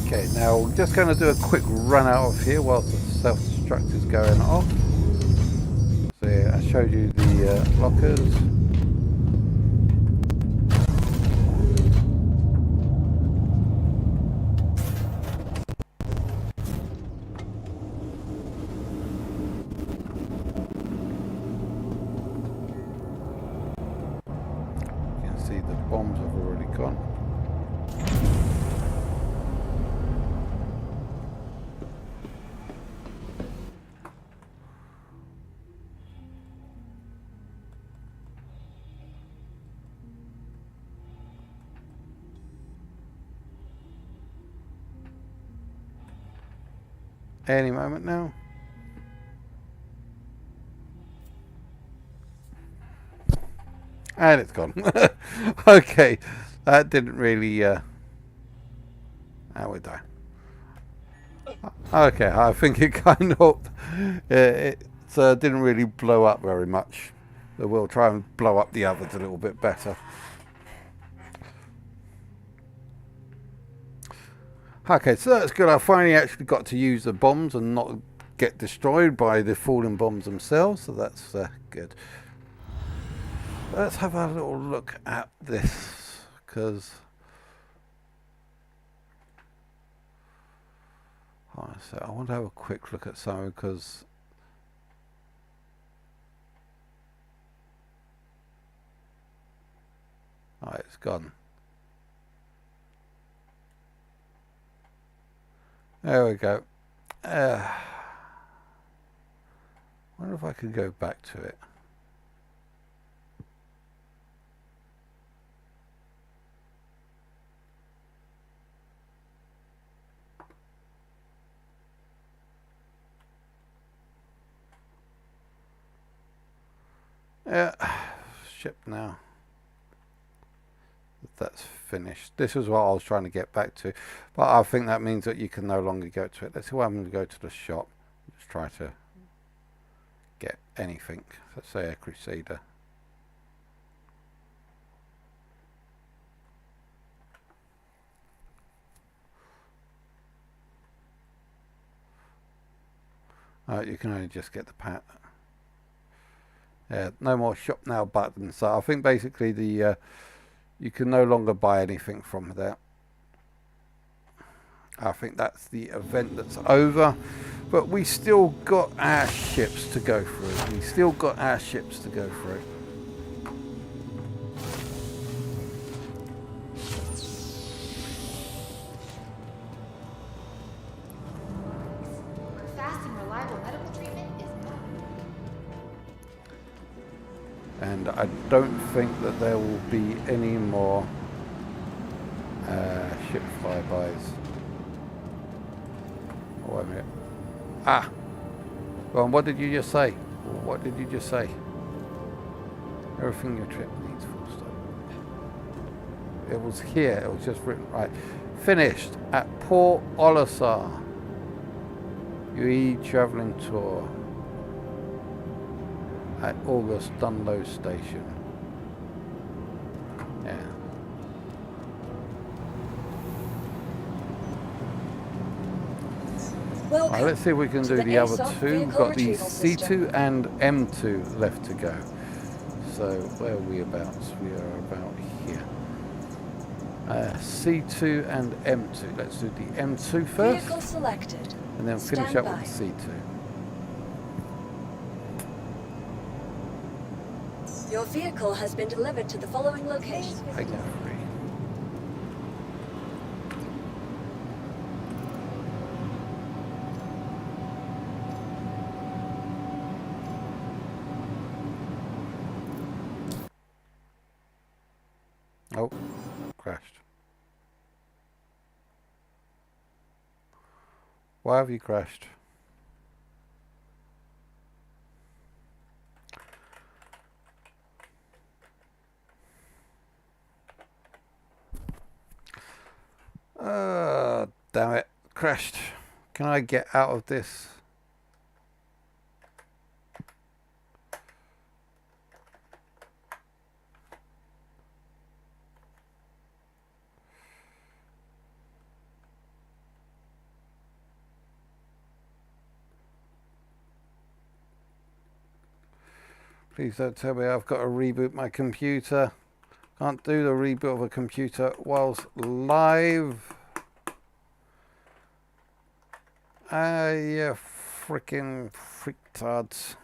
Okay, now we're just going to do a quick run out of here whilst the self-destruct is going off. So yeah, I showed you the lockers. You can see the bombs have already gone. Any moment now. And it's gone. Okay, that didn't really now we're done. Okay, I think it kind of it didn't really blow up very much. So we'll try and blow up the others a little bit better. Okay, so that's good. I finally actually got to use the bombs and not get destroyed by the falling bombs themselves, so that's good. Let's have a little look at this, because I want to have a quick look at something, because it's gone. There we go. I wonder if I could go back to it. Yeah, ship now. That's finished. This is what I was trying to get back to, but I think that means that you can no longer go to it. Let's see what I'm going to go to the shop. Let's try to get anything. Let's say a Crusader. You can only just get the pat. Yeah, no more shop now buttons. So I think basically the you can no longer buy anything from there. I think that's the event that's over, but we still got our ships to go through. We still got our ships to go through. Fast and reliable medical treatment is And I don't think that there will be any more ship flybys. Oh, wait a minute. Ah! Well, what did you just say? What did you just say? Everything your trip needs, full stop. It was here. It was just written right. Finished at Port Olisar. UE traveling tour. At August Dunlow Station. Yeah. Welcome. Right, let's see if we can to do the other ASOP two. We've vehicle got the retrieval system. C2 and M2 left to go. So where are we about? We are about here. C2 and M2. Let's do the M2 first. Vehicle selected. And then finish Stand up by. with the C2. Your vehicle has been delivered to the following location. Take that free. Oh, crashed. Why have you crashed? Damn it. Crashed. Can I get out of this? Please don't tell me I've got to reboot my computer. Can't do the reboot of a computer whilst live. Ah, you freaking freaktards.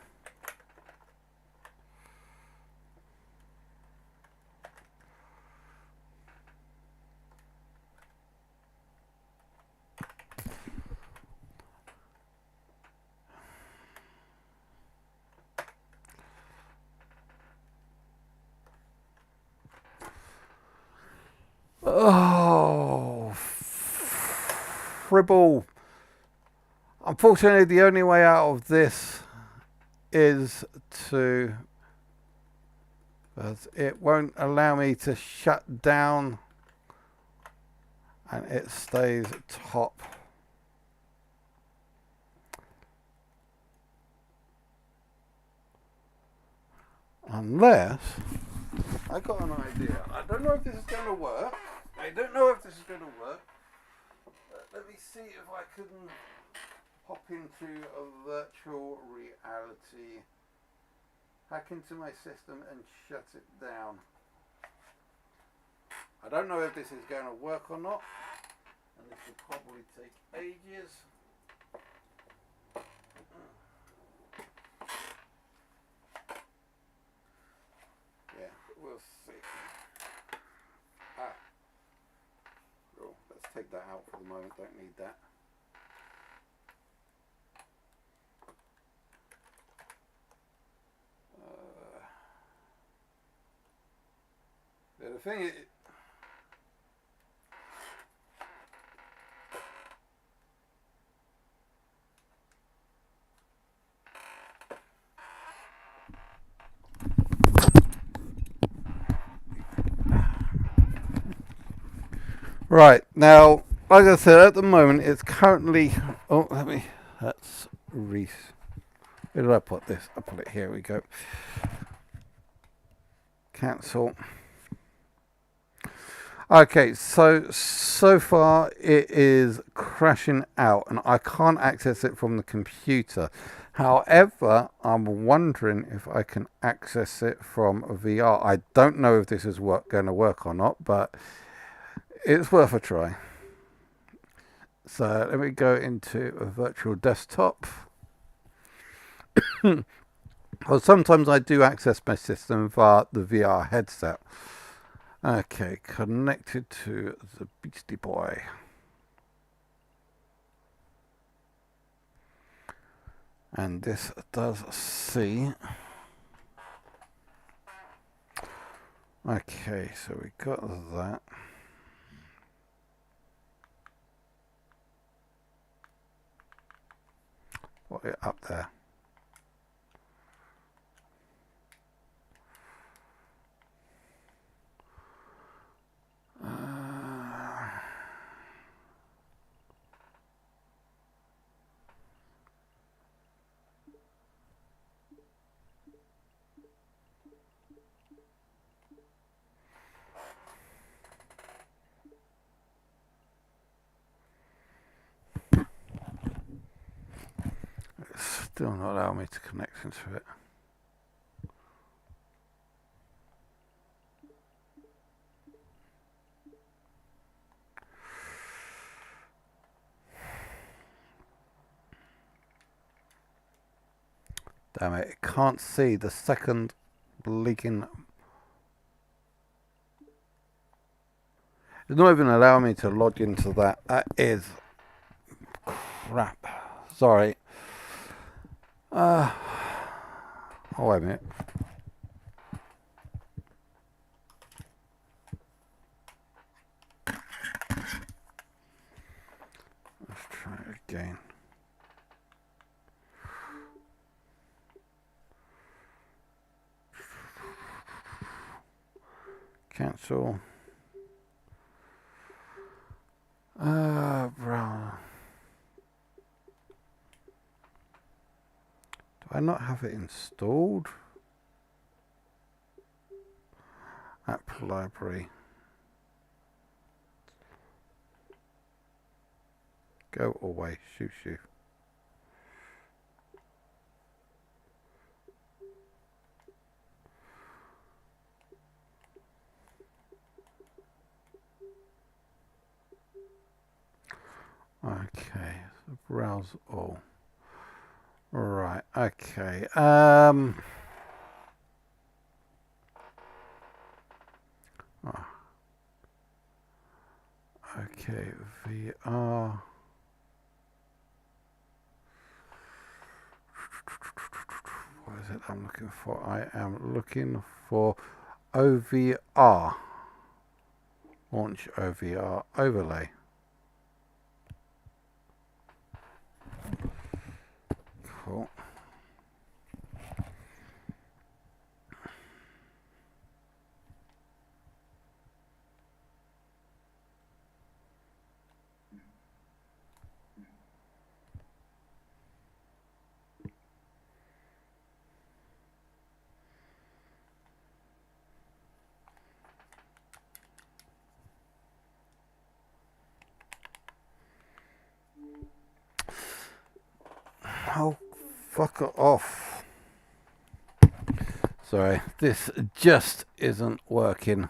Oh, fribble. Unfortunately, the only way out of this is to... it won't allow me to shut down, and it stays top. Unless... I got an idea. I don't know if this is going to work. Let me see if I can hop into a virtual reality, hack into my system and shut it down. I don't know if this is going to work or not, and this will probably take ages. Yeah, we'll see. Cool. Let's take that out for the moment, don't need that. The thing is, right, now, like I said, at the moment, it's currently... Oh, that's Reese. Where did I put this? I put it here, we go. Cancel. Okay, so far it is crashing out, and I can't access it from the computer. However, I'm wondering if I can access it from VR. I don't know if this is going to work or not, but it's worth a try. So let me go into a virtual desktop. Well, sometimes I do access my system via the VR headset. Okay, connected to the Beastie Boy. And this does see. Okay, so we got that. Put it up there. Still not allowing me to connect into it. Damn it, it can't see the second leaking. It's not even allowing me to log into that. That is crap. Sorry. Oh, wait a minute. again. Cancel. Bro. Do I not have it installed? App library. Go away. Shoo shoo. Okay, so browse all. Right, okay. Okay, VR. What is it I'm looking for? I am looking for OVR. Launch OVR overlay. Cool. Oh, fuck it off. Sorry, this just isn't working.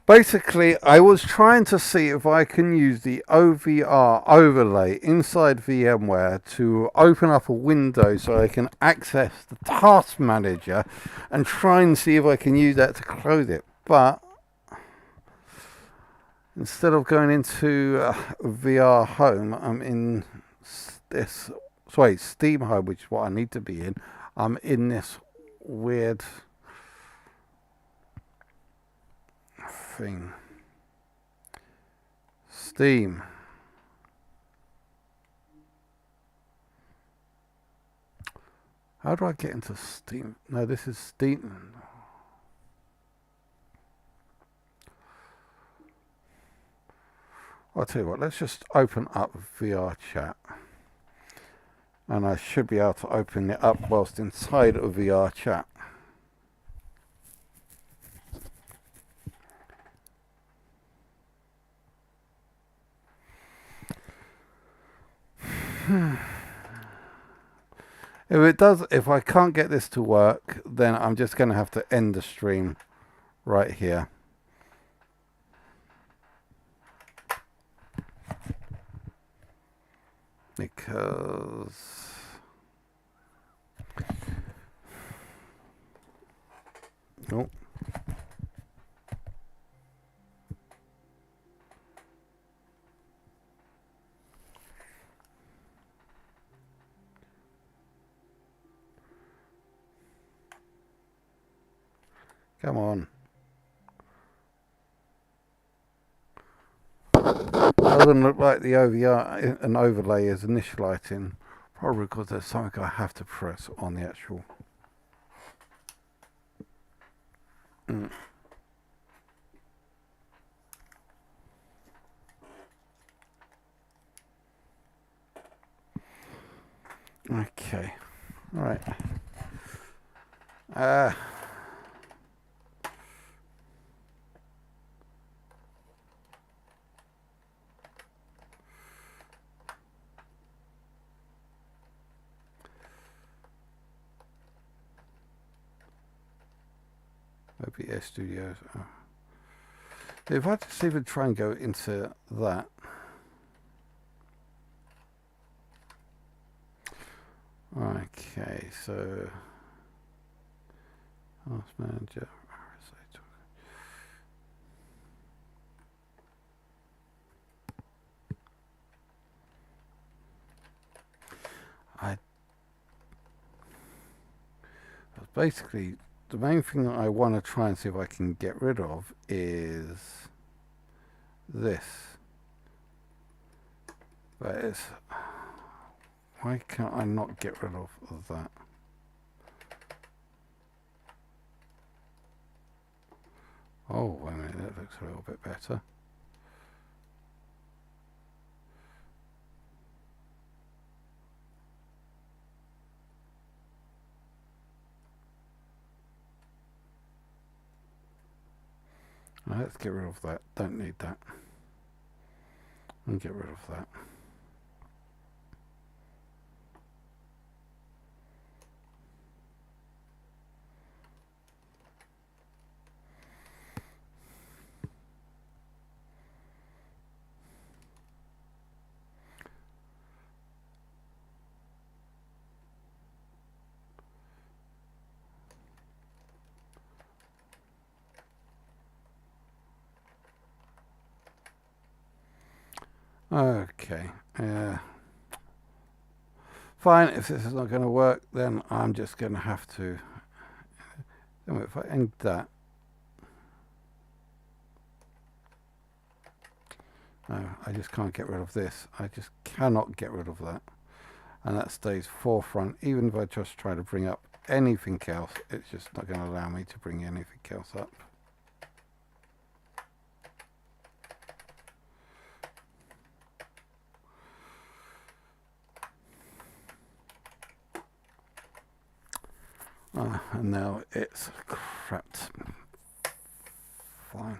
Basically, I was trying to see if I can use the OVR overlay inside VMware to open up a window so I can access the task manager and try and see if I can use that to close it. But instead of going into VR Home, I'm in this, sorry, Steam Home, which is what I need to be in. I'm in this weird thing. Steam. How do I get into Steam? No, this is Steam. I'll tell you what, let's just open up VR chat. And I should be able to open it up whilst inside of VR chat. If it does, if I can't get this to work, then I'm just going to have to end the stream right here. Because nope. Come on. Doesn't look like the OVR and overlay is initializing, probably because there's something I have to press on the actual. Okay, all right. OBS Studios. Oh. If I just even try and go into that. Okay, so Task Manager, RSI. Basically, the main thing that I want to try and see if I can get rid of is this. But it's... Why can't I not get rid of that? Oh, wait a minute, that looks a little bit better. Let's get rid of that. Don't need that. And get rid of that. Okay. Fine, if this is not going to work, then I'm just going to have to... If I end that... No, I just can't get rid of this. I just cannot get rid of that. And that stays forefront. Even if I just try to bring up anything else, it's just not going to allow me to bring anything else up. And now it's crapped. Fine.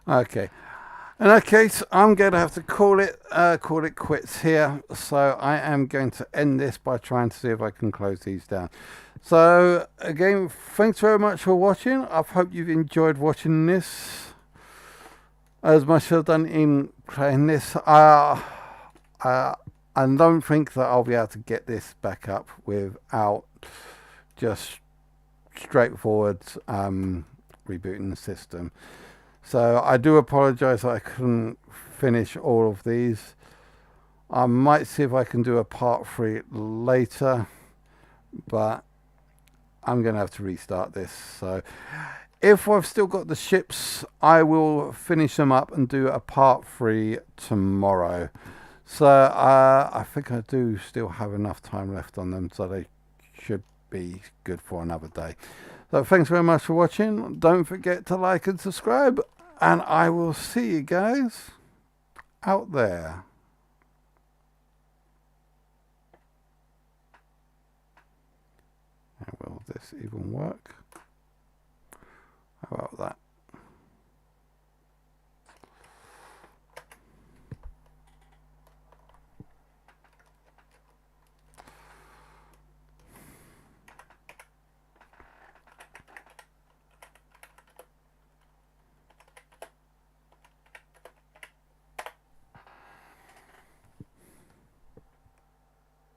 Okay. In that case, I'm going to have to call it quits here. So I am going to end this by trying to see if I can close these down. So again, thanks very much for watching. I hope you've enjoyed watching this as much as I've done in playing this. I don't think that I'll be able to get this back up without just straightforward rebooting the system. So I do apologize that I couldn't finish all of these. I might see if I can do a part 3 later, but I'm going to have to restart this. So if I've still got the ships, I will finish them up and do a part 3 tomorrow. So I think I do still have enough time left on them, so they should be good for another day. So thanks very much for watching. Don't forget to like and subscribe, and I will see you guys out there. Will this even work? How about that?